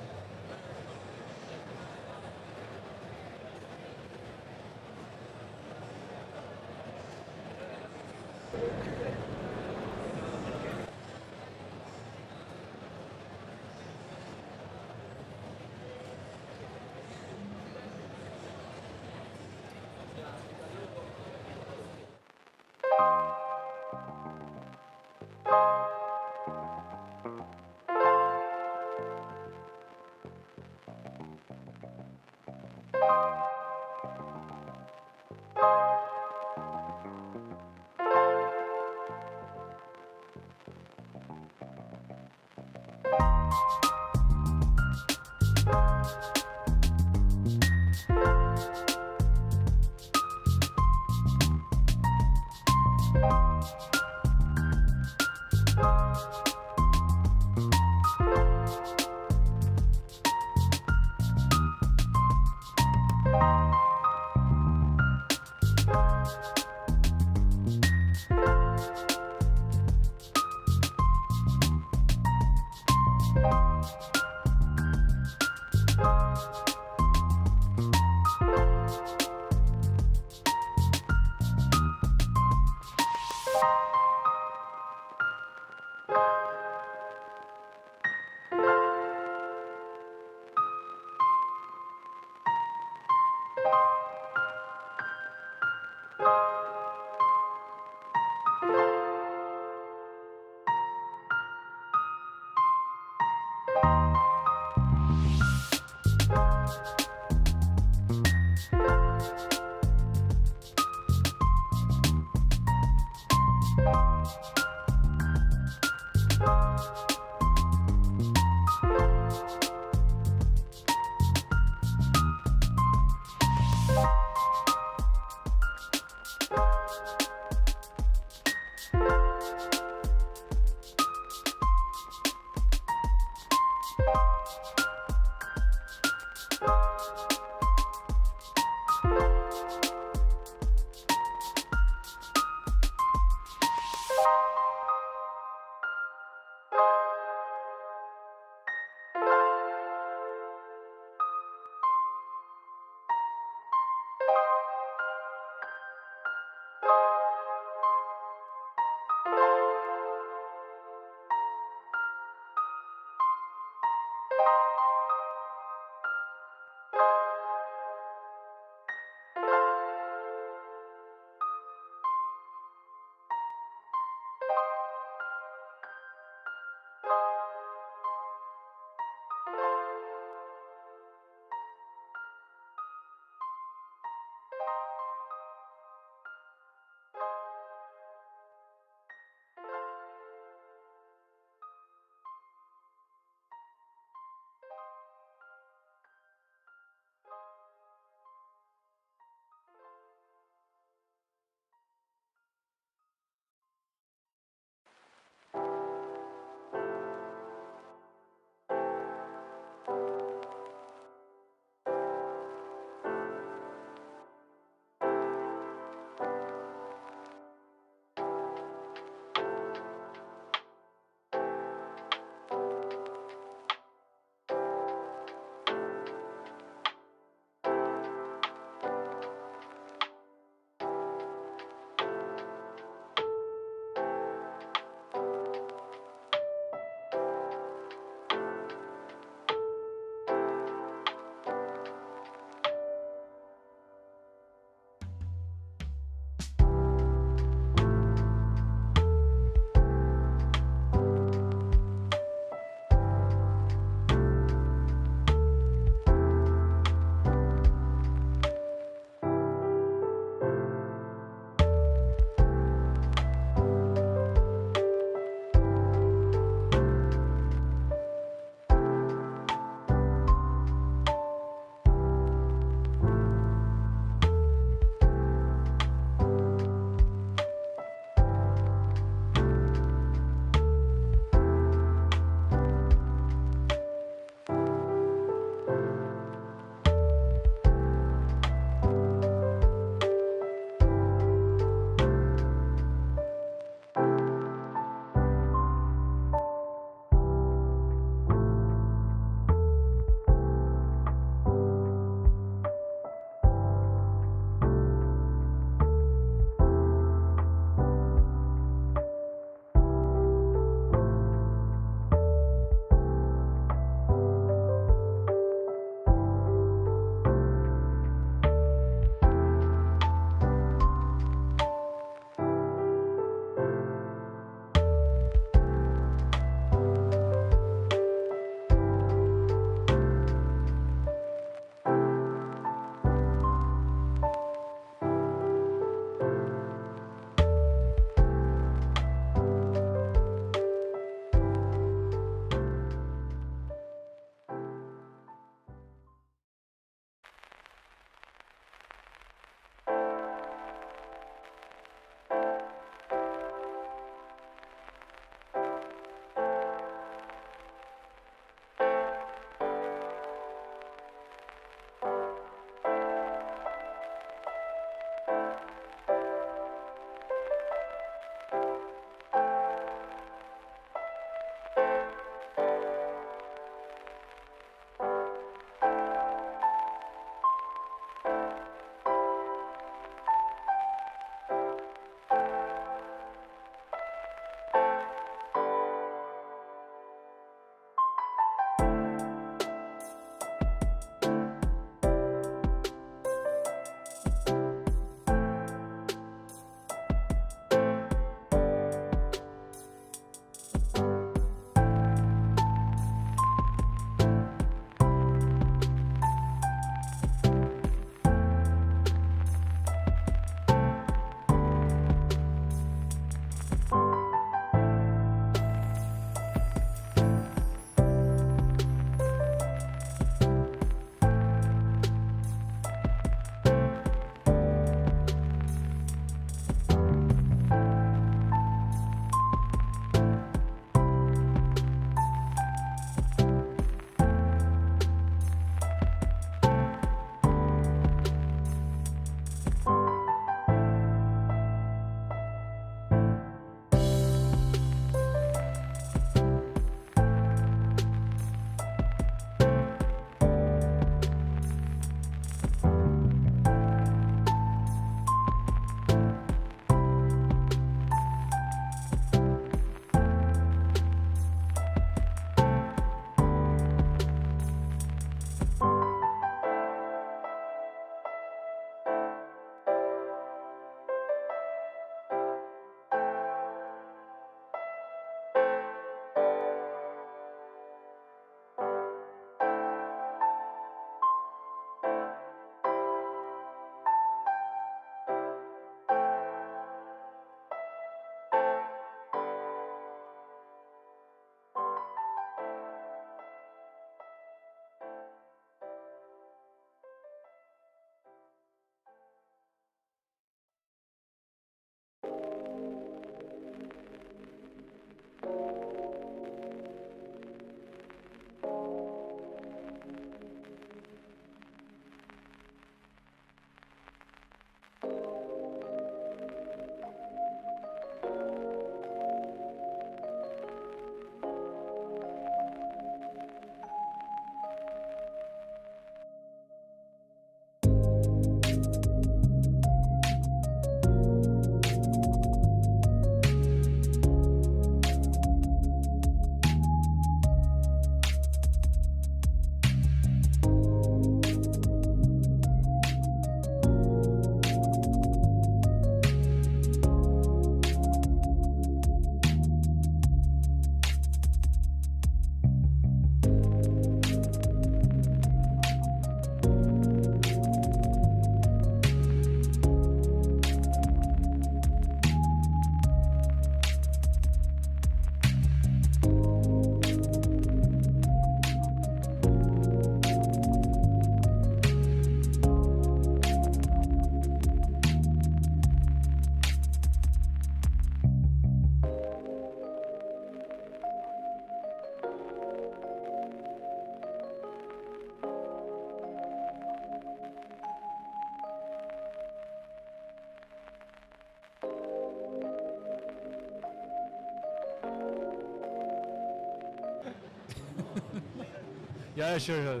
Yeah, sure.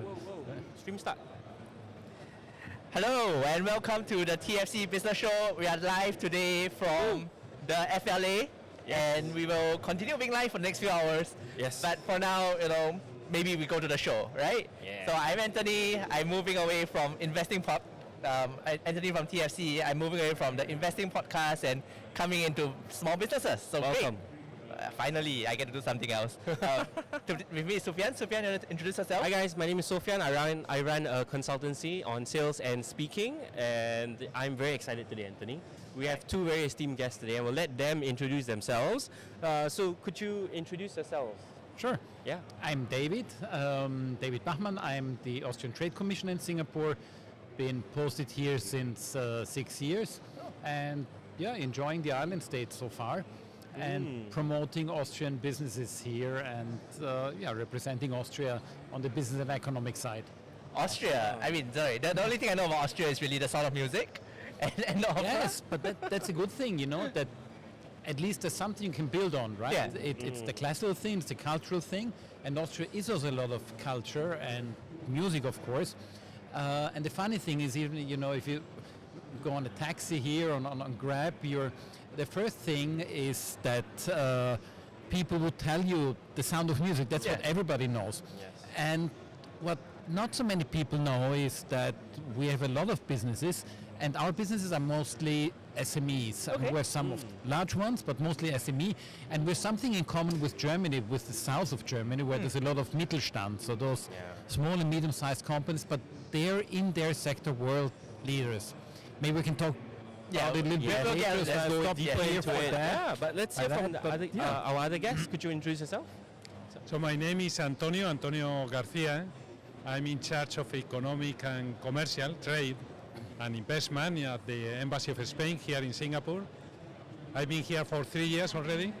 Stream start. Hello and welcome to the TFC Business Show. We are live today from the FLA, and we will continue being live for the next few hours. Yes. But for now, maybe we go to the show, right? Yeah. So I'm Anthony. I'm moving away from Investing Pop. Anthony from TFC. I'm moving away from the Investing Podcast and coming into small businesses. So Welcome. great. Finally, I get to do something else. With me is Sufyan. Sufyan, you want to introduce yourself? Hi guys, my name is Sofyan. I run a consultancy on sales and speaking, and I'm very excited today, Anthony. We have two very esteemed guests today, and we'll let them introduce themselves. So could you introduce yourselves? Sure. Yeah. I'm David, David Bachmann. I'm the Austrian Trade Commissioner in Singapore. Been posted here since 6 years, and yeah, enjoying the island state so far, and promoting Austrian businesses here, and representing Austria on the business and economic side. Austria. I mean, sorry. The only thing I know about Austria is really the sound of music, and opera. Yes, but that's a good thing, that at least there's something you can build on, right? Yeah. It's the classical thing, it's the cultural thing, and Austria is also a lot of culture and music, of course. And the funny thing is, even if you go on a taxi here on Grab, the first thing is that people will tell you the sound of music. That's what everybody knows. Yes. And what not so many people know is that we have a lot of businesses, and our businesses are mostly SMEs. Okay. We're some of large ones, but mostly SME. And we're something in common with Germany, with the south of Germany, where there's a lot of Mittelstand, so those small and medium-sized companies, but they're in their sector world leaders. Maybe we can talk about it a little bit later, so I'll stop deeper here into for it. that. Yeah, but let's hear from our other guests. Could you introduce yourself? So my name is Antonio Garcia. I'm in charge of economic and commercial trade and investment at the Embassy of Spain here in Singapore. I've been here for 3 years already,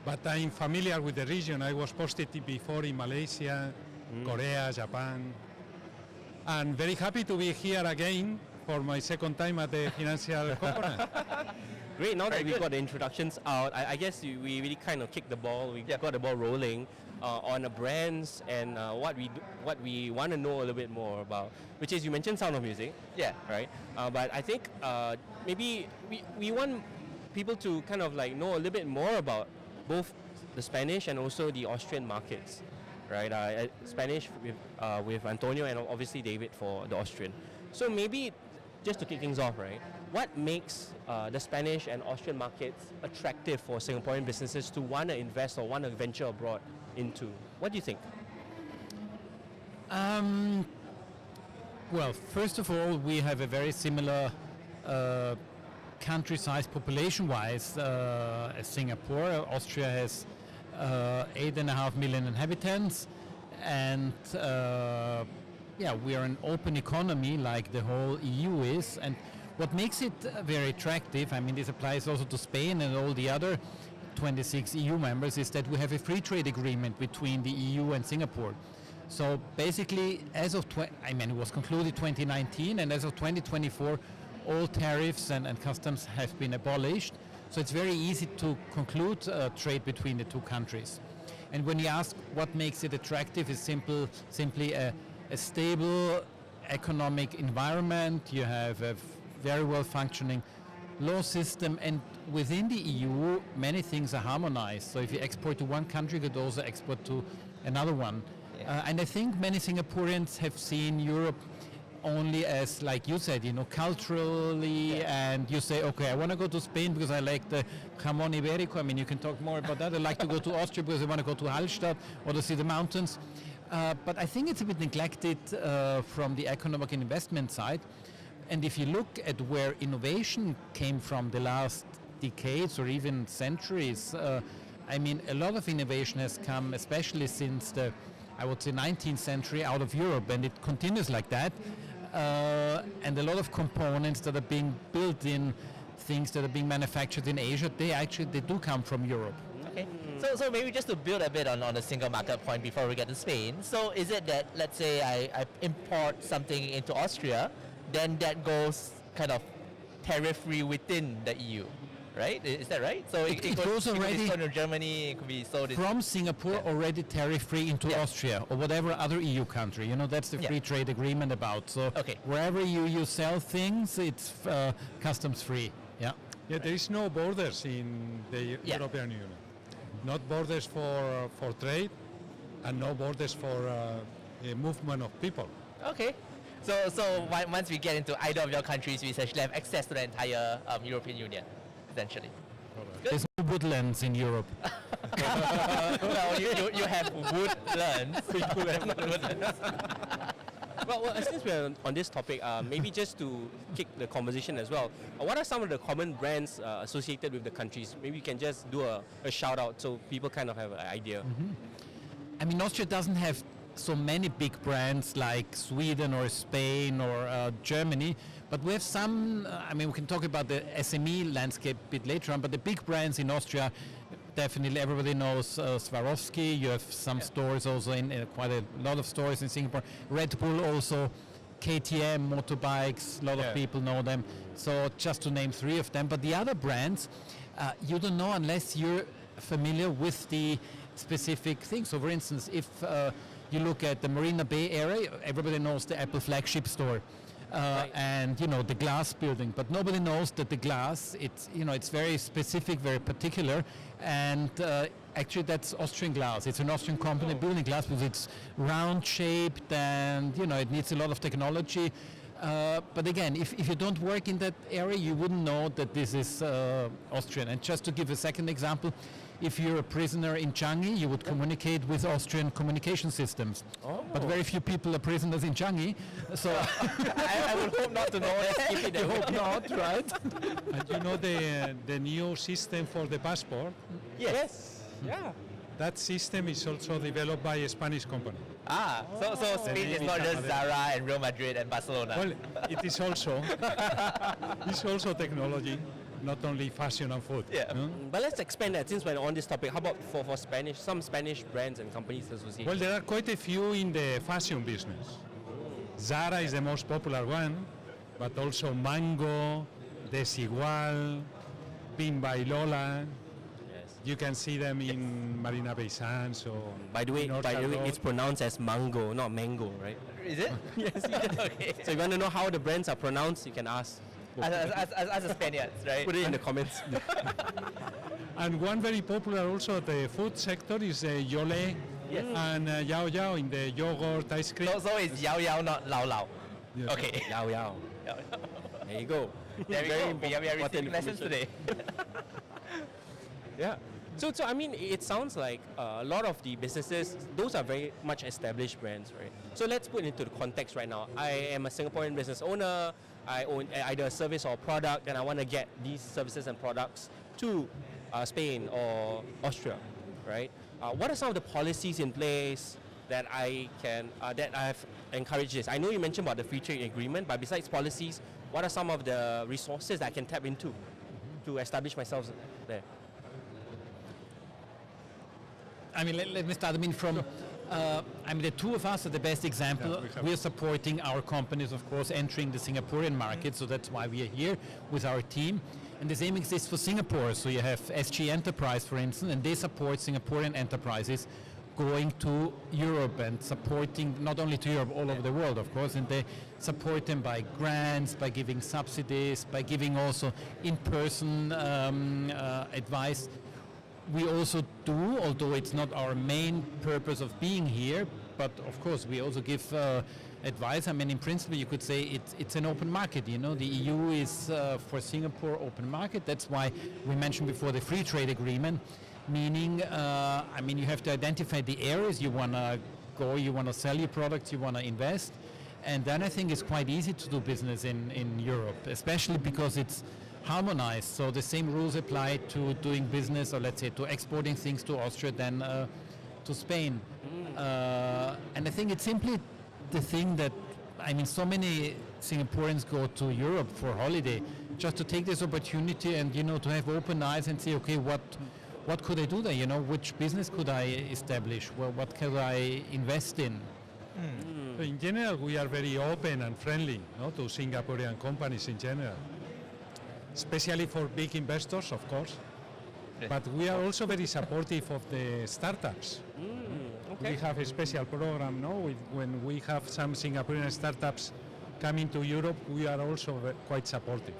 but I'm familiar with the region. I was posted before in Malaysia, Korea, Japan, and very happy to be here again for my second time at the financial component. Great, now that we've got the introductions out, I guess we really kind of kicked the ball, we got the ball rolling on the brands and what we want to know a little bit more about, which is, you mentioned Sound of Music. Yeah. Right? But I think maybe we want people to kind of like know a little bit more about both the Spanish and also the Austrian markets. Right? Spanish with Antonio and obviously David for the Austrian. So maybe just to kick things off, right? What makes the Spanish and Austrian markets attractive for Singaporean businesses to want to invest or want to venture abroad into? What do you think? Well, first of all, we have a very similar country size population-wise as Singapore. Austria has 8.5 million inhabitants, and we are an open economy like the whole EU is. And what makes it very attractive, I mean, this applies also to Spain and all the other 26 EU members, is that we have a free trade agreement between the EU and Singapore. So basically, as of it was concluded 2019, and as of 2024, all tariffs and customs have been abolished. So it's very easy to conclude trade between the two countries. And when you ask what makes it attractive, is simply a stable economic environment. You have a very well functioning law system, and within the EU many things are harmonized. So if you export to one country, you could also export to another one. And I think many Singaporeans have seen Europe only as, like you said, culturally, and you say, okay, I want to go to Spain because I like the jamón ibérico. I mean, you can talk more about that. I like to go to Austria because I want to go to Hallstatt or to see the mountains. But I think it's a bit neglected from the economic and investment side. And if you look at where innovation came from the last decades or even centuries, I mean, a lot of innovation has come, especially since the, I would say, 19th century, out of Europe, and it continues like that. And a lot of components that are being built in things that are being manufactured in Asia, they do come from Europe. Okay. So maybe just to build a bit on the single market point before we get to Spain. So is it that, let's say I import something into Austria, then that goes kind of tariff-free within the EU? right? Is that right? So It could goes be already sold in Germany, it could be sold in... from Singapore already tariff-free into Austria or whatever other EU country. You know, that's the free trade agreement about. So wherever you sell things, it's customs-free. Yeah. Yeah, there is no borders in the European Union. Not borders for trade and no borders for movement of people. Okay. So once we get into either of your countries, we essentially have access to the entire European Union, essentially. There's no woodlands in Europe. Well, you have woodlands. You have not woodlands. Well, since we're on this topic, maybe just to kick the conversation as well, what are some of the common brands associated with the countries? Maybe you can just do a shout out so people kind of have an idea. I mean, Austria doesn't have so many big brands like Sweden or Spain or Germany, but we have some, I mean, we can talk about the SME landscape a bit later on, but the big brands in Austria, definitely everybody knows Swarovski. You have some stores also in quite a lot of stores in Singapore. Red Bull also, KTM motorbikes, a lot of people know them. So just to name three of them, but the other brands, you don't know unless you're familiar with the specific things. So for instance, if you look at the Marina Bay area, everybody knows the Apple flagship store. And you know the glass building, but nobody knows that the glass, it's very specific, very particular, and actually that's Austrian glass. It's an Austrian company building glass because it's round shaped and it needs a lot of technology. But again, if you don't work in that area, you wouldn't know that this is Austrian. And just to give a second example, if you're a prisoner in Changi, you would communicate with Austrian communication systems. But very few people are prisoners in Changi, so I would hope not to know. Let's keep it I hope not, right? And you know the new system for the passport? Yes. Yeah. That system is also developed by a Spanish company. So Spain is not just Zara and Real Madrid and Barcelona. Well, it is also technology, not only fashion and food. Yeah. No? But let's expand that since we're on this topic. How about for Spanish, some Spanish brands and companies associated? Well, there are quite a few in the fashion business. Zara is the most popular one, but also Mango, Desigual, Pin by Lola. You can see them in Marina Bay Sands or... By the way, it's pronounced as mango, not mango, right? Is it? Yes. Okay. So if you want to know how the brands are pronounced, you can ask. As a Spaniard, right? Put it in the comments. And one very popular also the food sector is Yole and Yao Yao in the yogurt ice cream. So it's Yao Yao, not Lao Lao. Yes. Okay. Yao Yao. There you go. There we go. We are receiving lessons today. Yeah. So I mean, it sounds like a lot of the businesses, those are very much established brands, right? So let's put it into the context right now. I am a Singaporean business owner. I own either a service or a product, and I want to get these services and products to Spain or Austria, right? What are some of the policies in place that I can that I've encouraged this? I know you mentioned about the free trade agreement, but besides policies, what are some of the resources that I can tap into to establish myself there? I mean, let me start. I mean, the two of us are the best example. We are supporting our companies, of course, entering the Singaporean market, so that's why we are here with our team. And the same exists for Singapore. So you have SG Enterprise, for instance, and they support Singaporean enterprises going to Europe and supporting not only to Europe, all over the world, of course, and they support them by grants, by giving subsidies, by giving also in-person advice. We also do, although it's not our main purpose of being here, but of course we also give advice. I mean, in principle, you could say it's an open market. You know, the EU is for Singapore open market. That's why we mentioned before the free trade agreement, meaning, I mean, you have to identify the areas you want to go, you want to sell your products, you want to invest, and then I think it's quite easy to do business in Europe, especially because it's harmonized, so the same rules apply to doing business, or let's say to exporting things to Austria than to Spain. And I think it's simply the thing that, I mean, so many Singaporeans go to Europe for holiday just to take this opportunity and, to have open eyes and say, okay, what could I do there? Which business could I establish? Well, what could I invest in? In general, we are very open and friendly to Singaporean companies in general. especially for big investors, of course. But we are also very supportive of the startups. We have a special program now when we have some Singaporean startups coming to Europe, we are also quite supportive.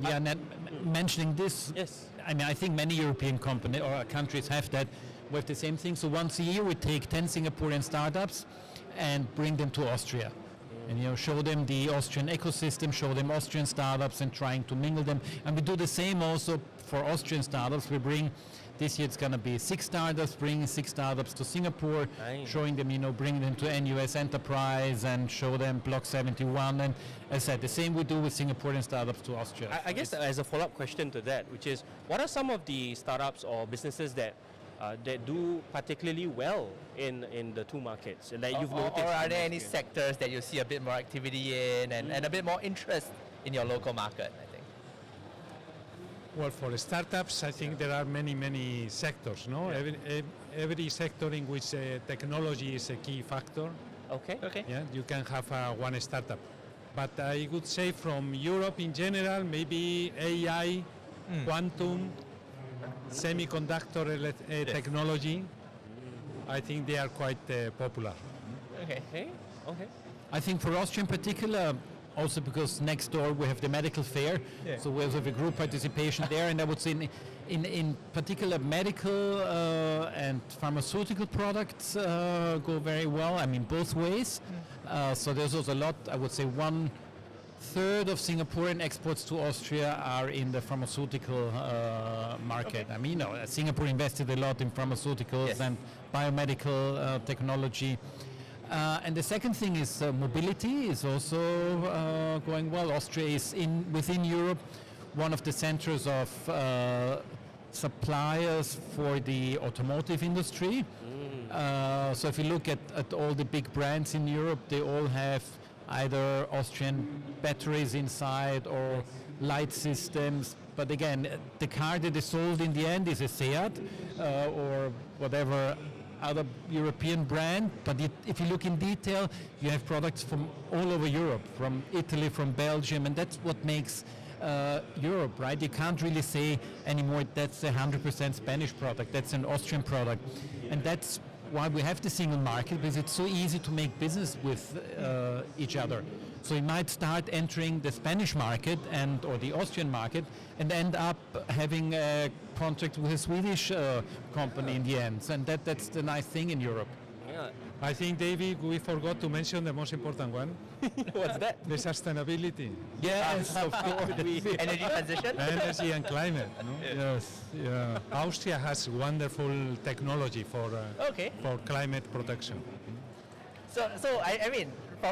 Yeah, and mentioning this, Yes. I mean, I think many European companies or countries have that. We have the same thing. So once a year, we take 10 Singaporean startups and bring them to Austria. And show them the Austrian ecosystem, show them Austrian startups, and trying to mingle them. And we do the same also for Austrian startups. We bring this year it's going to be 6 startups, bringing 6 startups to Singapore, Nice. showing them, bringing them to NUS Enterprise and show them Block 71. And as I said, the same we do with Singaporean startups to Austria. I guess as a follow-up question to that, which is, what are some of the startups or businesses that do particularly well in the two markets and that you've noticed? Or are from there your any experience? sectors that you see a bit more activity in and a bit more interest in your local market, I think? Well, for startups, I think there are many sectors, no? Every sector in which technology is a key factor. Okay. Yeah, you can have one startup. But I would say from Europe in general, maybe AI, quantum, semiconductor technology, I think they are quite popular. Okay. I think for Austria in particular, also because next door we have the medical fair, so we also have a group participation there, and I would say in particular medical and pharmaceutical products go very well, I mean both ways. So there's also a lot, I would say 1/3 of Singaporean exports to Austria are in the pharmaceutical market. I mean, Singapore invested a lot in pharmaceuticals and biomedical technology. And the second thing is mobility is also going well. Austria is within Europe one of the centers of suppliers for the automotive industry. So if you look at all the big brands in Europe, they all have either Austrian batteries inside or light systems. But again, the car that is sold in the end is a Seat or whatever other European brand. But if you look in detail, you have products from all over Europe, from Italy, from Belgium, and that's what makes Europe, right? You can't really say anymore that's a 100% Spanish product, that's an Austrian product. And that's why we have the single market, because it's so easy to make business with each other. So you might start entering the Spanish market or the Austrian market and end up having a contract with a Swedish company in the end. And that's the nice thing in Europe. Yeah. I think, David, we forgot to mention the most important one. What's that? The sustainability. Yes, of course. Energy transition? Energy and climate. No? Yes. Yeah. Austria has wonderful technology for climate protection. So I mean,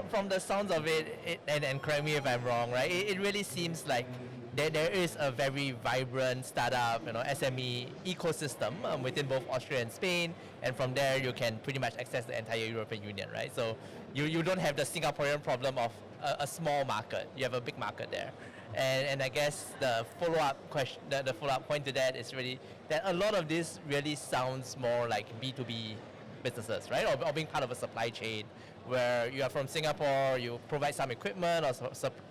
from the sounds of it, and correct me if I'm wrong, right? It really seems like there is a very vibrant startup, SME ecosystem within both Austria and Spain, and from there you can pretty much access the entire European Union, right? So you don't have the Singaporean problem of a small market. You have a big market there, and I guess the follow-up question, the follow-up point to that is really that a lot of this really sounds more like B2B businesses, right? Or being part of a supply chain where you are from Singapore, you provide some equipment or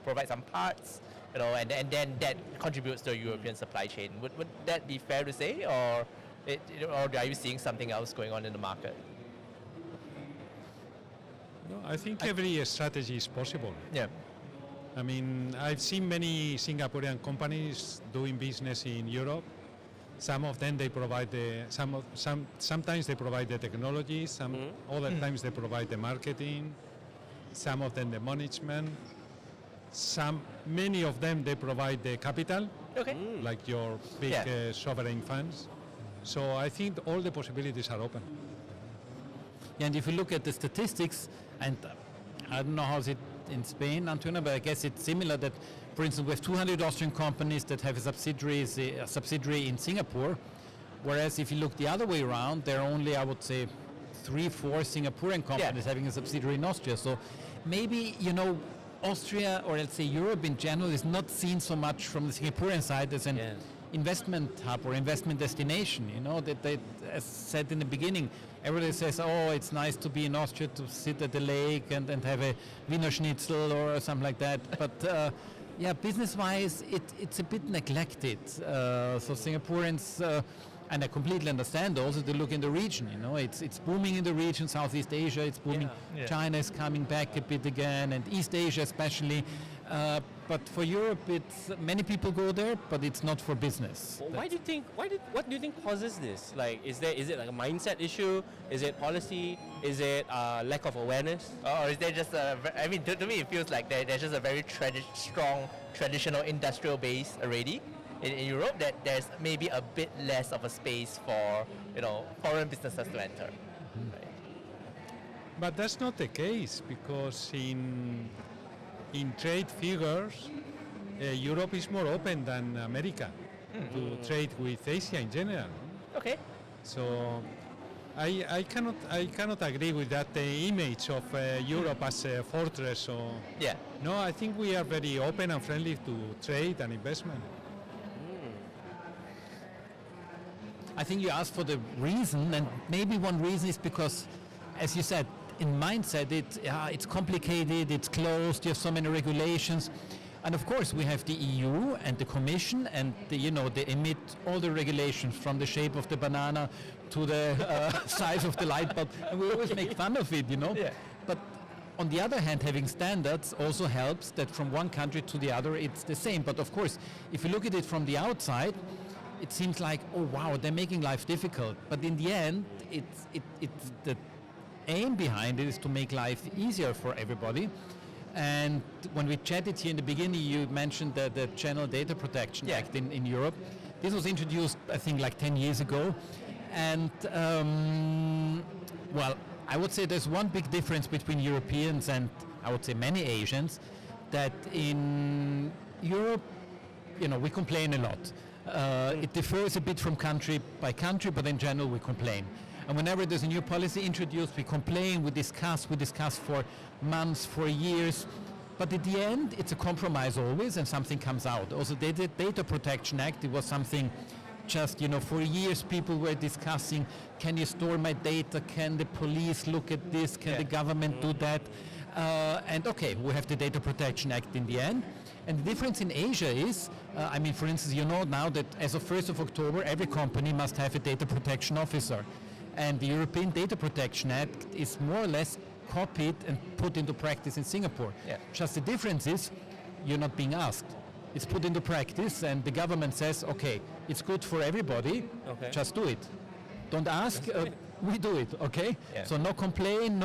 provide some parts, and then that contributes to a European supply chain. Would that be fair to say, or are you seeing something else going on in the market? No, I think every strategy is possible. Yeah. I mean, I've seen many Singaporean companies doing business in Europe. Some of them they provide sometimes they provide the technology, other times they provide the marketing, some of them the management. Many of them they provide the capital, like your big sovereign funds. So I think all the possibilities are open. Yeah, and if you look at the statistics, and I don't know how it in Spain, Antonio, but I guess it's similar that, for instance, we have 200 Austrian companies that have a subsidiary in Singapore, whereas if you look the other way around, there are only, I would say, 3-4 Singaporean companies having a subsidiary in Austria. So maybe, Austria, or let's say Europe in general, is not seen so much from the Singaporean side as an investment hub or investment destination. That they, as said in the beginning, everybody says, oh, it's nice to be in Austria, to sit at the lake and have a Wiener Schnitzel or something like that. But Yeah, business-wise, it's a bit neglected. So Singaporeans, and I completely understand also to look in the region. You know, it's booming in the region. Southeast Asia, it's booming. Yeah. China is coming back a bit again, and East Asia especially. But for Europe, it's many people go there, but it's not for business. Well, why do you think? What do you think causes this? Like, is it like a mindset issue? Is it policy? Is it lack of awareness? Or is there just I mean, to me it feels like there's just a very strong traditional industrial base already in Europe, that there's maybe a bit less of a space for, you know, foreign businesses to enter. Right? But that's not the case, because in trade figures, Europe is more open than America to trade with Asia in general. Okay. So I cannot agree with that image of Europe as a fortress. Or Yeah. no, I think we are very open and friendly to trade and investment. I think you asked for the reason, and maybe one reason is because, as you said, in mindset, it's complicated, it's closed, you have so many regulations. And of course, we have the EU and the Commission, and they emit all the regulations from the shape of the banana to the size of the light bulb, and we always make fun of it, Yeah. But on the other hand, having standards also helps that from one country to the other, it's the same. But of course, if you look at it from the outside, it seems like, oh wow, they're making life difficult. But in the end, it's the aim behind it is to make life easier for everybody. And when we chatted here in the beginning, you mentioned the Channel Data Protection Act in Europe. This was introduced, I think, like 10 years ago. And, well, I would say there's one big difference between Europeans and, I would say, many Asians, that in Europe, we complain a lot. It differs a bit from country by country, but in general we complain. And whenever there's a new policy introduced, we complain, we discuss for months, for years. But at the end, it's a compromise always, and something comes out. Also, the Data Protection Act, it was something just, for years people were discussing, can you store my data? Can the police look at this? Can the government do that? And okay, we have the Data Protection Act in the end. And the difference in Asia is, for instance, now that as of 1st of October, every company must have a data protection officer. And the European Data Protection Act is more or less copied and put into practice in Singapore. Yeah. Just the difference is, you're not being asked. It's put into practice, and the government says, okay, it's good for everybody, just do it. Don't ask, we do it, okay? Yeah. So no complain,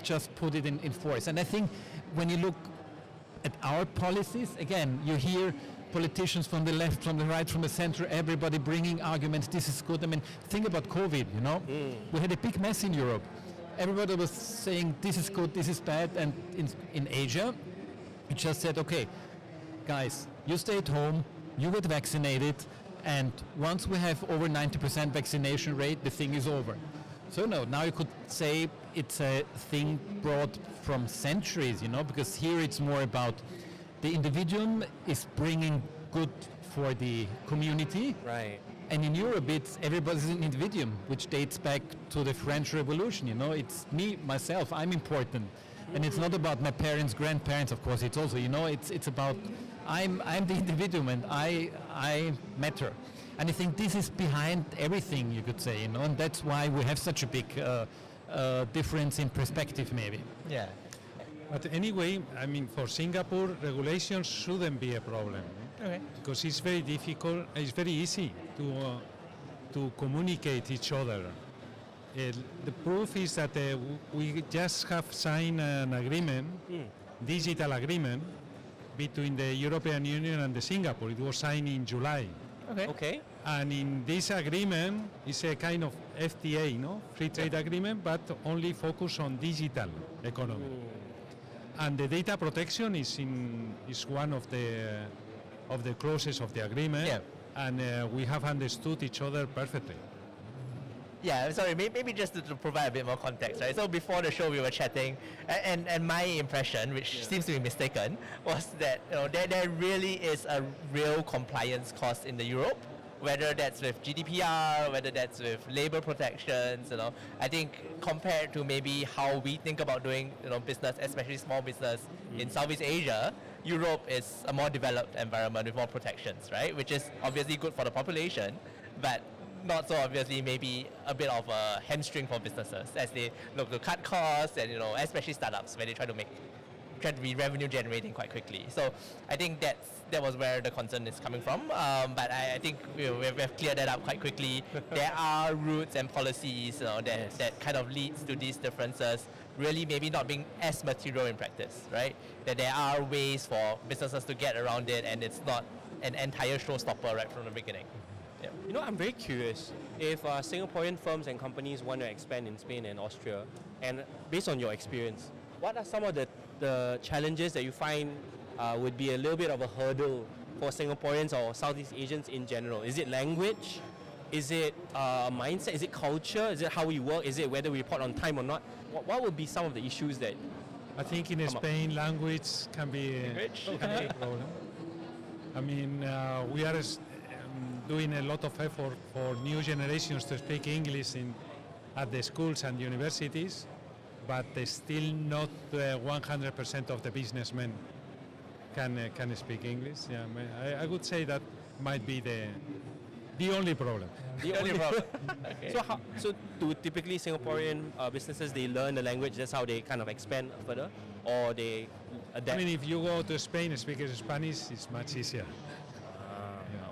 just put it in force. And I think when you look at our policies, again, you hear politicians from the left, from the right, from the center, everybody bringing arguments, this is good. Think about COVID, We had a big mess in Europe. Everybody was saying, this is good, this is bad, and in Asia, it just said, okay, guys, you stay at home, you get vaccinated, and once we have over 90% vaccination rate, the thing is over. So now you could say it's a thing brought from centuries, because here it's more about the individual is bringing good for the community. Right. And in Europe, it's everybody's an individual, which dates back to the French Revolution. It's me, myself, I'm important. And it's not about my parents, grandparents, of course, it's also, it's about I'm the individual and I matter. And I think this is behind everything, you could say, and that's why we have such a big difference in perspective, maybe. Yeah. But anyway, for Singapore, regulations shouldn't be a problem. Okay. Because it's very difficult, it's very easy to communicate each other. The proof is that we just have signed an agreement, digital agreement, between the European Union and the Singapore. It was signed in July. Okay. And in this agreement, it's a kind of FTA, free trade agreement, but only focus on digital economy. And the data protection is one of the clauses of the agreement, and we have understood each other perfectly. Yeah, sorry, maybe just to provide a bit more context, right? So before the show we were chatting, and my impression, which seems to be mistaken, was that there really is a real compliance cost in the Europe, whether that's with GDPR, whether that's with labor protections, I think compared to maybe how we think about doing business, especially small business in Southeast Asia, Europe is a more developed environment with more protections, right? Which is obviously good for the population, but not so obviously maybe a bit of a hamstring for businesses as they look to cut costs and, especially startups where they try to be revenue generating quite quickly. So I think that was where the concern is coming from. But I think we've cleared that up quite quickly. There are routes and policies that kind of leads to these differences really maybe not being as material in practice, right? That there are ways for businesses to get around it and it's not an entire showstopper right from the beginning. Yeah. I'm very curious if Singaporean firms and companies want to expand in Spain and Austria, and based on your experience, what are some of the challenges that you find would be a little bit of a hurdle for Singaporeans or Southeast Asians in general? Is it language? Is it mindset? Is it culture? Is it how we work? Is it whether we report on time or not? What would be some of the issues that I think in Spain, language can be a problem. I mean, we are doing a lot of effort for new generations to speak English at the schools and universities, but still not 100% of the businessmen can speak English. Yeah, I would say that might be the only problem. The only problem. Okay. So do typically Singaporean businesses, they learn the language, that's how they kind of expand further, or they adapt? I mean, if you go to Spain, speaking Spanish is much easier.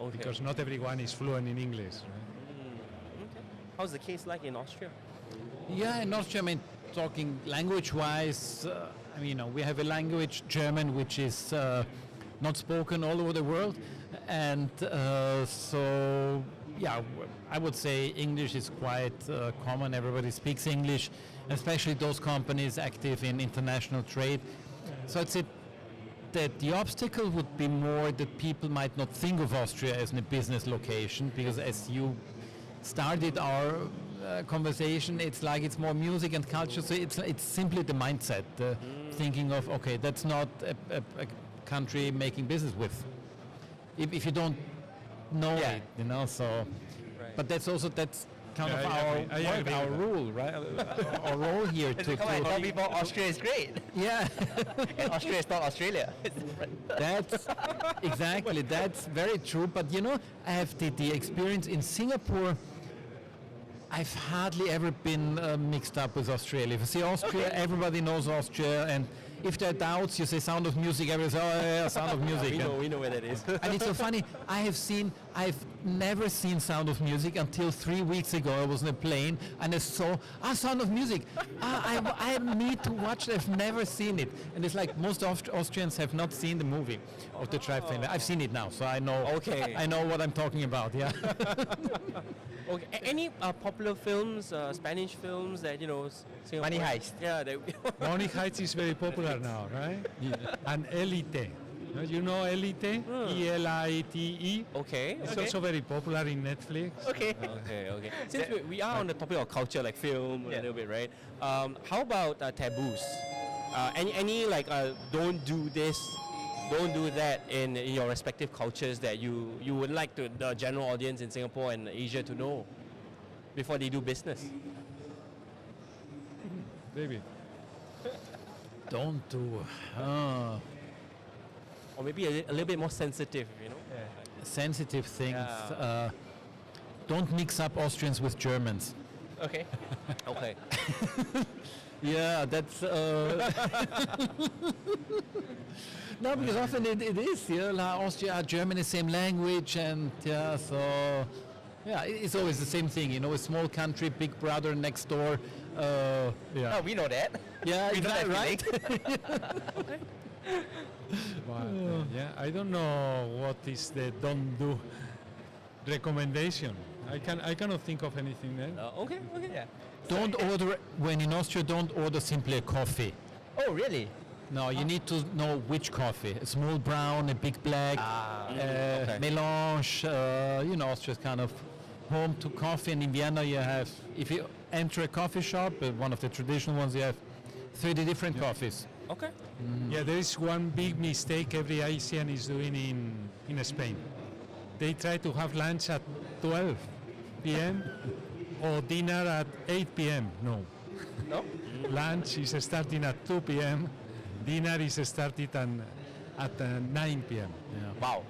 Okay. Because not everyone is fluent in English. Right? Okay. How's the case like in Austria? Yeah, in Austria, I mean, talking language-wise, we have a language, German, which is not spoken all over the world. And I would say English is quite common. Everybody speaks English, especially those companies active in international trade. So I'd say that the obstacle would be more that people might not think of Austria as a business location, because as you started our conversation, it's like it's more music and culture, so it's simply the mindset, thinking of, okay, that's not a country making business with. If you don't know it, so. Right. But that's kind of our rule, right? Our role here to tell people Austria is great. Yeah. And Austria is not Australia. That's exactly, that's very true. But I have the experience in Singapore. I've hardly ever been mixed up with Australia. If you see Austria, everybody knows Austria, and if there are doubts, you say Sound of Music, everybody says, oh yeah, Sound of Music. We know where that is. And it's so funny, I've never seen Sound of Music until 3 weeks ago. I was on a plane and I saw, Sound of Music. I need to watch it, I've never seen it. And it's like most Austrians have not seen the movie of the Tribe Family. I've seen it now, so I know, I know what I'm talking about, yeah. Okay. Any popular films, Spanish films that Money Heist. Yeah. Money Heist is very popular now, right? Yeah. And Elite. You know Elite? E-L-I-T-E. Okay. It's also very popular in Netflix. Okay. Okay. Since we are on the topic of culture, like film, a little bit, right? How about taboos? Any like don't do this, don't do that in your respective cultures that you would like the general audience in Singapore and Asia to know before they do business? David. Don't do. Or maybe a little bit more sensitive, Sensitive things. Don't mix up Austrians with Germans. Okay. Okay. Yeah, that's. No, because often it is, Austria, Germany, same language, and it's always the same thing, a small country, big brother next door. Oh, we know that. Yeah, we know that, right? Okay. But, I don't know what is the don't do recommendation. I cannot think of anything there. Okay, yeah. Don't order, when in Austria, don't order simply a coffee. Oh, really? No, you need to know which coffee. A small brown, a big black, melange. Austria's kind of home to coffee. And in Vienna, you have, if you enter a coffee shop, one of the traditional ones, you have 30 different coffees. Okay. Yeah, there is one big mistake every ASEAN is doing in Spain. They try to have lunch at 12 p.m. or dinner at 8 p.m. No. No? Lunch is starting at 2 p.m. Dinner is started at 9 p.m. Wow.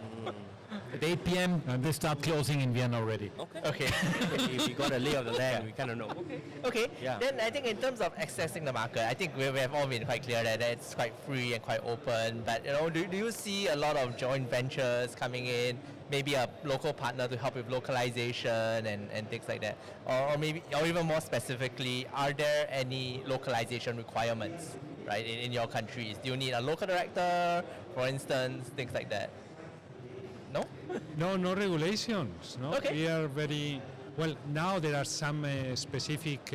At 8 p.m. they start closing in Vienna already. Okay. If you got a lay of the land, we kind of know. Okay. Yeah. Then I think in terms of accessing the market, I think we have all been quite clear that it's quite free and quite open. But do you see a lot of joint ventures coming in? Maybe a local partner to help with localization and things like that, or even more specifically, are there any localization requirements, right, in your countries? Do you need a local director, for instance, things like that? No? No regulations. No, Okay. we are very well. Now there are some specific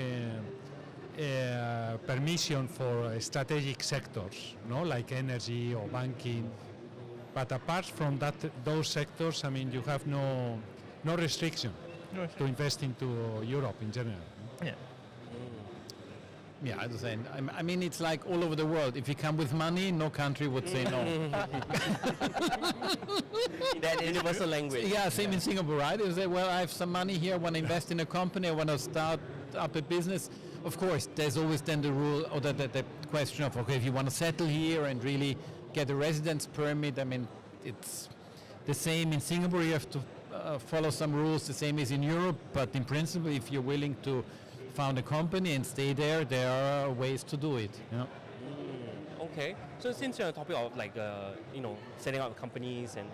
permission for strategic sectors, no, like energy or banking. But apart from that, those sectors, I mean, you have no restriction to invest into Europe in general. Yeah. Yeah, I understand. I mean, it's like all over the world. If you come with money, no country would say no. That universal language. Yeah, same in Singapore, right? They say, well, I have some money here, I want to invest in a company, I want to start up a business. Of course, there's always then the rule, or the question of, okay, if you want to settle here and really get a residence permit, I mean, it's the same in Singapore, you have to follow some rules, the same as in Europe, but in principle, if you're willing to found a company and stay there are ways to do it. You know? Okay. So since you're on the topic of setting up companies and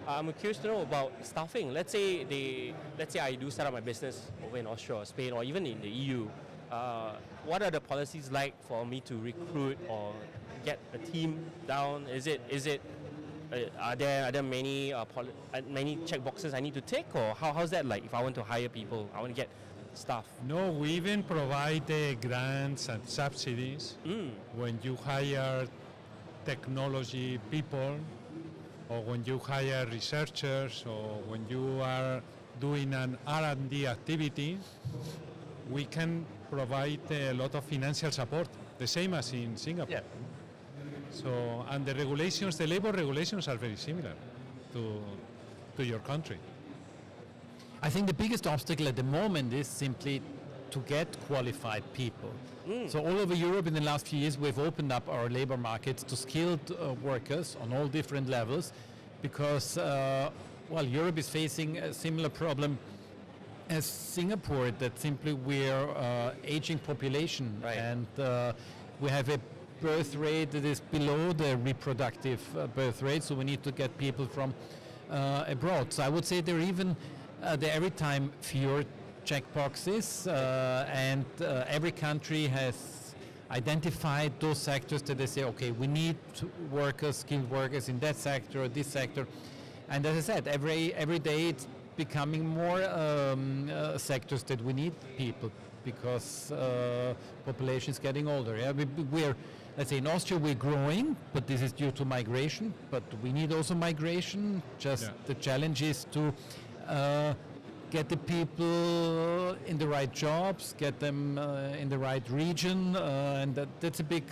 I'm curious to know about staffing. Let's say I do set up my business over in Austria or Spain or even in the EU. What are the policies like for me to recruit or get a team down? Are there many check boxes I need to tick, or how's that like if I want to hire people? I want to get staff. No, we even provide grants and subsidies when you hire technology people, or when you hire researchers, or when you are doing an R&D activity. We can provide a lot of financial support, the same as in Singapore. Yeah. So, and the regulations, the labor regulations are very similar to your country. I think the biggest obstacle at the moment is simply to get qualified people. So all over Europe in the last few years we've opened up our labor markets to skilled workers on all different levels because Europe is facing a similar problem as Singapore, that simply we're aging population, right. And we have a birth rate that is below the reproductive birth rate, so we need to get people from abroad. So I would say there are every time fewer checkboxes, and every country has identified those sectors that they say, okay, we need workers, skilled workers in that sector or this sector. And as I said, every day it's becoming more sectors that we need people because population is getting older. Yeah? We're, let's say in Austria we're growing, but this is due to migration, but we need also migration. The challenge is to get the people in the right jobs, get them in the right region, and that's a big,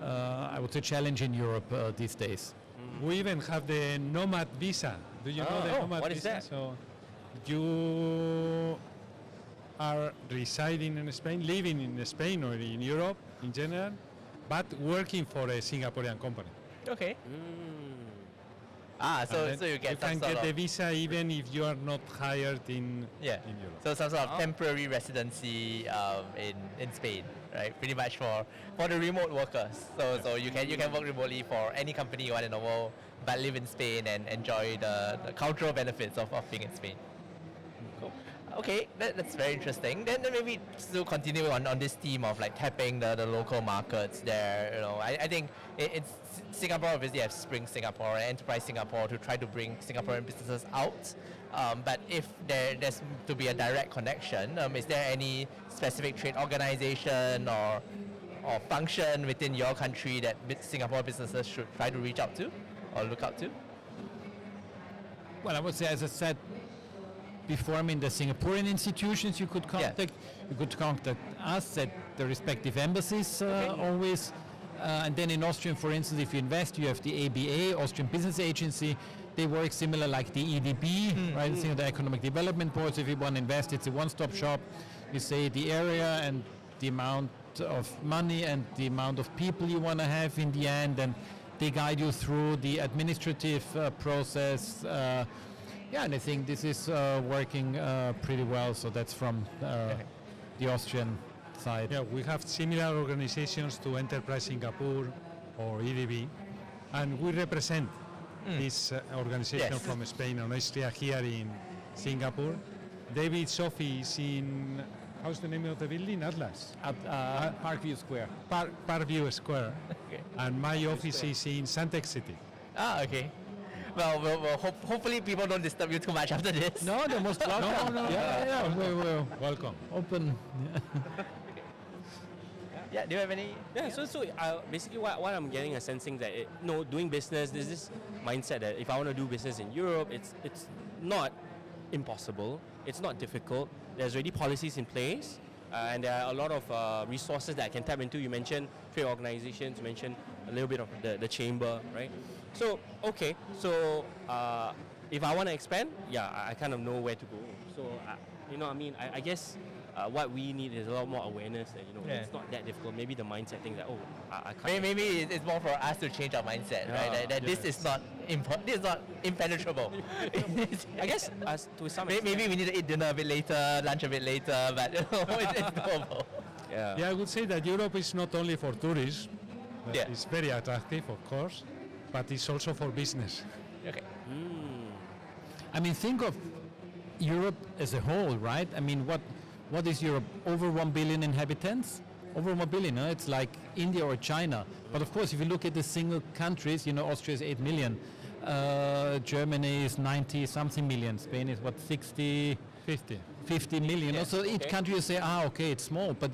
I would say, challenge in Europe these days. We even have the nomad visa. Do you know the nomad what visa? Is that? So you are residing in Spain, living in Spain or in Europe in general, but working for a Singaporean company. Okay. So you get can get the visa even if you are not hired in Europe. So some sort of temporary residency in Spain, right? Pretty much for the remote workers. So you can work remotely for any company you want in the world, but live in Spain and enjoy the cultural benefits of being in Spain. Cool. Okay, that's very interesting. Then maybe to continue on this theme of like tapping the local markets there. I think it's Singapore obviously has Spring Singapore and Enterprise Singapore to try to bring Singaporean businesses out. But if there's to be a direct connection, is there any specific trade organization or function within your country that Singapore businesses should try to reach out to or look up to? Well, I would say, as I said before, the Singaporean institutions you could contact. You could contact us at the respective embassies always. And then in Austria, for instance, if you invest, you have the ABA, Austrian Business Agency. They work similar like the EDB, right? The Economic Development Boards. If you want to invest, it's a one-stop shop. You say the area and the amount of money and the amount of people you want to have in the end, and they guide you through the administrative process. Yeah, and I think this is working pretty well. So that's from the Austrian side. Yeah, we have similar organizations to Enterprise Singapore or EDB, and we represent this organization from Spain and Austria here in Singapore. David's office in, how's the name of the building? Atlas? At Parkview Square. Parkview Square. Okay. And my office is in Suntec City. Ah, okay. Well, hopefully people don't disturb you too much after this. No, they're most welcome. No. Yeah, we're welcome. Open. Yeah, do you have any? Yeah, so basically what I'm getting a sensing that doing business, there's this mindset that if I want to do business in Europe, it's not impossible, it's not difficult. There's already policies in place, and there are a lot of resources that I can tap into. You mentioned trade organizations, you mentioned a little bit of the chamber, right? So, okay, so if I want to expand, I kind of know where to go. So, you know what I mean? I guess what we need is a lot more awareness that, it's not that difficult. Maybe the mindset thing that, I can't. Maybe it's more for us to change our mindset, right? That this is not impenetrable. I guess to some extent. Maybe we need to eat dinner a bit later, lunch a bit later, but it's doable. Yeah, I would say that Europe is not only for tourists. It's very attractive, of course, but it's also for business. Okay. I mean, think of Europe as a whole, right? I mean, what is Europe? Over 1 billion inhabitants? Over 1 billion, it's like India or China. But of course, if you look at the single countries, Austria is 8 million. Germany is 90 something million. Spain is 60? 50 million. Yes. So each country you say, okay, it's small, but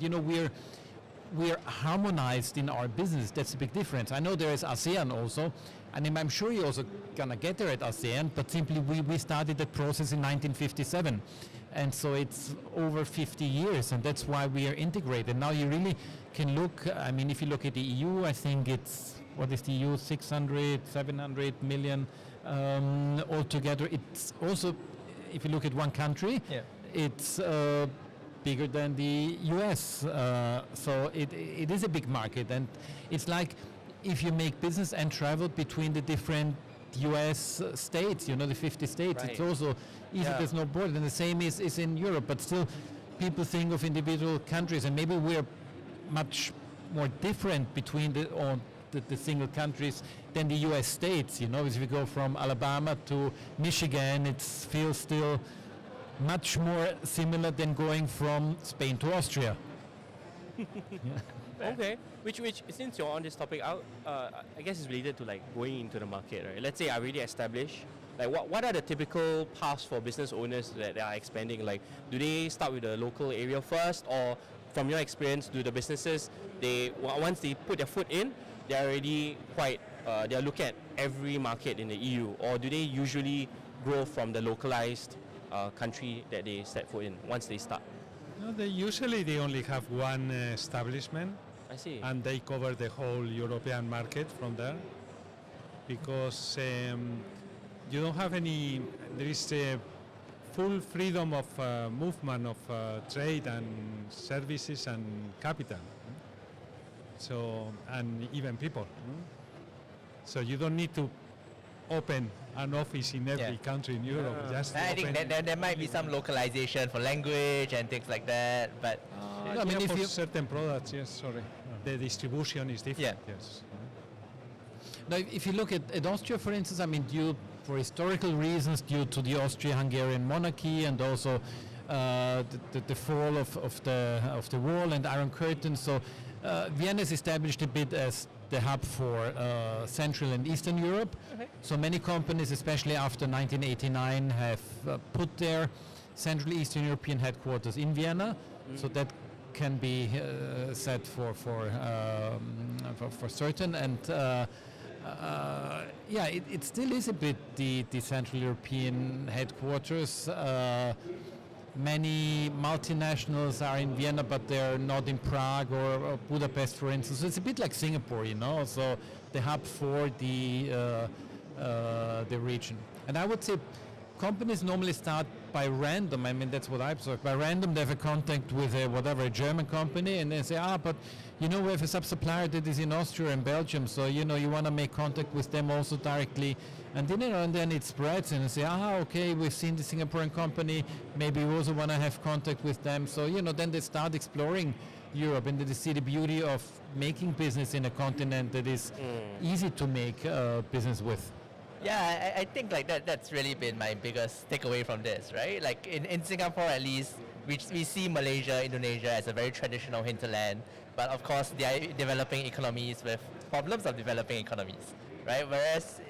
we're harmonized in our business. That's a big difference. I know there is ASEAN also, and I'm sure you're also gonna get there at ASEAN, but simply we started that process in 1957. And so it's over 50 years, and that's why we are integrated. Now you really can look, I mean, if you look at the EU, I think it's, what is the EU, 600, 700 million altogether. It's also, if you look at one country, it's bigger than the US. So it is a big market, and it's like if you make business and travel between the different US states, the 50 states, Right. it's also easy, there's no border, and the same is in Europe, but still people think of individual countries, and maybe we're much more different between the single countries than the US states. If we go from Alabama to Michigan, it feels still much more similar than going from Spain to Austria. Okay, which since you're on this topic, I guess it's related to like going into the market, right? Let's say I already established, like what are the typical paths for business owners that are expanding? Like, do they start with the local area first, or from your experience, do the businesses, once they put their foot in, they're already they're looking at every market in the EU, or do they usually grow from the localized country that they set foot in once they start? No, they only have one establishment. I see. And they cover the whole European market from there, because you don't have there is full freedom of movement of trade and services and capital. So, and even people. So you don't need to open an office in every country in Europe. Just I think that there might be some localization for language and things like that, but I mean, for certain products, the distribution is different. Yes. Now, if you look at Austria, for instance, I mean, for historical reasons, due to the Austro-Hungarian monarchy and also the fall of the wall and Iron Curtain, so Vienna is established a bit as the hub for Central and Eastern Europe. Okay. So many companies, especially after 1989, have put their Central Eastern European headquarters in Vienna. So that can be said for certain. And it still is a bit the Central European headquarters. Many multinationals are in Vienna, but they're not in Prague or Budapest, for instance. So it's a bit like Singapore, so the hub for the region. And I would say companies normally start by random. I mean, that's what I observed. By random, they have a contact with a German company, and they say, but we have a sub-supplier that is in Austria and Belgium, so you want to make contact with them also directly. And then, and then it spreads, and they say, okay, we've seen the Singaporean company, maybe we also want to have contact with them. So, then they start exploring Europe, and they see the beauty of making business in a continent that is easy to make business with. Yeah, I think like that's really been my biggest takeaway from this, right? Like in Singapore at least, we see Malaysia, Indonesia as a very traditional hinterland, but of course they are developing economies with problems of developing economies, right? Whereas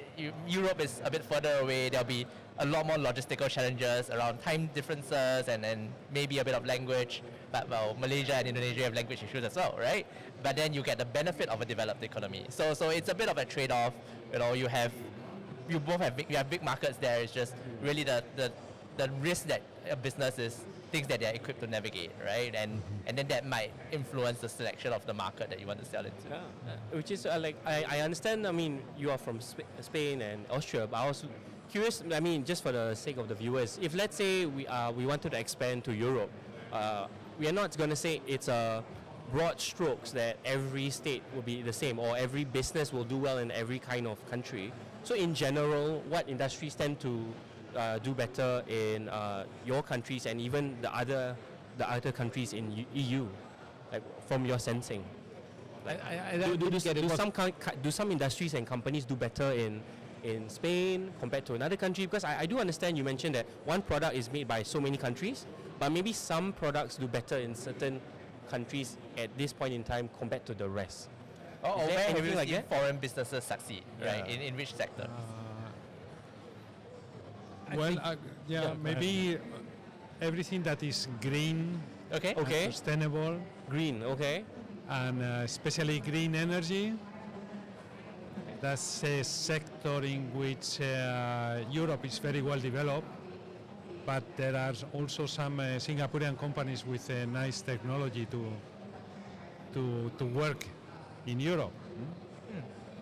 Europe is a bit further away, there'll be a lot more logistical challenges around time differences and maybe a bit of language, but Malaysia and Indonesia have language issues as well, right? But then you get the benefit of a developed economy. So it's a bit of a trade-off, you have big markets there. It's just really the risk that a business is things that they are equipped to navigate, right? And then that might influence the selection of the market that you want to sell into. Which is I understand. I mean, you are from Spain and Austria, but I was curious. I mean, just for the sake of the viewers, if let's say we wanted to expand to Europe, we are not going to say it's a broad strokes that every state will be the same or every business will do well in every kind of country. So in general, what industries tend to do better in your countries and even the other countries in EU, like from your sensing? Like, do some industries and companies do better in Spain compared to another country? Because I do understand you mentioned that one product is made by so many countries, but maybe some products do better in certain countries at this point in time compared to the rest. Where have you seen foreign businesses succeed, right? In which sector? Maybe everything that is green, sustainable. Green, and especially green energy. That's a sector in which Europe is very well developed, but there are also some Singaporean companies with nice technology to work in Europe.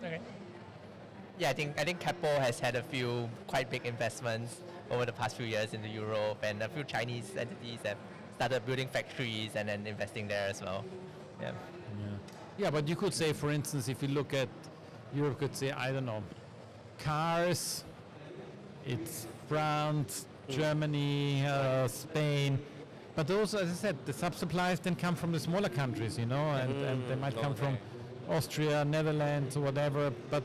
Okay. Yeah, I think Keppel has had a few quite big investments over the past few years into Europe, and a few Chinese entities have started building factories and then investing there as well. Yeah, but you could say, for instance, if you look at Europe, could say, I don't know, cars, it's France, Germany, Spain. But also, as I said, the sub-suppliers then come from the smaller countries, and they might come from Austria, Netherlands, or whatever. But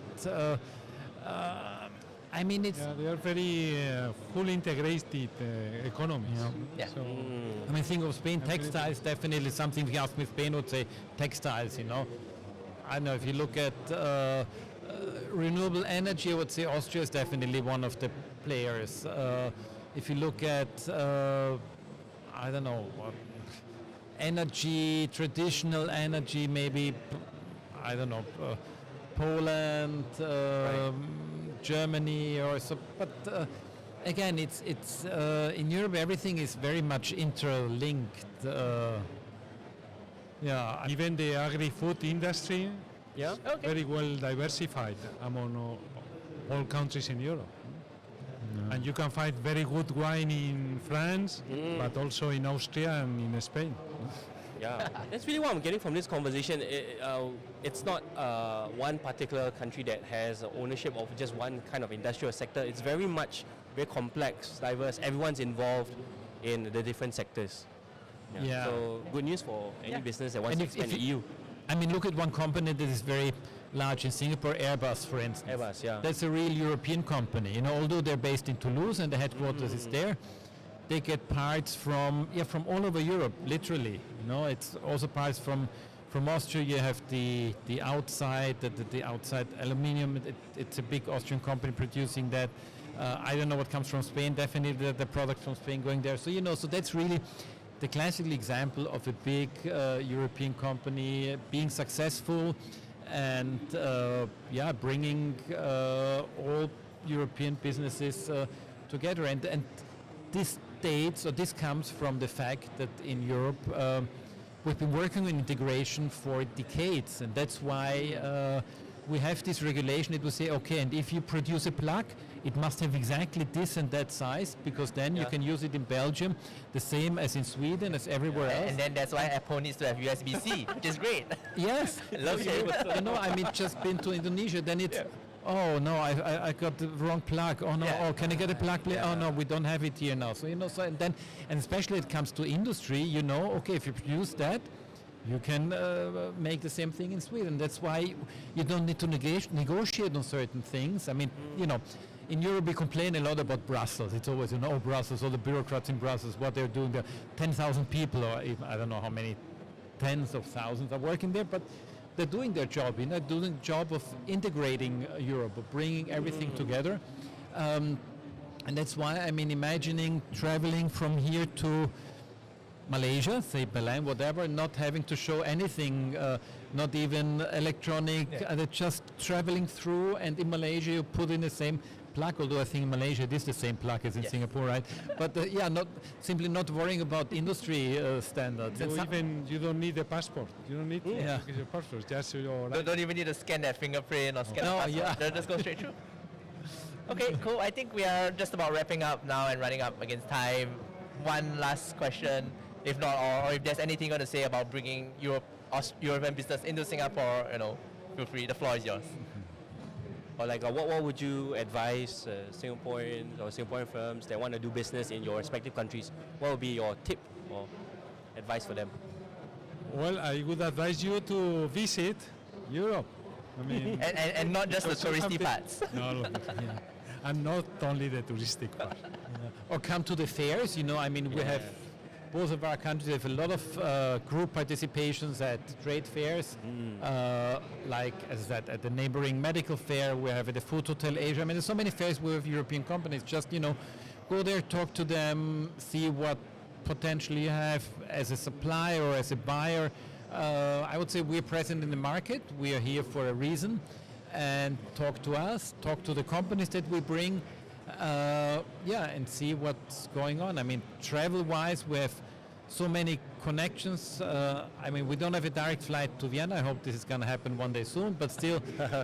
I mean, it's they are very fully integrated economies. So, I mean, think of Spain. Textiles definitely something. If you ask me, Spain would say textiles. I don't know, if you look at renewable energy, I would say Austria is definitely one of the players. If you look at I don't know, energy, traditional energy, maybe, I don't know, Poland, Germany, or so. But again, it's in Europe everything is very much interlinked. Even the agri-food industry, very well diversified among all countries in Europe. And you can find very good wine in France, but also in Austria and in Spain. Yeah, that's really what I'm getting from this conversation. It's not one particular country that has ownership of just one kind of industrial sector. It's very complex, diverse. Everyone's involved in the different sectors. So good news for any business that wants to expand the EU. I mean, look at one company that is very large in Singapore, Airbus, for instance. Airbus, yeah. That's a real European company. Although they're based in Toulouse and the headquarters is there, they get parts from all over Europe, literally. It's also parts from Austria. You have the outside, the outside aluminium. It's a big Austrian company producing that. I don't know what comes from Spain. Definitely the products from Spain going there. So so that's really the classical example of a big European company being successful and bringing all European businesses together. And this comes from the fact that in Europe we've been working on integration for decades, and that's why we have this regulation that will say, okay, and if you produce a plug it must have exactly this and that size, because then you can use it in Belgium the same as in Sweden, as everywhere else. And then that's why Apple needs to have USB-C, which is great. Yes. Love it. You know, I mean, just been to Indonesia, then it's, oh no, I got the wrong plug. Oh no, oh, can I get a plug? Oh no, we don't have it here now. So, you know, so, and especially it comes to industry, you know, okay, if you produce that, you can make the same thing in Sweden. That's why you don't need to negotiate on certain things. I mean, you know, in Europe we complain a lot about Brussels. It's always, you know, Brussels, all the bureaucrats in Brussels, what they're doing there. 10,000 people, or even, I don't know how many tens of thousands are working there, but they're doing their job, you know, doing the job of integrating Europe, of bringing everything together. And that's why, I mean, imagining traveling from here to Malaysia, say Penang, whatever, not having to show anything, not even electronic, just traveling through, and in Malaysia you put in the same plug, although I think in Malaysia it is the same plug as in Singapore, right? But yeah, not worrying about industry standards. You don't need a passport. You don't need to get your passport. Just your Don't even need to scan that fingerprint or scan the passport. They'll just go straight through. Okay, cool. I think we are just about wrapping up now and running up against time. One last question, if not, or if there's anything you want to say about bringing European business into Singapore, you know, feel free. The floor is yours. Or like, what would you advise Singaporeans or Singaporean firms that want to do business in your respective countries? What would be your tip or advice for them? Well, I would advise you to visit Europe. I mean, and not just the touristy parts. No, and not only the touristic part. Or come to the fairs, you know, I mean, we have, both of our countries have a lot of group participations at trade fairs, like, as I said, at the neighboring medical fair, we have at the Food Hotel Asia. I mean, there's so many fairs with European companies. Just, you know, go there, talk to them, see what potentially you have as a supplier or as a buyer. I would say we're present in the market. We are here for a reason. And talk to us, talk to the companies that we bring, and see what's going on. I mean, travel-wise, we have so many connections. I mean, we don't have a direct flight to Vienna. I hope this is going to happen one day soon, but still,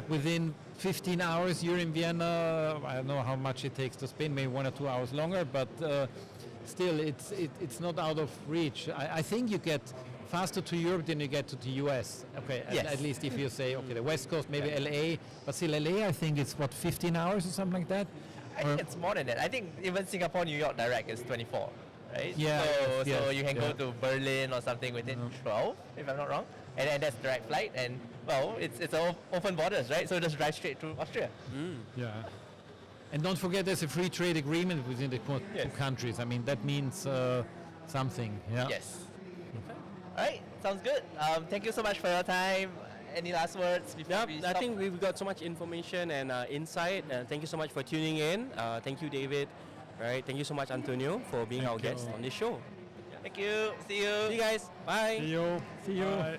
within 15 hours, you're in Vienna. I don't know how much it takes to Spain, maybe 1 or 2 hours longer, but still, it's not out of reach. I think you get faster to Europe than you get to the US. Okay, at least if you say, okay, the West Coast, maybe LA, but still LA, I think it's 15 hours or something like that? I think it's more than that. I think even Singapore, New York direct is 24, right? Yeah. So you can go to Berlin or something within 12, if I'm not wrong. And then that's direct flight, and well, it's open borders, right? So just drive straight to Austria. Yeah. And don't forget there's a free trade agreement within the two countries. I mean, that means something. Yeah. Yes. All right, sounds good. Thank you so much for your time. Any last words before we stop? I think we've got so much information and insight. Thank you so much for tuning in. Thank you, David. Right. Thank you so much, Antonio, for being our guest on this show. Thank you. See you. See you guys. Bye. See you. See you. Bye.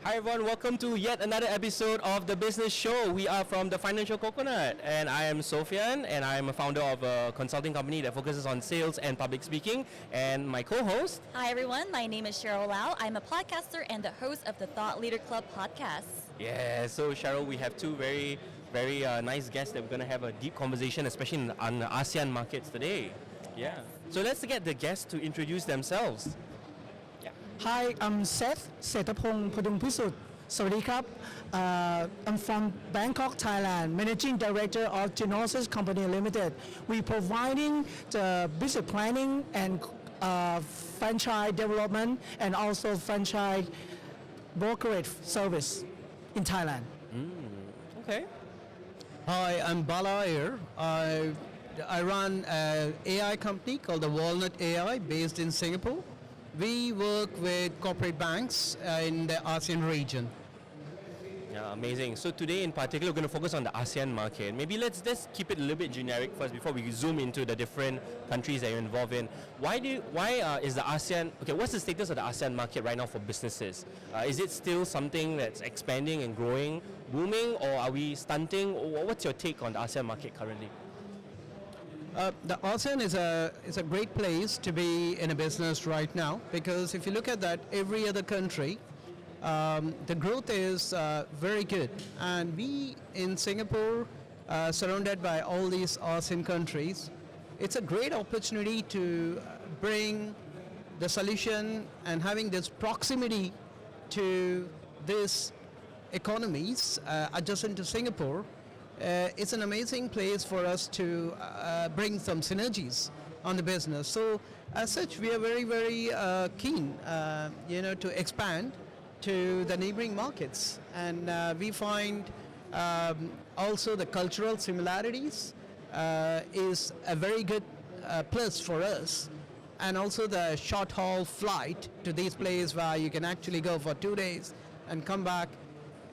Hi everyone, welcome to yet another episode of the Business Show. We are from the Financial Coconut, and I am Sofian, and I am a founder of a consulting company that focuses on sales and public speaking. And my co-host. Hi everyone, my name is Cheryl Lau. I'm a podcaster and the host of the Thought Leader Club podcast. Yeah, so Cheryl, we have two very nice guests that we're going to have a deep conversation, especially on the ASEAN markets today. Yeah. So let's get the guests to introduce themselves. Hi, I'm Seth Setapong Padungpisut. Sawadee krap. I'm from Bangkok, Thailand, Managing Director of Nuances Company Limited. We're providing the business planning and franchise development and also franchise brokerage service in Thailand. Okay. Hi, I'm Bala Ayer. I run an AI company called the Walnut AI based in Singapore. We work with corporate banks in the ASEAN region. Yeah, amazing. So today in particular, we're going to focus on the ASEAN market. Maybe let's keep it a little bit generic first before we zoom into the different countries that you're involved in. Why is the ASEAN, okay, what's the status of the ASEAN market right now for businesses? Is it still something that's expanding and growing, booming, or are we stunting? What's your take on the ASEAN market currently? The ASEAN is a great place to be in a business right now, because if you look at that, every other country, the growth is very good. And we in Singapore, surrounded by all these ASEAN countries, it's a great opportunity to bring the solution and having this proximity to these economies adjacent to Singapore. It's an amazing place for us to bring some synergies on the business. So as such, we are very keen, to expand to the neighboring markets. And we find also the cultural similarities is a very good plus for us. And also the short haul flight to these places where you can actually go for 2 days and come back.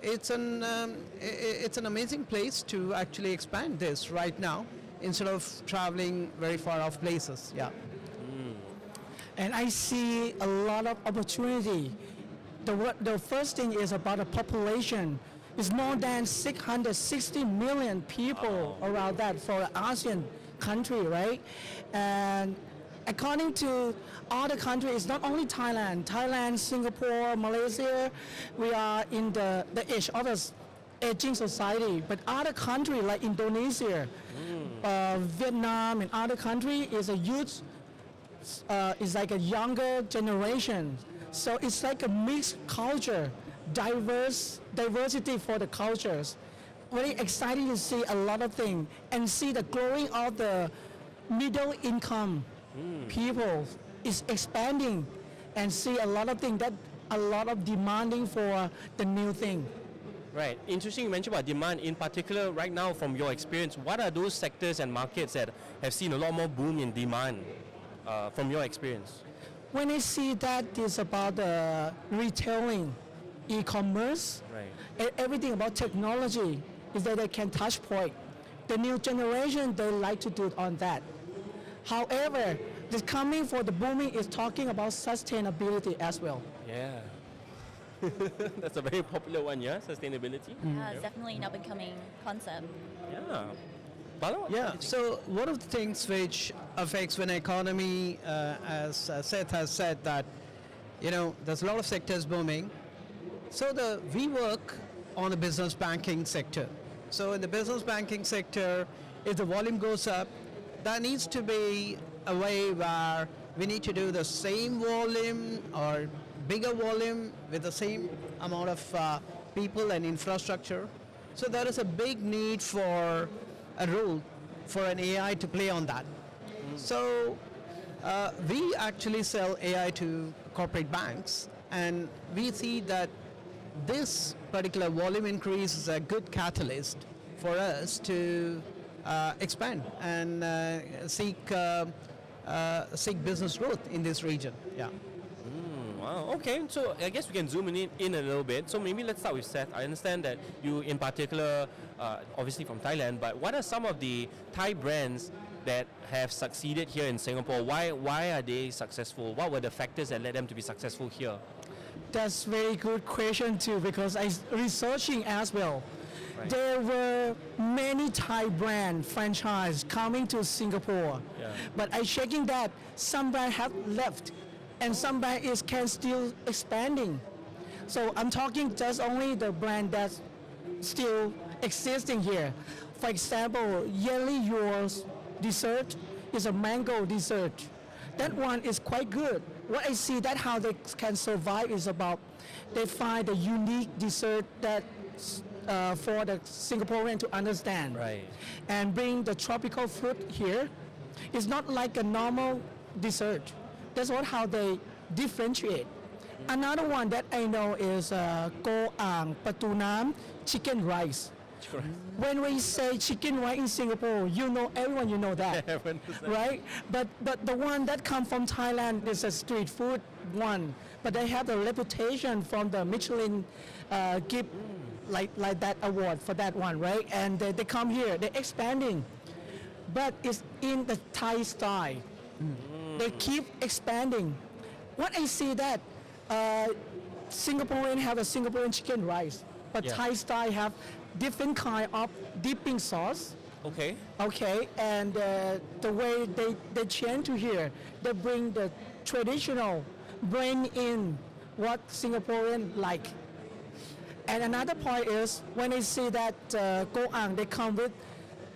It's an amazing place to actually expand this right now instead of traveling very far off places. Yeah. And I see a lot of opportunity. The first thing is about the population. It's more than 660 million people around that for an ASEAN country, right? And according to other countries, not only Thailand, Singapore, Malaysia, we are in the age of an aging society. But other countries like Indonesia, Vietnam, and other countries is a youth, is like a younger generation. So it's like a mixed culture, diversity for the cultures. Very exciting to see a lot of things and see the growing of the middle income people is expanding, and see a lot of things, that a lot of demanding for the new thing. Right. Interesting you mentioned about demand. In particular, right now from your experience, what are those sectors and markets that have seen a lot more boom in demand from your experience? When I see that, it's about retailing, e-commerce, everything about technology is that they can touch point. The new generation, they like to do it on that. However, the coming for the booming is talking about sustainability as well. Yeah. That's a very popular one, yeah? Sustainability? Yeah, it's definitely an up-and-coming concept. Yeah. Bala, Yeah, so one of the things which affects when economy, as Seth has said, that, there's a lot of sectors booming. So we work on the business banking sector. So in the business banking sector, if the volume goes up, there needs to be a way where we need to do the same volume or bigger volume with the same amount of people and infrastructure. So there is a big need for a role for an AI to play on that. So we actually sell AI to corporate banks, and we see that this particular volume increase is a good catalyst for us to expand and seek business growth in this region. Yeah. Wow, okay, so I guess we can zoom in a little bit. So maybe let's start with Seth. I understand that you in particular, obviously from Thailand, but what are some of the Thai brands that have succeeded here in Singapore? Why are they successful? What were the factors that led them to be successful here? That's very good question too, because I researching as well. There were many Thai brand franchise coming to Singapore, but I checking that some brand have left, and some brand can still expanding. So I'm talking just only the brand that's still existing here. For example, Yelly Yours dessert is a mango dessert. That one is quite good. What I see that how they can survive is about they find a unique dessert that for the Singaporean to understand, and bring the tropical fruit here. It's not like a normal dessert. That's what how they differentiate. Another one that I know is Ko Ang Patu Nam chicken rice. When we say chicken rice in Singapore, everyone know that, right? But the one that come from Thailand is a street food one, but they have the reputation from the Michelin give like that award for that one, right? And they come here, they're expanding, but it's in the Thai style. They keep expanding. What I see that Singaporean have a Singaporean chicken rice, but Thai style have different kind of dipping sauce. Okay. Okay, and the way they change to here, they bring the traditional, bring in what Singaporean like. And another point is when I see that Ko Ang, they come with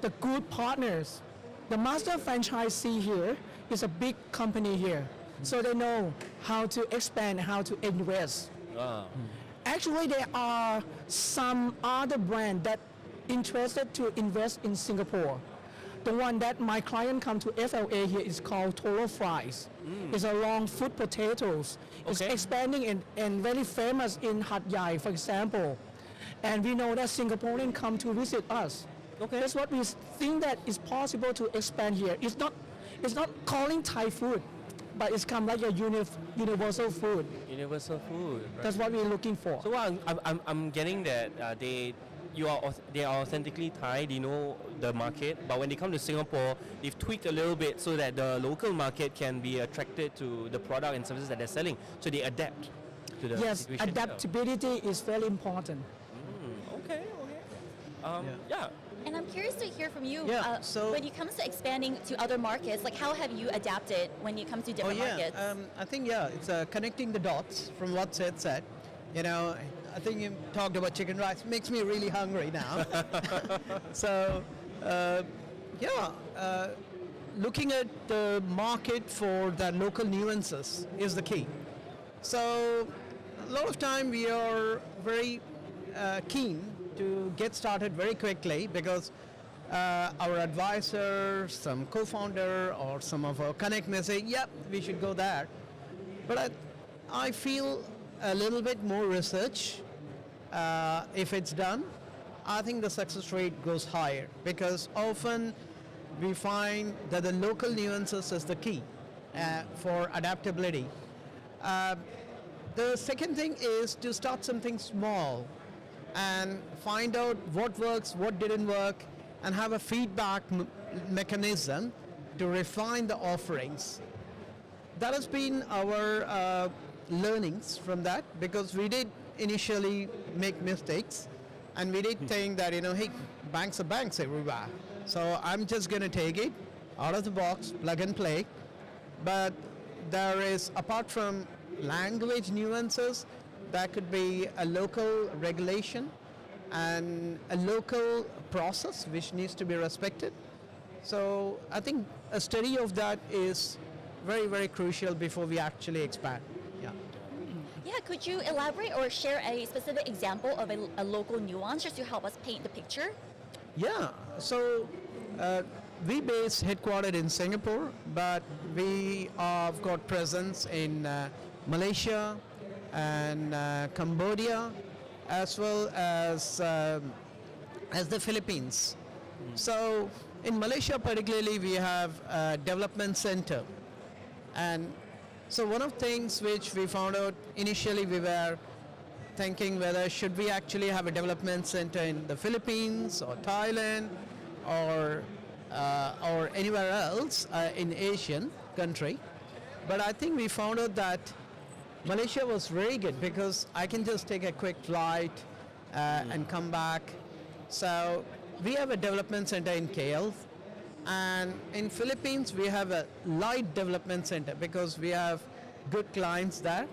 the good partners. The master franchisee here is a big company here, so they know how to expand, how to invest. Actually, there are some other brand that interested to invest in Singapore. The one that my client come to FLA here is called Toro Fries. It's a long food potatoes. It's expanding and very famous in Hat Yai, for example. And we know that Singaporeans come to visit us. That's what we think that is possible to expand here. It's not calling Thai food, but it's come like a universal food. Universal food. Right. That's what we're looking for. So I'm getting that they are authentically Thai. They know the market, but when they come to Singapore, they've tweaked a little bit so that the local market can be attracted to the product and services that they're selling. So they adapt to the situation. Adaptability is very important. Okay. Yeah. And I'm curious to hear from you. So when it comes to expanding to other markets, like how have you adapted when it comes to different markets? I think it's connecting the dots from what Seth said. I think you talked about chicken rice. Makes me really hungry now. So, looking at the market for the local nuances is the key. So, a lot of time we are very keen to get started very quickly because our advisor, some co-founder, or some of our connect may say, yep, we should go there. But I feel a little bit more research, if it's done, I think the success rate goes higher because often we find that the local nuances is the key for adaptability. The second thing is to start something small and find out what works, what didn't work, and have a feedback mechanism to refine the offerings. That has been our learnings from that because we did initially make mistakes and we did think that, hey, banks are banks everywhere. So I'm just going to take it out of the box, plug and play. But there is, apart from language nuances, there could be a local regulation and a local process which needs to be respected. So I think a study of that is very, very crucial before we actually expand. Yeah, could you elaborate or share a specific example of a local nuance just to help us paint the picture? Yeah, so we base headquartered in Singapore, but we have got presence in Malaysia and Cambodia, as well as the Philippines. So in Malaysia particularly, we have a development center. And so one of the things which we found out initially, we were thinking whether should we actually have a development center in the Philippines or Thailand or anywhere else in Asian country. But I think we found out that Malaysia was very good because I can just take a quick flight and come back. So we have a development center in KL, and in Philippines we have a light development center because we have good clients there.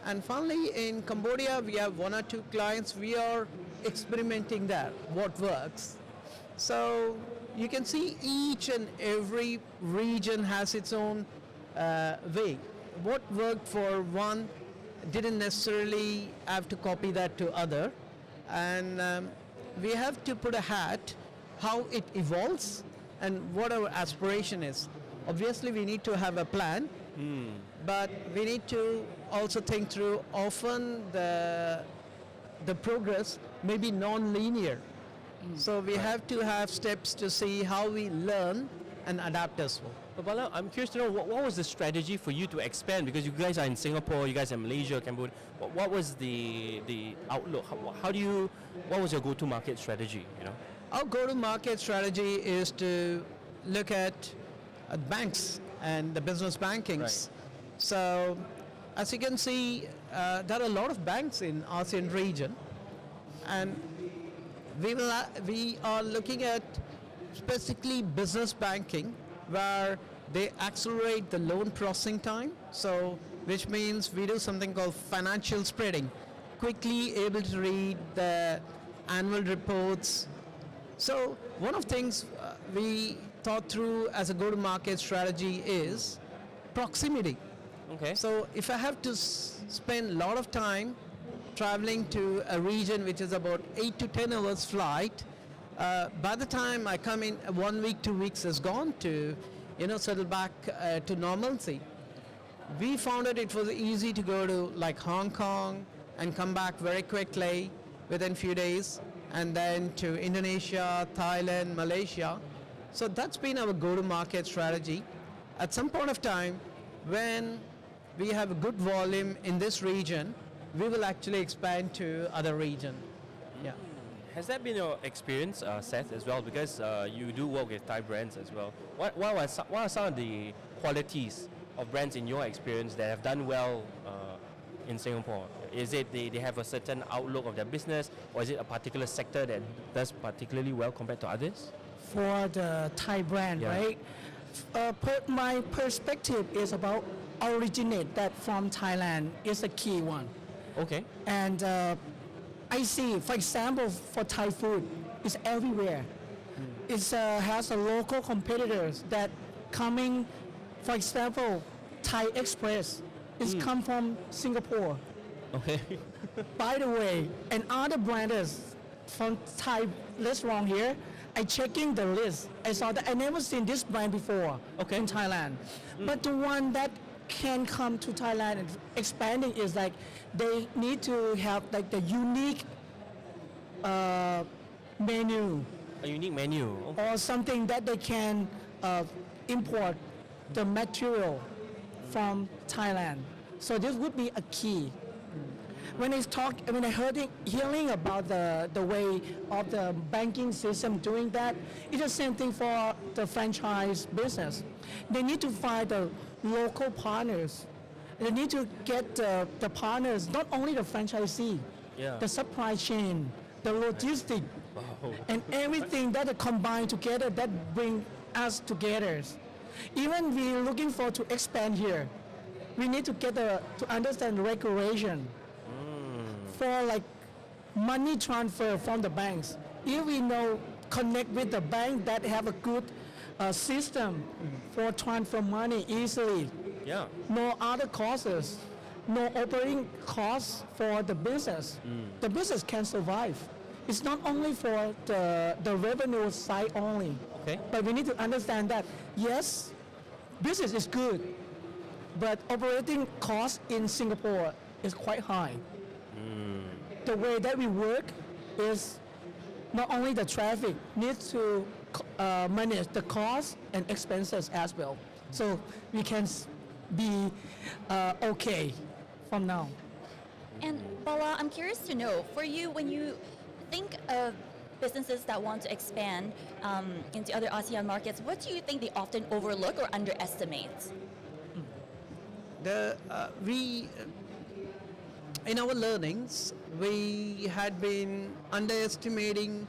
And finally in Cambodia we have 1 or 2 clients. We are experimenting there what works. So you can see each and every region has its own way. What worked for one didn't necessarily have to copy that to other, and we have to put a hat how it evolves and what our aspiration is. Obviously we need to have a plan, but we need to also think through often the progress may be non-linear. So we have to have steps to see how we learn and adapt as well. But Bala, I'm curious to know what was the strategy for you to expand, because you guys are in Singapore, you guys are in Malaysia, Cambodia. What was the outlook? What was your go-to market strategy? You know, our go-to-market strategy is to look at banks and the business bankings. Right. So, as you can see, there are a lot of banks in ASEAN region, and we are looking at specifically business banking, where they accelerate the loan processing time. So, which means we do something called financial spreading, quickly able to read the annual reports. So one of the things we thought through as a go-to-market strategy is proximity. Okay. So if I have to spend a lot of time traveling to a region which is about 8 to 10 hours flight, by the time I come in, 1 week, 2 weeks is gone to, settle back to normalcy. We found that it was easy to go to like Hong Kong and come back very quickly within few days, and then to Indonesia, Thailand, Malaysia. So that's been our go-to-market strategy. At some point of time, when we have a good volume in this region, we will actually expand to other region. Yeah. has that been your experience, Seth, as well? Because you do work with Thai brands as well. What are some of the qualities of brands in your experience that have done well in Singapore? Is it they have a certain outlook of their business, or is it a particular sector that does particularly well compared to others? For the Thai brand, Yeah. right? My perspective is about originate that from Thailand is a key one. Okay. And I see, for example, for Thai food, it's everywhere. It has a local competitors that coming, for example, Thai Express is come from Singapore. Okay. By the way, and other brands from Thai restaurant here, I checking the list. I saw that I never seen this brand before in Thailand. But the one that can come to Thailand and expanding is like they need to have like the unique menu. A unique menu. Okay. Or something that they can import the material from Thailand. So this would be a key. When I hearing about the way of the banking system doing that, it's the same thing for the franchise business. They need to find the local partners. They need to get the partners, not only the franchisee, the supply chain, the logistic, and everything that are combined together that bring us together. Even we're looking for to expand here, we need to get to understand the regulation for like money transfer from the banks. If we know connect with the bank that have a good system for transfer money easily, no other costs, no operating costs for the business. The business can survive. It's not only for the revenue side only, but we need to understand that yes, business is good, but operating costs in Singapore is quite high. The way that we work is not only the traffic, needs to manage the costs and expenses as well. So we can be okay from now. And Bala, I'm curious to know, for you, when you think of businesses that want to expand into other ASEAN markets, what do you think they often overlook or underestimate? in our learnings, we had been underestimating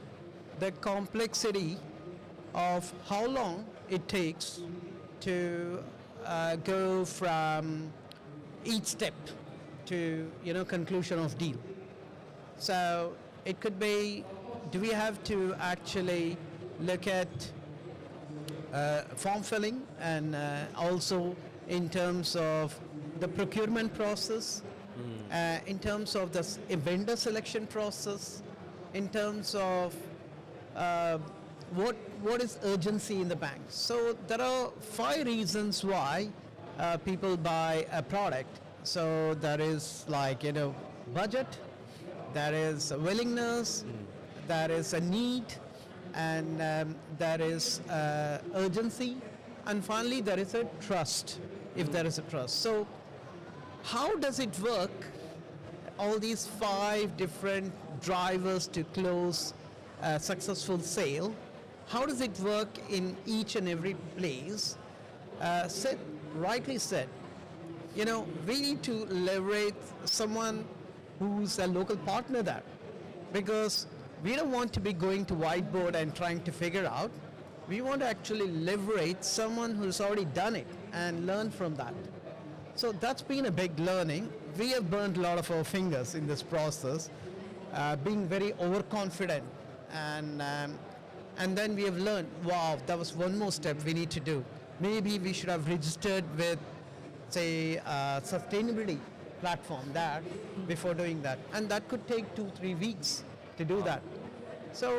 the complexity of how long it takes to go from each step to conclusion of deal. So it could be, do we have to actually look at form filling and also in terms of the procurement process, in terms of the vendor selection process, in terms of what is urgency in the bank. So there are 5 reasons why people buy a product. So there is budget, there is a willingness, there is a need, and there is urgency, and finally there is a trust, if there is a trust. So how does it work, all these 5 different drivers to close a successful sale? How does it work in each and every place? Rightly said, we need to leverage someone who's a local partner there, because we don't want to be going to whiteboard and trying to figure out. We want to actually leverage someone who's already done it and learn from that. So that's been a big learning. We have burned a lot of our fingers in this process, being very overconfident, and then we have learned, wow, that was one more step we need to do. Maybe we should have registered with, say, sustainability platform there before doing that, and that could take 2-3 weeks to do that. So